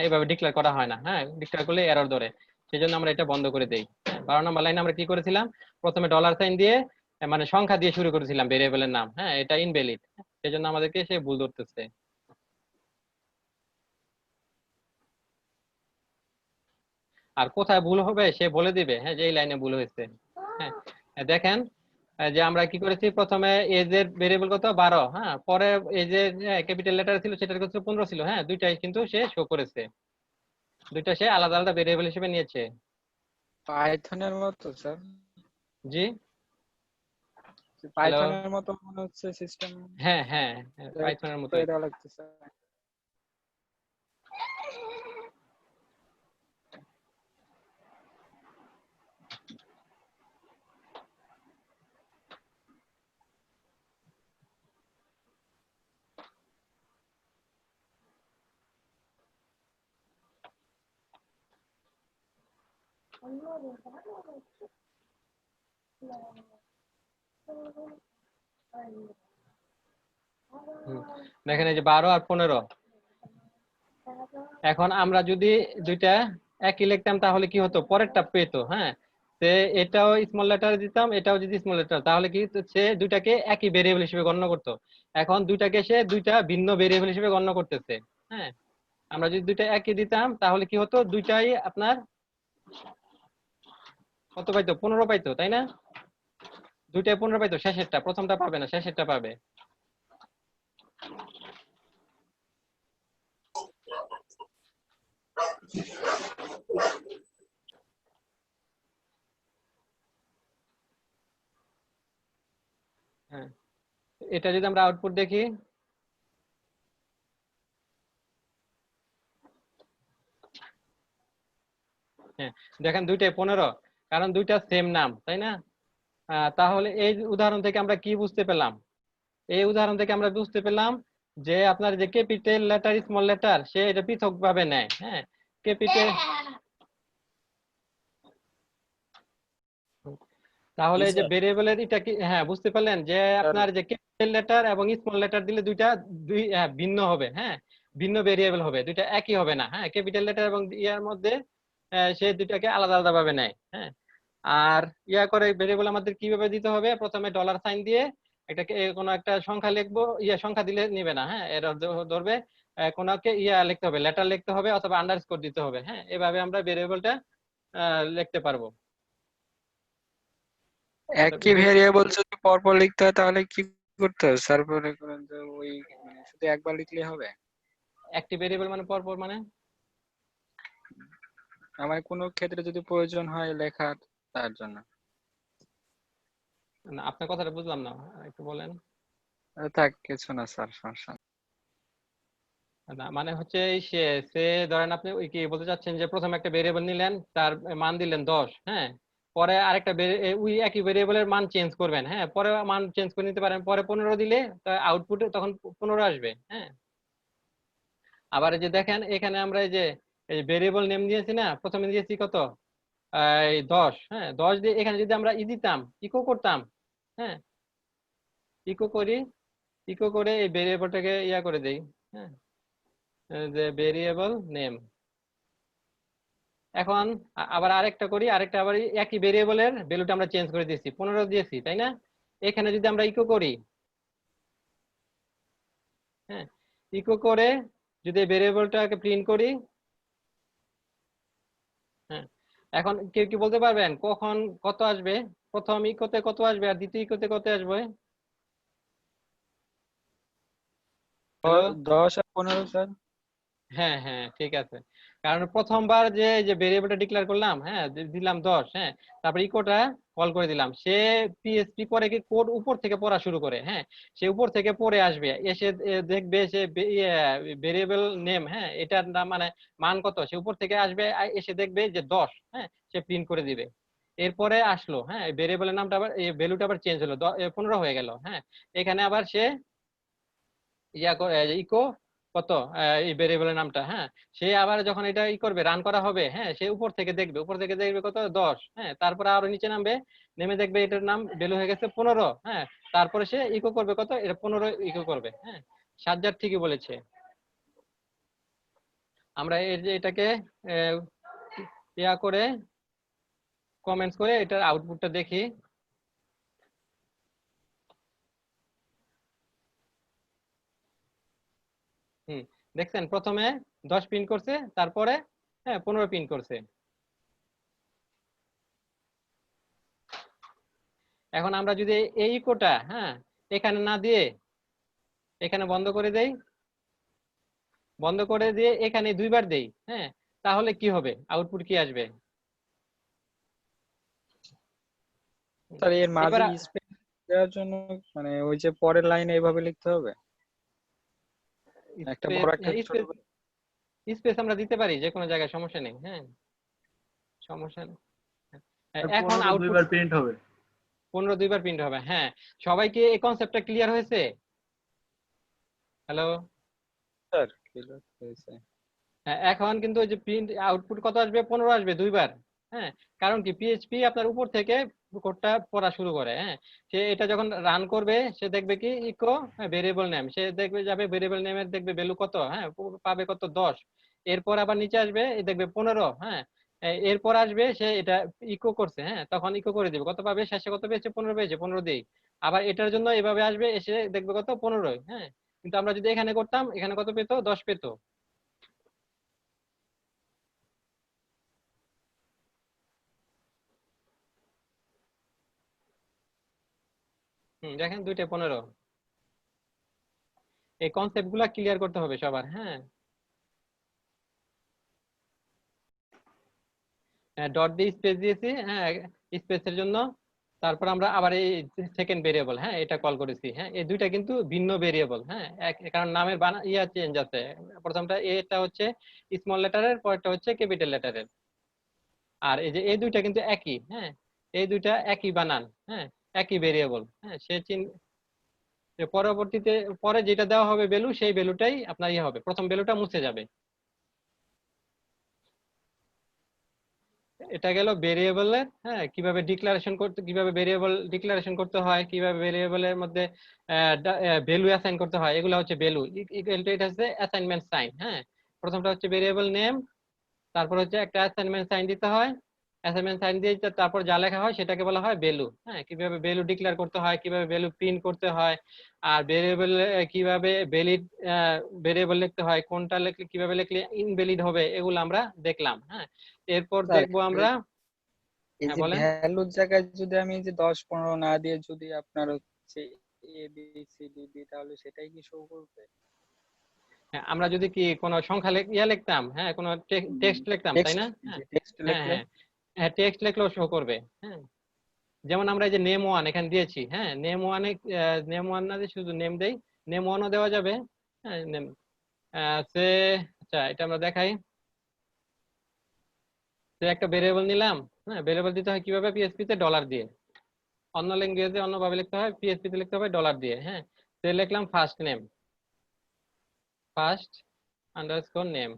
Speaker 4: এভাবে ডিক্লেয়ার করা হয় না। ডিক্লেয়ার করলে এরর ধরে, সেই জন্য আমরা এটা বন্ধ করে দেই। 12 নাম্বার লাইনে আমরা কি করেছিলাম, প্রথমে ডলার সাইন দিয়ে মানে সংখ্যা দিয়ে শুরু করেছিলাম ভেরিয়েবলের নাম। এটা ইনভ্যালিড, সেই জন্য আমাদেরকে সে ভুল ধরতেছে। আর কোথায় ভুল হবে সে বলে দিবে, যে এই লাইনে ভুল হয়েছে। দেখেন যে আমরা কি করেছি, প্রথমে এজ এর ভেরিয়েবল কত 12, পরে এজ এর ক্যাপিটাল লেটার ছিল সেটার কত 15 ছিল। দুইটাই কিন্তু সে শো করেছে, দুইটা সে আলাদা আলাদা ভেরিয়েবল হিসেবে নিয়েছে।
Speaker 9: পাইথনের মতো স্যার,
Speaker 4: জি
Speaker 9: পাইথনের মতো মনে হচ্ছে সিস্টেম।
Speaker 4: হ্যাঁ পাইথনের মতো
Speaker 9: এটা লাগতেছে।
Speaker 1: দেখেন এই যে 12 আর 15। এখন আমরা যদি দুইটা একই লিখতাম তাহলে কি হতো, পরেরটা পেতো। হ্যাঁ, সে এটাও স্মল লেটার দিতাম, এটাও যদি স্মল লেটার, তাহলে কি হতো, সে দুইটাকে একই ভেরিয়েবল হিসেবে গণ্য করতো। এখন দুইটাকে সে দুইটা ভিন্ন ভেরিয়েবল হিসেবে গণ্য করতেছে। হ্যাঁ, আমরা যদি দুইটা একই দিতাম তাহলে কি হতো, দুইটাই আপনার কত পাইতো, 15 পাইতো, তাই না? দুইটাই 15 পাইতো, শেষেরটা, প্রথমটা পাবে না, শেষেরটা পাবে। হ্যাঁ, এটা যদি আমরা আউটপুট দেখি, হ্যাঁ দেখেন দুইটাই 15, কারণ দুইটা সেম নাম, তাই না? তাহলে এই উদাহরণ থেকে আমরা কি বুঝতে পেলাম? এই উদাহরণ থেকে আমরা বুঝতে পেলাম যে আপনার যে ক্যাপিটাল লেটার স্মল লেটার সে এটা পৃথক ভাবে নেয়। হ্যাঁ, ক্যাপিটাল, তাহলে এই যে ভেরিয়েবলের এটা কি, হ্যাঁ বুঝতে পারলেন যে আপনার যে ক্যাপিটাল লেটার এবং স্মল লেটার দিলে দুইটা ভিন্ন হবে। হ্যাঁ, ভিন্ন ভেরিয়েবল হবে, দুইটা একই হবে না। হ্যাঁ, ক্যাপিটাল লেটার এবং ইয়ার মধ্যে সে দুইটাকে আলাদা আলাদা ভাবে নেয়। হ্যাঁ, আর ইয়া করে ভেরিয়েবল আমাদের কিভাবে দিতে হবে, প্রথমে ডলার সাইন দিয়ে এটাকে কোনো একটা সংখ্যা লিখবো, ইয়া সংখ্যা দিলে নিবে না। হ্যাঁ, এর ধরবে কোনকে ইয়া লিখতে হবে, লেটার লিখতে হবে অথবা আন্ডারস্কোর দিতে হবে। হ্যাঁ, এভাবে আমরা ভেরিয়েবলটা লিখতে পারবো।
Speaker 9: একই ভেরিয়েবল যদি পরপর লিখতে হয় তাহলে কি করতে হবে স্যার? মনে করেন যে ওই মানে শুধু একবার লিখলে হবে?
Speaker 1: একটি ভেরিয়েবল মানে পরপর মানে
Speaker 9: আমার কোনো ক্ষেত্রে যদি প্রয়োজন হয় লেখার, তার জন্য।
Speaker 1: না, আপনার কথাটা বুঝলাম না, একটু বলেন।
Speaker 9: থাক, কিছু না স্যার, সমস্যা নেই।
Speaker 1: না মানে হচ্ছে এই সে সে ধরেন আপনি ওই কি বলতে চাচ্ছেন যে প্রথমে একটা ভেরিয়েবল নিলেন, তার মান দিলেন 10। হ্যাঁ, পরে আরেকটা ওই একই ভেরিয়েবলের মান চেঞ্জ করবেন। হ্যাঁ, পরে মান চেঞ্জ করে নিতে পারেন, পরে 15 দিলে আউটপুটে তখন 15 আসবে। হ্যাঁ, আবার এই যে দেখেন এখানে আমরা এই যে ভেরিয়েবল নেম দিয়েছি না, প্রথমে দিয়েছি কত, এই 10। হ্যাঁ, 10 দিয়ে এখানে যদি আমরা দিতাম, ইকো করতাম। হ্যাঁ, ইকো করি, ইকো করে এই ভেরিয়েবলটাকে ইয়া করে দেই। হ্যাঁ, যে ভেরিয়েবল নেম। এখন আবার আরেকটা করি, আরেকটা আবার একই ভেরিয়েবলের ভ্যালুটা আমরা চেঞ্জ করে দিয়েছি, 15 দিয়েছি, তাই না? এখানে যদি আমরা ইকো করি, হ্যাঁ ইকো করে যদি ভেরিয়েবলটাকে প্রিন্ট করি, হ্যাঁ এখন কেউ কি বলতে পারবেন কখন কত আসবে? প্রথম ইকোতে কত আসবে আর দ্বিতীয় ইকোতে কত আসবে?
Speaker 9: 10 আর 15 স্যার।
Speaker 1: হ্যাঁ হ্যাঁ ঠিক আছে, কারণ প্রথমবার যে যে ভেরিয়েবলটা ডিক্লেয়ার করলাম, হ্যাঁ দিলাম 10। হ্যাঁ, তারপর ইকোটা কল করে দিলাম, সে পিএসপি পরে কি কোড উপর থেকে পড়া শুরু করে। হ্যাঁ, সে উপর থেকে পড়ে আসবে, এসে দেখবে সে ভেরিয়েবল নেম, হ্যাঁ এটার নাম মানে মান কত, সে উপর থেকে আসবে, এসে দেখবে যে 10। হ্যাঁ, সে প্রিন্ট করে দিবে। এরপরে আসলো, হ্যাঁ ভেরিয়েবলের নামটা আবার এই ভ্যালুটা আবার চেঞ্জ হলো, 15 হয়ে গেল। হ্যাঁ, এখানে আবার সে ইয়া করে ইকো কত, এই ভেরিয়েবলের নামটা। হ্যাঁ, সে আবার যখন এটা করবে, রান করা হবে, হ্যাঁ সে উপর থেকে দেখবে, উপর থেকে দেখবে কত, 10। হ্যাঁ, তারপরে আরো নিচে নামবে, নেমে দেখবে এটার নাম ভ্যালু হয়ে গেছে 15। হ্যাঁ, তারপরে সে ইকো করবে কত, এটা 15 ইকো করবে। হ্যাঁ, সাজ্জাদ ঠিকই বলেছে। আমরা এই যে এটাকে ইয়া করে কমেন্টস করে এটার আউটপুটটা দেখি। দেখছেন প্রথমে 10 প্রিন্ট করছে, তারপরে হ্যাঁ 15 প্রিন্ট করছে। এখন আমরা যদি এই ইকোটা হ্যাঁ এখানে না দিয়ে এখানে বন্ধ করে দেই, বন্ধ করে দিয়ে এখানে দুইবার দেই, হ্যাঁ তাহলে কি হবে, আউটপুট কি আসবে?
Speaker 9: স্যার এর মাঝে
Speaker 1: এবার
Speaker 9: স্পেস দেওয়ার জন্য মানে ওই যে পরের লাইনে এইভাবে লিখতে হবে, একটা বড় একটা ছোট।
Speaker 1: স্পেস আমরা দিতে পারি যে কোনো জায়গায়, সমস্যা নেই। হ্যাঁ, সমস্যা নেই। এখন
Speaker 2: 15
Speaker 1: আউটপুট
Speaker 2: দুইবার প্রিন্ট হবে।
Speaker 1: 15 দুইবার প্রিন্ট হবে। হ্যাঁ, সবাইকে এই কনসেপ্টটা ক্লিয়ার হয়েছে? হ্যালো
Speaker 9: স্যার ক্লিয়ার হয়েছে।
Speaker 1: এখন কিন্তু ওই যে প্রিন্ট আউটপুট কত আসবে, 15 আসবে দুইবার।
Speaker 4: হ্যাঁ, কারণ কি পিএইচপি আপনার উপর থেকে কোডটা পড়া শুরু করে। হ্যাঁ, সে এটা যখন রান করবে সে দেখবে কি ইকো ভেরিয়েবল নেম, সে দেখবে যাবে ভেরিয়েবল নেমের দেখবে ভ্যালু কত, হ্যাঁ পাবে কত 10। এরপর আবার নিচে আসবে এই দেখবে 15। হ্যাঁ, এরপর আসবে সে এটা ইকো করছে, হ্যাঁ তখন ইকো করে দিবে কত পাবে, শেষে কত পেয়েছে 15 পেয়েছে, 15 দিই। আবার এটার জন্য এভাবে আসবে, এসে দেখবে কত 15। হ্যাঁ, কিন্তু আমরা যদি এখানে করতাম এখানে কত পেতো, 10 পেতো। দেখেন 2 টা 15। এই কনসেপ্ট গুলা ক্লিয়ার করতে হবে সবার। হ্যাঁ, ডট দিয়ে স্পেস দিয়েছি, হ্যাঁ স্পেসের জন্য। তারপর আমরা আবার এই সেকেন্ড ভেরিয়েবল, হ্যাঁ এটা কল করেছি। হ্যাঁ, এই দুইটা কিন্তু ভিন্ন ভেরিয়েবল। হ্যাঁ, কারণ নামের ইয়া চেঞ্জ আছে। প্রথমটা এটা হচ্ছে স্মল লেটারের, পরেরটা হচ্ছে ক্যাপিটাল লেটারের। আর এই যে এই দুইটা কিন্তু একই। হ্যাঁ, এই দুইটা একই বানান। হ্যাঁ, একই ভেরিয়েবল। হ্যাঁ, পরবর্তীতে পরে যেটা দেওয়া হবে ভ্যালু, সেই ভ্যালুটাই আপনার ইয়ে হবে, প্রথম ভ্যালুটা মুছে যাবে। এটা গেল ভেরিয়েবলের, হ্যাঁ কিভাবে ডিক্লারেশন করতে, কিভাবে ভেরিয়েবল ডিক্লারেশন করতে হয়, কিভাবে ভেরিয়েবলের মধ্যে ভ্যালু অ্যাসাইন করতে হয়, এগুলো হচ্ছে ভ্যালু ইকুয়াল টু, এটা হচ্ছে অ্যাসাইনমেন্ট সাইন। হ্যাঁ, প্রথমটা হচ্ছে ভেরিয়েবল নেম, তারপর হচ্ছে একটা অ্যাসাইনমেন্ট সাইন দিতে হয়। অ্যাসাইনমেন্ট সাইন দিয়ে তারপর যা লেখা হয় সেটাকে বলা হয় ভ্যালু। হ্যাঁ, কিভাবে ভ্যালু ডিক্লেয়ার করতে হয়, কিভাবে ভ্যালু প্রিন্ট করতে হয়, আর ভেরিয়েবল কিভাবে ভ্যালিড ভেরিয়েবল লিখতে হয়, কোনটা লিখলে কিভাবে লিখলে ইনভ্যালিড হবে, এগুলো আমরা দেখলাম। হ্যাঁ, এরপর
Speaker 9: স্যার
Speaker 4: দেখবো আমরা।
Speaker 9: এই
Speaker 4: হ্যাঁ
Speaker 9: যে
Speaker 4: বলেন।
Speaker 9: ভ্যালুর জায়গায় যদি আমি এই যে 10-15 না দিয়ে যদি আপনার হচ্ছে এ বি সি ডি দিই, তাহলে সেটাই কি শো করবে?
Speaker 4: হ্যাঁ, আমরা যদি কি কোনো সংখ্যা লিখতাম, হ্যাঁ কোনো টেক্সট লিখতাম, তাই না? হ্যাঁ
Speaker 9: টেক্সট
Speaker 4: হ্যাঁ
Speaker 9: লিখলে
Speaker 4: হ্যাঁ হ্যাঁ, টেক্সট লিখলেও শো করবে। হ্যাঁ, যেমন আমরা এই যে নেম ওয়ান এখানে দিয়েছি। হ্যাঁ, নেম ওয়ান না দিয়ে শুধু নেম দেই, নেম ওয়ানও দেওয়া যাবে। হ্যাঁ, নেম সে, আচ্ছা এটা আমরা দেখাই। সে একটা ভেরিয়েবল নিলাম। হ্যাঁ, ভেরিয়েবল দিতে হয় কিভাবে, পিএসপি তে ডলার দিয়ে। অন্য ল্যাঙ্গুয়েজে অন্যভাবে লিখতে হয়, পিএসপি তে লিখতে হবে ডলার দিয়ে। হ্যাঁ, সে লিখলাম first name, first underscore name.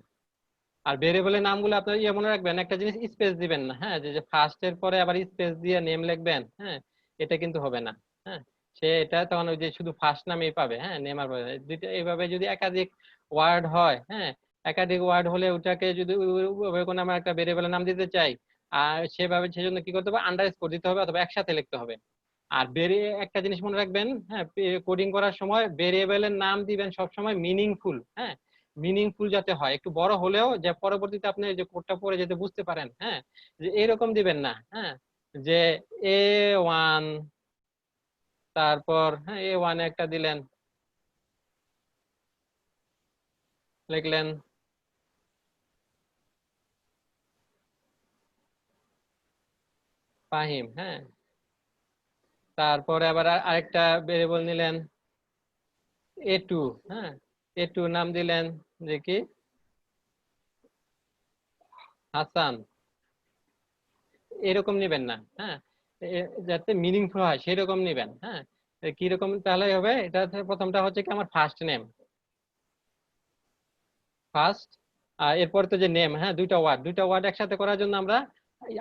Speaker 4: আর ভেরিয়েবলের নামগুলো আপনার ইয়ে মনে রাখবেন, একটা জিনিস স্পেস দিবেন না। হ্যাঁ, যে ফার্স্ট এর পরে আবার স্পেস দিয়ে নেম লিখবেন, হ্যাঁ এটা কিন্তু হবে না। হ্যাঁ, সে এটা তখন ওই যে শুধু ফার্স্ট নামেই পাবে। হ্যাঁ, নেম আর দুইটা। এইভাবে যদি একাধিক ওয়ার্ড হয়, হ্যাঁ একাধিক ওয়ার্ড হলে ওটাকে যদি কোনো আমরা একটা ভেরিয়েবলের নাম দিতে চাই, আর সেভাবে সেজন্য কি করতে হবে, আন্ডারস্কোর দিতে হবে অথবা একসাথে লিখতে হবে। আর একটা জিনিস মনে রাখবেন, হ্যাঁ কোডিং করার সময় ভেরিয়েবলের নাম দিবেন সবসময় মিনিংফুল। হ্যাঁ, মিনিংফুল যাতে হয়, একটু বড় হলেও যে পরবর্তীতে আপনি যে কোডটা পড়ে যেতে বুঝতে পারেন। হ্যাঁ, যে এরকম দিবেন না। হ্যাঁ, যে A1, তারপর হ্যাঁ A1 একটা দিলেন, লিখলেন ফাহিম। হ্যাঁ, তারপরে আবার আরেকটা ভেরিয়েবল নিলেন A2। হ্যাঁ, A2 নাম দিলেন যে কি হাসান। এরকম নিবেন না। হ্যাঁ, যাতে মিনিংফুল হয় সেরকম নিবেন। হ্যাঁ, কিরকম তাহলে হবে, এটা প্রথমটা হচ্ছে কি আমার ফার্স্ট নেম, ফার্স্ট। আর এরপর তো যে নেম, হ্যাঁ দুইটা ওয়ার্ড একসাথে করার জন্য আমরা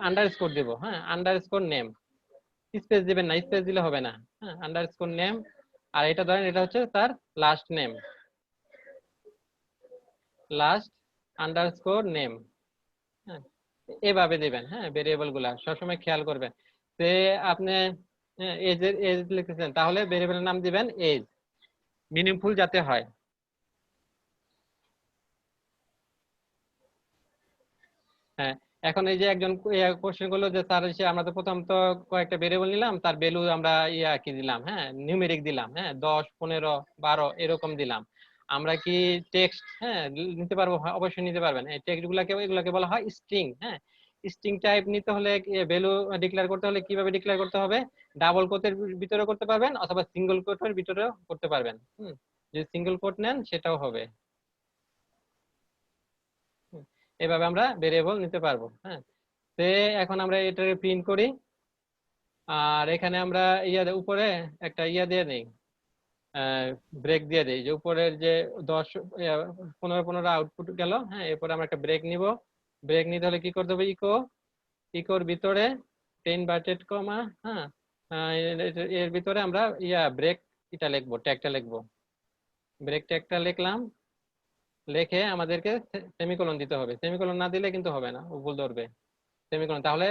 Speaker 4: আন্ডারস্কোর দেব। হ্যাঁ, আন্ডারস্কোর নেম, স্পেস দিবেন না, স্পেস দিলে হবে না। হ্যাঁ, আন্ডারস্কোর নেম। আর এটা ধরেন এটা হচ্ছে তার last name, last underscore name. হ্যাঁ, এভাবে দিবেন। হ্যাঁ, ভেরিয়েবল গুলা সবসময় খেয়াল করবেন। সে আপনি এজ লিখেছেন, তাহলে ভেরিয়েবলের নাম দিবেন এজ, মিনিংফুল যাতে হয়। হ্যাঁ, এখন এই যে একজন কোশ্চেন করলো যে স্যার আমরা তো প্রথম তো কয়েকটা ভেরিয়েবল নিলাম, তার ভ্যালু আমরা ইয়া কি দিলাম, হ্যাঁ নিউমেরিক দিলাম, হ্যাঁ 10, 15, 12 এরকম দিলাম। আমরা কি টেক্সট হ্যাঁ নিতে পারবো? অবশ্যই নিতে পারবেন। এই টেক্সট এগুলাকে বলা হয় স্ট্রিং। হ্যাঁ, স্ট্রিং টাইপ নিতে হলে ভ্যালু ডিক্লেয়ার করতে হলে কিভাবে ডিক্লেয়ার করতে হবে, ডাবল কোটের ভিতরে করতে পারবেন অথবা সিঙ্গেল কোটের ভিতরেও করতে পারবেন। যদি সিঙ্গেল কোট নেন সেটাও হবে। এভাবে আমরা ভেরিয়েবল নিতে পারবো। হ্যাঁ, তে এখন আমরা এটাকে প্রিন্ট করি। আর এখানে আমরা উপরে একটা দিয়ে নেই, ব্রেক দিয়ে দেই, যে উপরের যে 10, 15 আউটপুট গেল। হ্যাঁ, এরপরে আমরা একটা ব্রেক নিব। ব্রেক নিতে হলে কি করতে হবে, ইকো
Speaker 1: ইকোর ভিতরে ইনভার্টেড কমা, হ্যাঁ, এর ভিতরে আমরা ব্রেক এটা লিখবো, ট্যাগটা লিখবো, ব্রেক ট্যাগটা লিখলাম, লিখে আমাদেরকে সেমিকোলন দিতে হবে। সেমিকোলন না দিলে কিন্তু হবে না, ও ভুল ধরবে। সেমিকোলন, তাহলে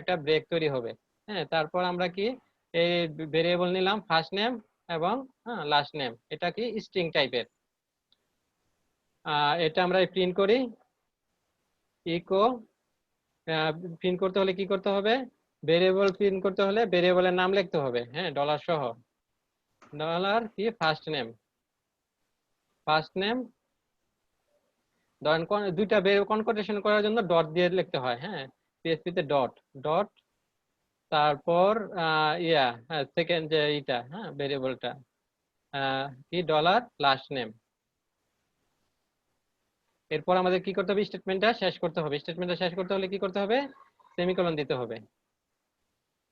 Speaker 1: একটা ব্রেক তৈরি হবে। হ্যাঁ, তারপর আমরা কি এই ভেরিয়েবল নিলাম, ফার্স্ট নেম এবং লাস্ট নেম, এটা কি স্ট্রিং টাইপের। এটা আমরা প্রিন্ট করি, ইকো প্রিন্ট করতে হলে কি করতে হবে, ভেরিয়েবল প্রিন্ট করতে হলে ভেরিয়েবলের নাম লিখতে হবে, হ্যাঁ, ডলার সহ, ডলার কি ফার্স্ট নেম, ধরেন দুইটা কনকাটেশন করার জন্য ডট দিয়ে লিখতে হয়, হ্যাঁ, পিএইচপি তে ডট ডট, তারপর সেকেন্ড যে এটা, হ্যাঁ, ভেরিয়েবলটা কি ডলার লাস্ট নেম। এরপর আমাদের কি করতে হবে, স্টেটমেন্টটা শেষ করতে হবে। স্টেটমেন্টটা শেষ করতে হলে কি করতে হবে, সেমিকোলন দিতে হবে।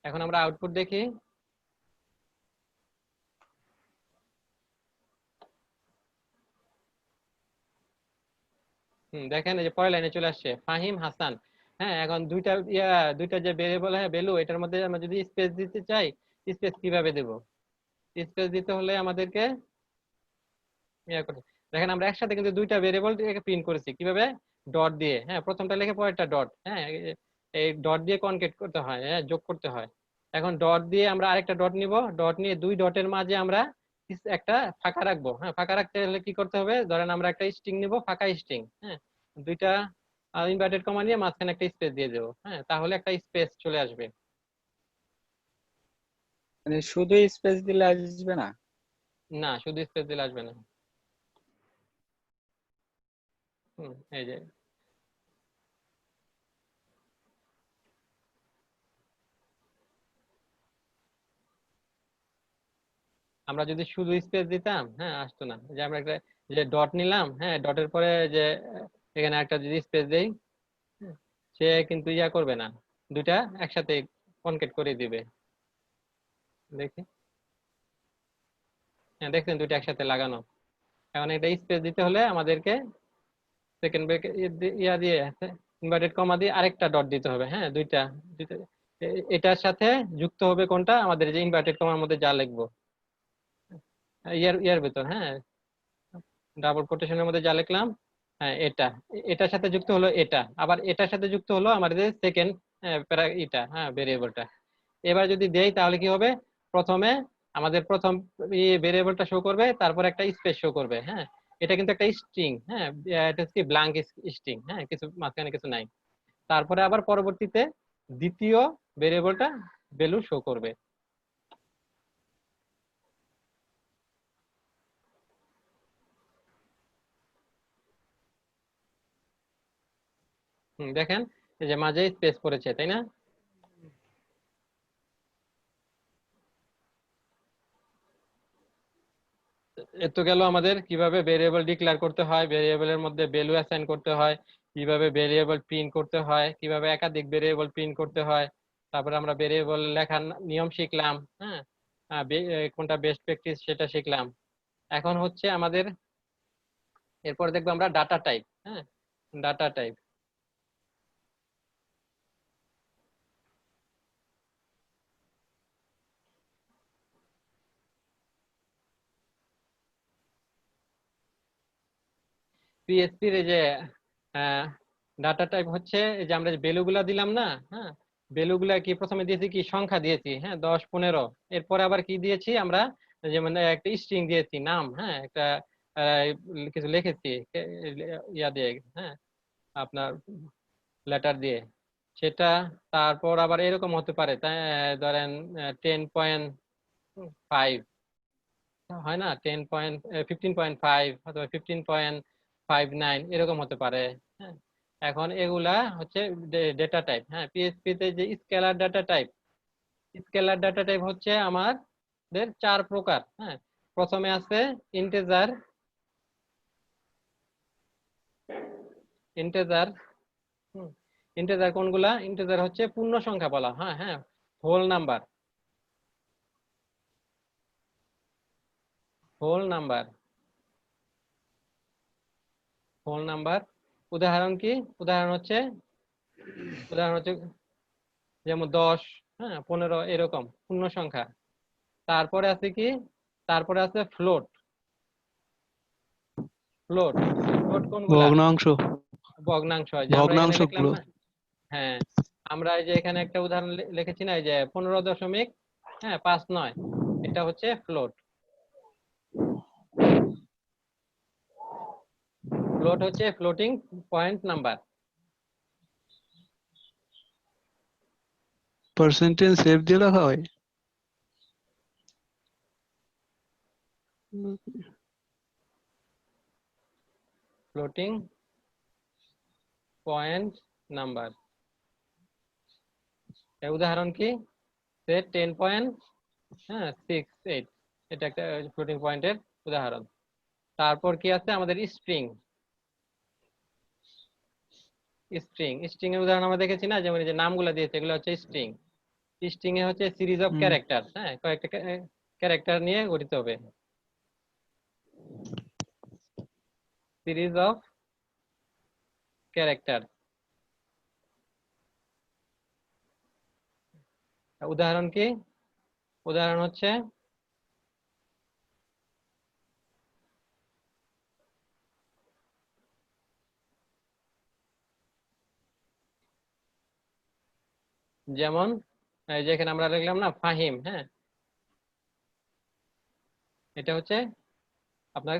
Speaker 1: এখন আমরা আউটপুট দেখি। দেখেন এই যে পরের লাইনে চলে আসছে ফাহিম হাসান। হ্যাঁ, এখন দুইটা যে ভেরিয়েবল, হ্যাঁ, ভ্যালু, এটার মধ্যে আমরা যদি স্পেস দিতে চাই, স্পেস কিভাবে দেব, স্পেস দিতে হলে আমাদেরকে দেখেন আমরা একসাথে কিন্তু দুইটা ভেরিয়েবল প্রিন্ট করেছি কিভাবে, ডট দিয়ে, হ্যাঁ, প্রথমটা লিখে পরেরটা ডট, হ্যাঁ, এই ডট দিয়ে কনকেট করতে হয়, হ্যাঁ, যোগ করতে হয়। এখন ডট দিয়ে আমরা আরেকটা ডট নিব, ডট নিয়ে দুই ডটের মাঝে আমরা একটা ফাঁকা রাখবো। হ্যাঁ, ফাঁকা রাখতে হলে কি করতে হবে, ধরেন আমরা একটা স্ট্রিং নিব, ফাঁকা স্ট্রিং, হ্যাঁ, দুইটা ইনভার্টেড কমা নিয়ে মাঝখানে একটা স্পেস দিয়ে দেবো, হ্যাঁ, তাহলে একটা স্পেস চলে আসবে।
Speaker 9: মানে শুধু স্পেস দিলে আসবে না?
Speaker 1: না, শুধু স্পেস দিলে আসবে না। এই যে আমরা যদি শুধু স্পেস দিতাম, হ্যাঁ, আসতো না। যে আমরা একটা যে ডট নিলাম, হ্যাঁ, ডটের পরে যে এখানে একটা যদি স্পেস দেই, হ্যাঁ, সে কিন্তু করবে না, দুইটা একসাথে কনকেট করে দিবে। দেখি, হ্যাঁ, দেখছেন দুইটা একসাথে লাগানো। এখন এটা স্পেস দিতে হলে আমাদেরকে সেকেন্ড ব্রেক দিয়ে ইনভার্টেড কমা দিয়ে আরেকটা ডট দিতে হবে, হ্যাঁ, দুইটা এটার সাথে যুক্ত হবে কোনটা, আমাদের যে ইনভার্টেড কমার মধ্যে যা লিখবো ইয়ার ভিতর, হ্যাঁ, ডাবল কোটেশনের মধ্যে যা লিখলাম, হ্যাঁ, এটার সাথে যুক্ত হলো এটা, আবার এটার সাথে যুক্ত হলো আমাদের সেকেন্ড এটা, হ্যাঁ, ভেরিয়েবলটা। এবার যদি দেই তাহলে কি হবে, প্রথমে আমাদের প্রথম ভেরিয়েবলটা শো করবে, তারপর একটা স্পেস শো করবে, হ্যাঁ, এটা কিন্তু একটা স্ট্রিং, হ্যাঁ, এটা হচ্ছে ব্ল্যাঙ্ক স্ট্রিং, হ্যাঁ, কিছু মাঝখানে কিছু নাই। তারপরে আবার পরবর্তীতে দ্বিতীয় ভেরিয়েবলটা ভ্যালু শো করবে। দেখেন এই যে মাঝে স্পেস পড়েছে, তাই না? এত গেল আমাদের কিভাবে ভেরিয়েবল ডিক্লেয়ার করতে হয়, ভেরিয়েবলের মধ্যে ভ্যালু অ্যাসাইন করতে হয়, কিভাবে ভেরিয়েবল প্রিন্ট করতে হয়, কিভাবে একাধিক ভেরিয়েবল প্রিন্ট করতে হয়। তারপরে আমরা ভেরিয়েবল লেখার নিয়ম শিখলাম, হ্যাঁ, কোনটা বেস্ট প্র্যাকটিস সেটা শিখলাম। এখন হচ্ছে আমাদের এরপর দেখবো আমরা ডাটা টাইপ, হ্যাঁ, ডাটা টাইপ। পিএসপির এই যে ডাটা টাইপ হচ্ছে এই যে আমরা যে ভ্যালু গুলা দিলাম না, হ্যাঁ, ভ্যালু গুলা কি প্রথমে দিয়েছি কি সংখ্যা দিয়েছি, হ্যাঁ, 10 15, এরপরে আবার কি দিয়েছি আমরা, যেমন একটা স্ট্রিং দিয়েছি নাম, হ্যাঁ, একটা কিছু লিখেছি দিয়ে, হ্যাঁ, আপনার লেটার দিয়ে সেটা। তারপর আবার এরকম হতে পারে, তাই ধরেন 10.5 হয় না, 15.5 অথবা 15.59 এরকম হতে পারে, হ্যাঁ। এখন এগুলা হচ্ছে ডেটা টাইপ, হ্যাঁ, পিএইচপি তে যে স্কেলার ডাটা টাইপ হচ্ছে আমাদের 4 প্রকার, হ্যাঁ। প্রথমে আছে ইন্টিজার, ইন্টিজার ইন্টিজার কোনগুলা, ইন্টিজার হচ্ছে পূর্ণ সংখ্যা বলা, হ্যাঁ, হ্যাঁ, whole number, whole number, whole number. উদাহরণ কি, উদাহরণ হচ্ছে যেমন 10, হ্যাঁ 15 এরকম পূর্ণ সংখ্যা। তারপরে আছে কি, তারপরে আছে ফ্লোট। ফ্লোট ফ্লোট কোনগুলা?
Speaker 8: ভগ্নাংশ
Speaker 1: ভগ্নাংশ হয়, যে আমরা এখানে লিখলাম
Speaker 8: ভগ্নাংশগুলো।
Speaker 1: না। হ্যাঁ, আমরা এই যে এখানে একটা উদাহরণ লিখেছি না, এই যে 15.59, এটা হচ্ছে ফ্লোট। ফ্লোট হচ্ছে floating point number.
Speaker 8: Percentage save দিয়ে রাখা হয়।
Speaker 1: ফ্লোটিং পয়েন্ট নাম্বার, এর উদাহরণ কি? সে 10.68, এটা একটা ফ্লোটিং পয়েন্টের উদাহরণ। তারপর কি আছে আমাদের স্ট্রিং। স্ট্রিং স্ট্রিং এর উদাহরণ আমরা দেখেছি না, যেমন এই যে নামগুলো দিয়েছে এগুলো হচ্ছে স্ট্রিং। স্ট্রিং এ হচ্ছে সিরিজ অফ ক্যারেক্টার, হ্যাঁ কয়েকটা ক্যারেক্টার নিয়ে গঠিত হবে। Series of character. উদাহরণ কি? উদাহরণ হচ্ছে যেমন এই যে এখানে আমরা লিখলাম না ফাহিম, হ্যাঁ এটা হচ্ছে আপনার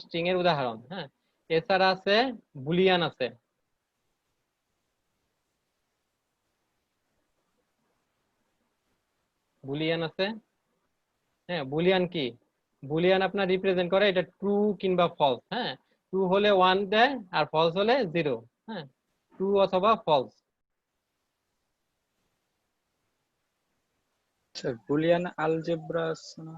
Speaker 1: স্ট্রিং এর উদাহরণ। হ্যাঁ, এছাড়া আছে বুলিয়ান আছে। বুলিয়ান আছে, হ্যাঁ বুলিয়ান কি? বুলিয়ান আপনার রিপ্রেজেন্ট করে এটা ট্রু কিংবা ফলস। হ্যাঁ, ট্রু হলে 1 দেয় আর ফলস হলে 0। হ্যাঁ, ট্রু অথবা ফলস।
Speaker 9: স্যার বুলিয়ান আলজেব্রা আছে না?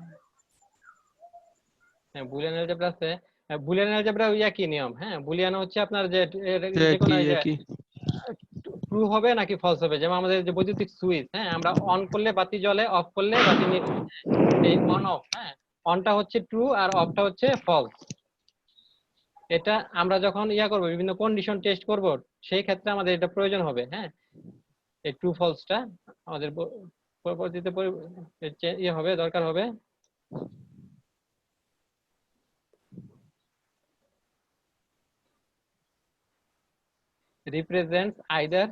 Speaker 1: হ্যাঁ বুলিয়ান অ্যালজেব্রা আছে। বুলিয়ান অ্যালজেব্রা একই নিয়ম। হ্যাঁ, বুলিয়ান হচ্ছে আপনার যে যে কোনো এই যে ট্রু হবে নাকি ফলস হবে। যেমন আমাদের যে বৈদ্যুতিক সুইচ, হ্যাঁ আমরা অন করলে বাতি জ্বলে, অফ করলে বাতি নিভে। এই অন অফ, হ্যাঁ অনটা হচ্ছে ট্রু আর অফটা হচ্ছে ফলস। এটা আমরা যখন করব, বিভিন্ন কন্ডিশন টেস্ট করব, সেই ক্ষেত্রে আমাদের এটা প্রয়োজন হবে। হ্যাঁ, এই ট্রু ফলসটা আমাদের পরবর্তীতে হবে, দরকার হবে। রিপ্রেজেন্টস আইদার,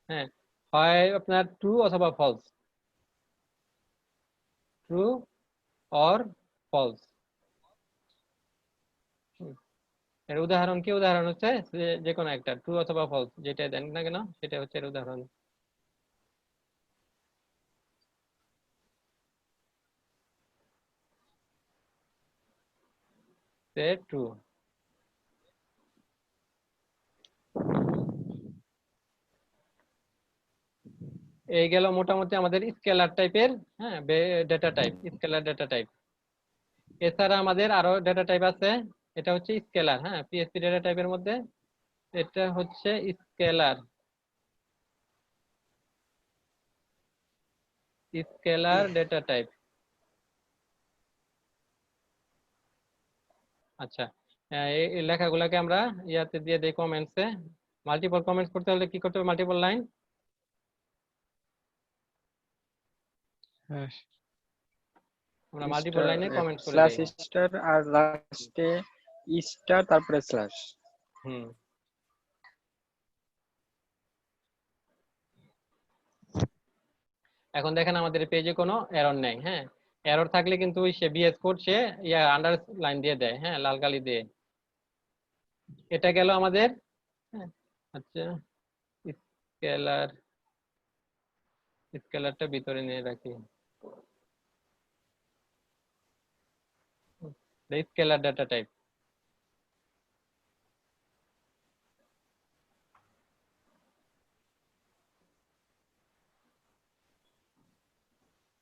Speaker 1: হ্যাঁ হয় আপনার ট্রু অথবা ফলস, ট্রু অর ফলস। এর উদাহরণ কি? উদাহরণ হচ্ছে যে কোনো একটা ট্রু অথবা ফলস, যেটা দেন না কেন সেটা হচ্ছে এর উদাহরণ। ট্রু। এই গেল মোটামুটি আমাদের স্কেলার টাইপের, হ্যাঁ data type, scalar data type. এছাড়া আমাদের আরো ডেটা টাইপ আছে, এটা হচ্ছে স্কেলার। হ্যাঁ, পিএসপি ডেটা টাইপের মধ্যে এটা হচ্ছে স্কেলার। Scalar data type. আচ্ছা, এই লেখাগুলোকে আমরা ইয়াতে দিয়ে দেই কমেন্টসে। মাল্টিপল কমেন্টস করতে হলে কি করতে হবে? Multiple line. আমরা মাল্টিপল লাইনে কমেন্টস করে
Speaker 9: স্ল্যাশ
Speaker 1: দেই।
Speaker 9: স্টার আর লাস্টে স্টার তারপরে স্ল্যাশ।
Speaker 1: হুম, এখন দেখেন আমাদের পেজে কোনো এরর নেই। হ্যাঁ, এরর থাকলে কিন্তু সে বিএস কোড সে আন্ডার লাইন দিয়ে দেয়, হ্যাঁ লাল কালি দিয়ে। এটা গেল আমাদের। হ্যাঁ, আচ্ছা স্কেলার, স্কেলারটা ভিতরে নিয়ে রাখি। Scalar data type.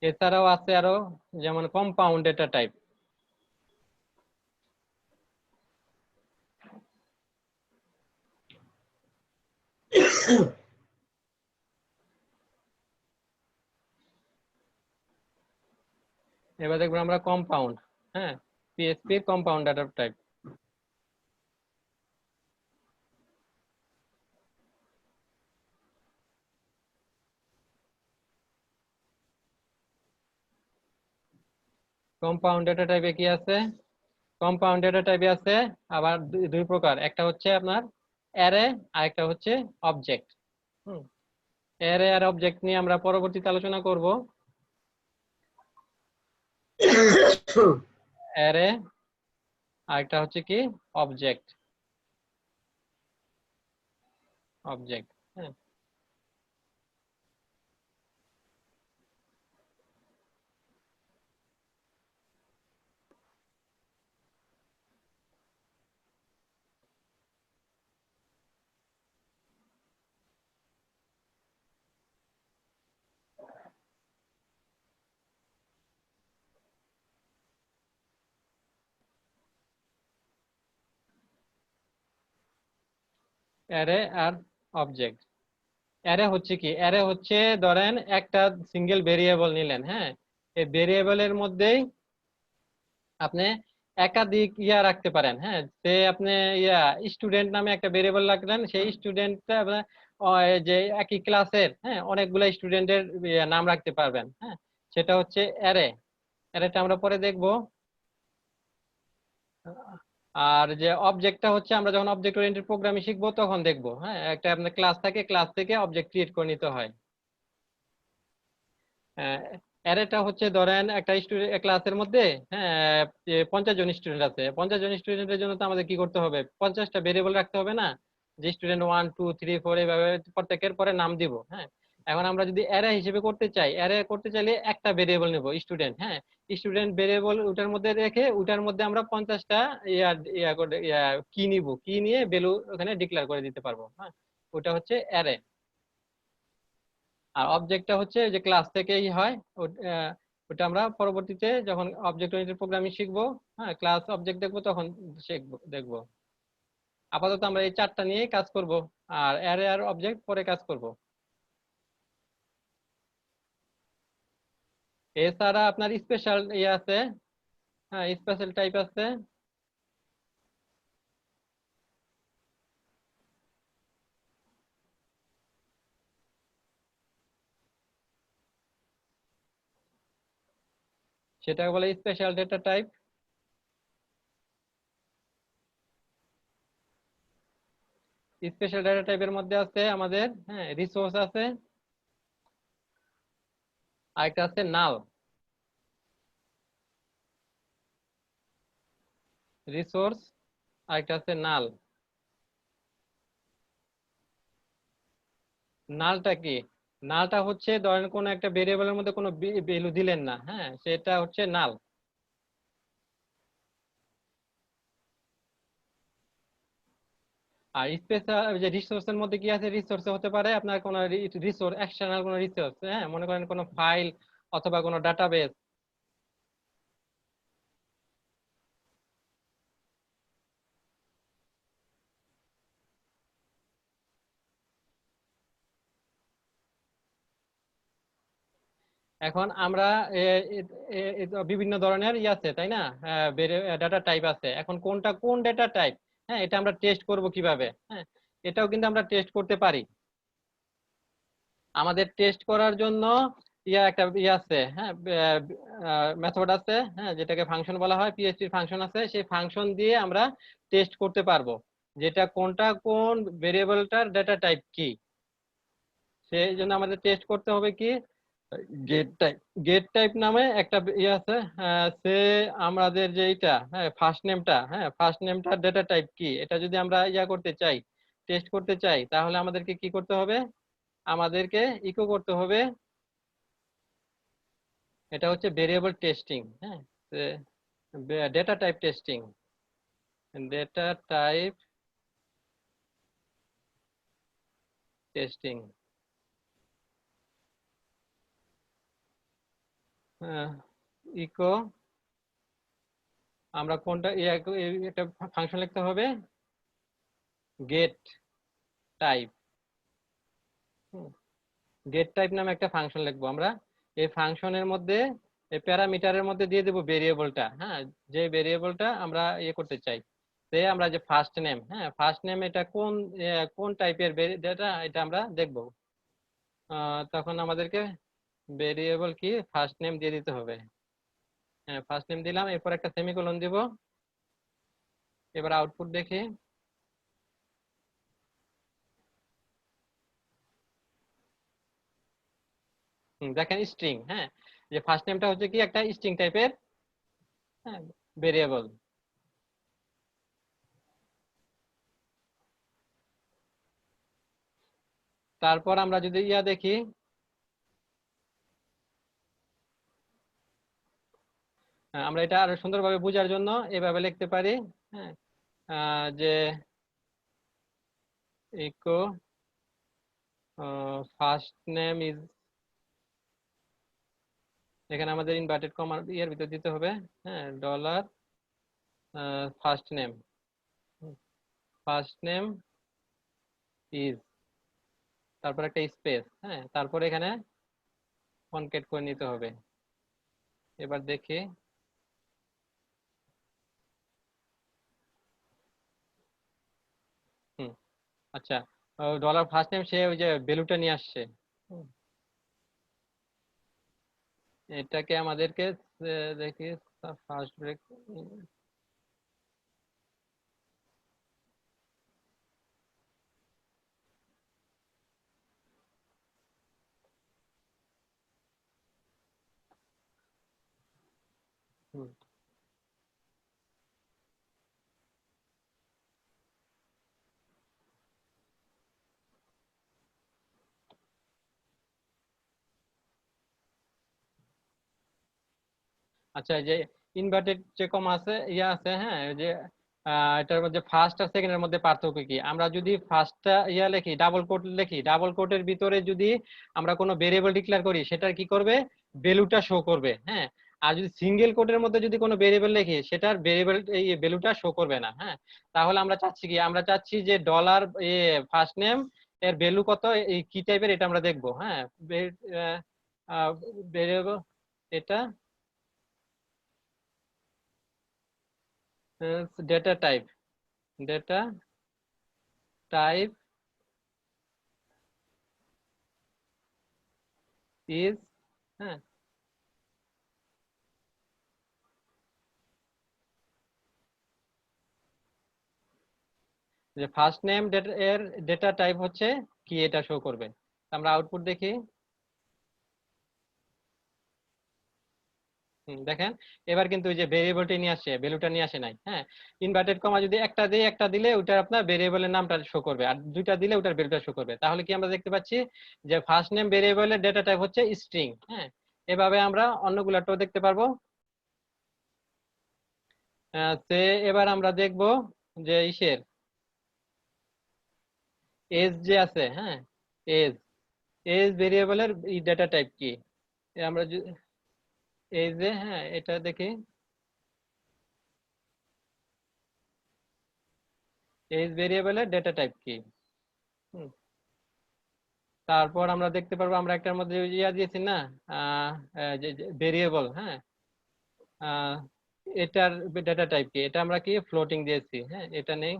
Speaker 1: এছাড়াও আছে আরো, যেমন কম্পাউন্ড ডেটা টাইপ। এবার দেখবো আমরা কম্পাউন্ড, হ্যাঁ PSP compound data type. Compound data টাইপে কি আছে? কম্পাউন্ড ডেটা টাইপে আছে আবার দুই প্রকার, একটা হচ্ছে আপনার অ্যারে আর একটা হচ্ছে অবজেক্ট। অ্যারে আর অবজেক্ট নিয়ে আমরা পরবর্তীতে আলোচনা করব। অ্যারে আর একটা হচ্ছে কি অবজেক্ট। অবজেক্ট, হ্যাঁ। অ্যারে আর অবজেক্ট। অ্যারে হচ্ছে কি? অ্যারে হচ্ছে ধরেন একটা সিঙ্গেল ভেরিয়েবল নিলেন, হ্যাঁ, এই ভেরিয়েবলের মধ্যেই আপনি একাধিক ইয়া রাখতে পারেন, হ্যাঁ। সে আপনি ইয়া স্টুডেন্ট নামে একটা ভেরিয়েবল রাখলেন, সেই স্টুডেন্টটা যে একই ক্লাসের, হ্যাঁ, অনেকগুলো স্টুডেন্টের নাম রাখতে পারবেন, হ্যাঁ। সেটা হচ্ছে অ্যারে। অ্যারেটা আমরা পরে দেখব। আর যে অবজেক্টটা হচ্ছে আমরা যখন অবজেক্ট ওরিয়েন্টেড প্রোগ্রামিং শিখবো তখন দেখবো, হ্যাঁ। একটা আপনার ক্লাস থাকে, ক্লাস থেকে অবজেক্ট ক্রিয়েট করে নিতে হয়। অ্যারেটা হচ্ছে ধরেন একটা স্টুডেন্ট ক্লাসের মধ্যে, হ্যাঁ, 50 জন স্টুডেন্ট আছে। 50 জন স্টুডেন্টের জন্য তো আমাদের কি করতে হবে? 50টা ভেরিয়েবল রাখতে হবে না? যে স্টুডেন্ট 1 2 3 4 এইভাবে প্রত্যেকের পরে নাম দিব, হ্যাঁ। এখন আমরা যদি অ্যারে হিসেবে করতে চাই, অ্যারে করতে চাইলে একটা ভেরিয়েবল নেব স্টুডেন্ট, হ্যাঁ। স্টুডেন্ট ভেরিয়েবল ওটার মধ্যে রেখে ওটার মধ্যে আমরা 50টা কি নিব, কি নিয়ে ভ্যালু ওখানে ডিক্লেয়ার করে দিতে পারবো, হ্যাঁ। ওটা হচ্ছে অ্যারে। আর অবজেক্টটা হচ্ছে যে ক্লাস থেকেই হয়। ওটা আমরা পরবর্তীতে যখন অবজেক্ট ওরিয়েন্টেড প্রোগ্রামিং শিখবো, হ্যাঁ, ক্লাস অবজেক্ট দেখবো তখন দেখবো। আপাতত আমরা এই চারটা নিয়েই কাজ করব, আর অ্যারে আর অবজেক্ট পরে কাজ করব। এছাড়া আপনার স্পেশাল ইয়ে আছে, হ্যাঁ, স্পেশাল টাইপ আছে। সেটাকে বলে special data type. Special data টাইপের মধ্যে আছে আমাদের, হ্যাঁ, রিসোর্স আছে, আরেকটা আছে নাল। রিসোর্স, আরেকটা আছে নাল। নালটা কি? নালটা হচ্ছে ধরেন কোন একটা ভেরিয়েবলের মধ্যে কোনো ভ্যালু দিলেন না, হ্যাঁ, সেটা হচ্ছে নাল। আর স্পেশাল যে রিসোর্সের মধ্যে কি আছে? রিসোর্সে হতে পারে আপনার কোনো রিসোর্স, এক্সটার্নাল কোনো রিসোর্স, হ্যাঁ, মনে করেন কোনো ফাইল অথবা কোনো ডাটাবেস। এখন আমরা বিভিন্ন ধরনের আছে, তাই না? ডাটা টাইপ আছে। এখন কোনটা কোন ডাটা টাইপ, হ্যাঁ, এটা আমরা টেস্ট করব কিভাবে? হ্যাঁ, এটাও কিন্তু আমরা টেস্ট করতে পারি। আমাদের টেস্ট করার জন্য একটা আছে, হ্যাঁ, মেথড আছে, হ্যাঁ, যেটাকে ফাংশন বলা হয়, পিএইচপি ফাংশন আছে। সেই ফাংশন দিয়ে আমরা টেস্ট করতে পারবো যেটা কোনটা কোন ভেরিয়েবলটার ডাটা টাইপ কি। সেই জন্য আমাদের টেস্ট করতে হবে কি গেট টাইপ। গেট টাইপ নামে একটা আছে, সে আমাদের যে এটা, হ্যাঁ, ফার্স্ট নেমটা, হ্যাঁ, ফার্স্ট নেমটার ডাটা টাইপ কি, এটা যদি আমরা করতে চাই, টেস্ট করতে চাই, তাহলে আমাদেরকে কি করতে হবে? আমাদেরকে ইকো করতে হবে। এটা হচ্ছে ভেরিয়েবল টেস্টিং, হ্যাঁ, data type testing. Data type testing, echo আমরা কোনটা একটা ফাংশন লিখতে হবে, গেট টাইপ। গেট টাইপ নামে একটা ফাংশন লিখবো আমরা। এই ফাংশনের মধ্যে এই প্যারামিটারের মধ্যে দিয়ে দেবো ভেরিয়েবলটা, হ্যাঁ, যে ভেরিয়েবলটা আমরা করতে চাই। সে আমরা যে ফার্স্ট নেম, হ্যাঁ, ফার্স্ট নেম এটা কোন কোন টাইপের ডেটা, এটা আমরা দেখবো। তখন আমাদেরকে ভেরিয়েবল কি ফার্স্ট নেম দিয়ে দিতে হবে।
Speaker 4: হ্যাঁ ফার্স্ট নেম দিলাম, এরপর একটা সেমিকোলন দিব। এবার আউটপুট দেখি। দেখেন স্ট্রিং, হ্যাঁ যে ফার্স্ট নেমটা হচ্ছে কি একটা স্ট্রিং টাইপের, হ্যাঁ ভেরিয়েবল। তারপর আমরা যদি ইয়া দেখি, আমরা এটা আরো সুন্দরভাবে বোঝার জন্য এভাবে লিখতে পারি, হ্যাঁ যে ইকো ফার্স্ট নেম ইজ, এখানে আমাদের ইনভার্টেড কমা এর ভিতর দিতে হবে, হ্যাঁ dollar first name, first name is, তারপর একটা স্পেস, হ্যাঁ তারপর এখানে কনকেট করে নিতে হবে। এবার দেখি, হুম আচ্ছা ডলার ফার্স্ট নেম সে ওই যে ভ্যালুটা নিয়ে আসছে। হুম, এটাকে আমাদেরকে দেখি ফার্স্ট ব্রেক, আচ্ছা এই যে ইনভার্টেড যে কমা আছে ইয়া আছে, হ্যাঁ ওই যে এটার মধ্যে ফার্স্ট আর সেকেন্ডের মধ্যে পার্থক্য কি, আমরা যদি ফার্স্টটা ইয়া লিখি ডাবল কোট লিখি, ডাবল কোটের ভিতরে যদি আমরা কোনো ভেরিয়েবল ডিক্লেয়ার করি সেটার কি করবে, ভ্যালুটা শো করবে, হ্যাঁ আর যদি সিঙ্গেল কোটের মধ্যে যদি কোনো ভেরিয়েবল লিখি সেটার ভেরিয়েবল এই ভ্যালুটা শো করবে না, হ্যাঁ তাহলে আমরা চাচ্ছি কি, আমরা চাচ্ছি যে ডলার ফার্স্ট নেম এর ভ্যালু কত, এই কি টাইপের এটা আমরা দেখবো, হ্যাঁ ভেরিয়েবল এটা data type, data type is, হ্যাঁ যে ফার্স্ট নেম এর ডেটা টাইপ হচ্ছে কি এটা শো করবে। আমরা আউটপুট দেখি, দেখেন এবার কিন্তু ওই যে ভেরিয়েবলটি নিয়ে আসে, ভ্যালুটা নিয়ে আসে নাই, হ্যাঁ ইনভার্টেড কমা যদি একটা দিয়ে একটা দিলে ওটার আপনার ভেরিয়েবলের নামটা শো করবে, আর দুইটা দিলে ওটার ভ্যালুটা শো করবে। তাহলে কি আমরা দেখতে পাচ্ছি যে ফার্স্ট নেম ভেরিয়েবলের ডেটা টাইপ হচ্ছে স্ট্রিং, হ্যাঁ এভাবে আমরা অন্যগুলাটাও দেখতে পারবো। এবার আমরা দেখব যে ইসের এজ যে আছে, হ্যাঁ এজ, এজ ভেরিয়েবলের ডেটা টাইপ কি, আমরা এজে, হ্যাঁ এটা দেখি, এজ ভেরিয়েবলের ডেটা টাইপ কি। হুম, তারপর আমরা দেখতে পারবো আমরা একটার মধ্যে ওই ইয়া দিয়েছি না, যে ভেরিয়েবল, হ্যাঁ আহ, এটার ডেটা টাইপ কি, এটা আমরা কি ফ্লোটিং দিয়েছি, হ্যাঁ এটা নেই।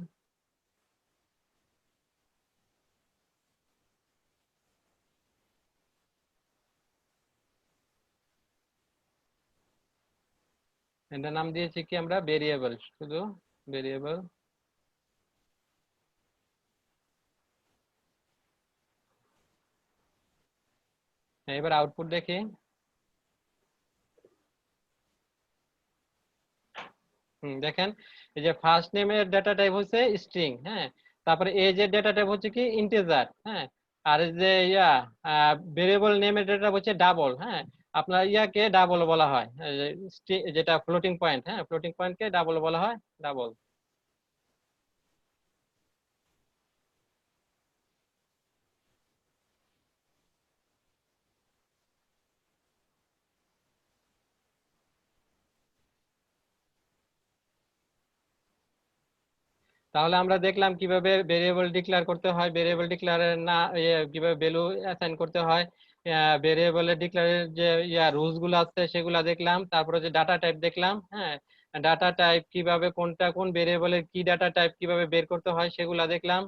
Speaker 4: এটার নাম দিয়েছি কি আমরা ভেরিয়েবল, শুধু ভেরিয়েবল। এবার আউটপুট দেখি, দেখেন এই যে ফার্স্ট নেমের ডেটা টাইপ হচ্ছে স্ট্রিং, হ্যাঁ তারপরে এজ এর ডেটা টাইপ হচ্ছে কি ইন্টিজার, হ্যাঁ আর এই যে ইয়া ভেরিয়েবল নেমের ডেটা হচ্ছে ডাবল, হ্যাঁ আপনার ইয়াকে ডাবল বলা হয়, যেটা ফ্লোটিং পয়েন্ট, হ্যাঁ ফ্লোটিং পয়েন্টকে ডাবল বলা হয়, ডাবল। তাহলে আমরা দেখলাম কিভাবে ভেরিয়েবল ডিক্লেয়ার করতে হয়, ভেরিয়েবল ডিক্লেয়ারের না কিভাবে ভ্যালু অ্যাসাইন করতে হয়, ভেরিয়েবলের ডিক্লেয়ারের যে রুলস গুলো আছে সেগুলা দেখলাম, তারপরে যে ডাটা টাইপ দেখলাম, হ্যাঁ ডাটা টাইপ কিভাবে কোনটা কোন ভেরিয়েবলের কি ডাটা টাইপ কিভাবে বের করতে হয় সেগুলা দেখলাম।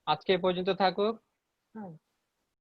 Speaker 1: আজকে এ পর্যন্ত থাকুক। হ্যাঁ।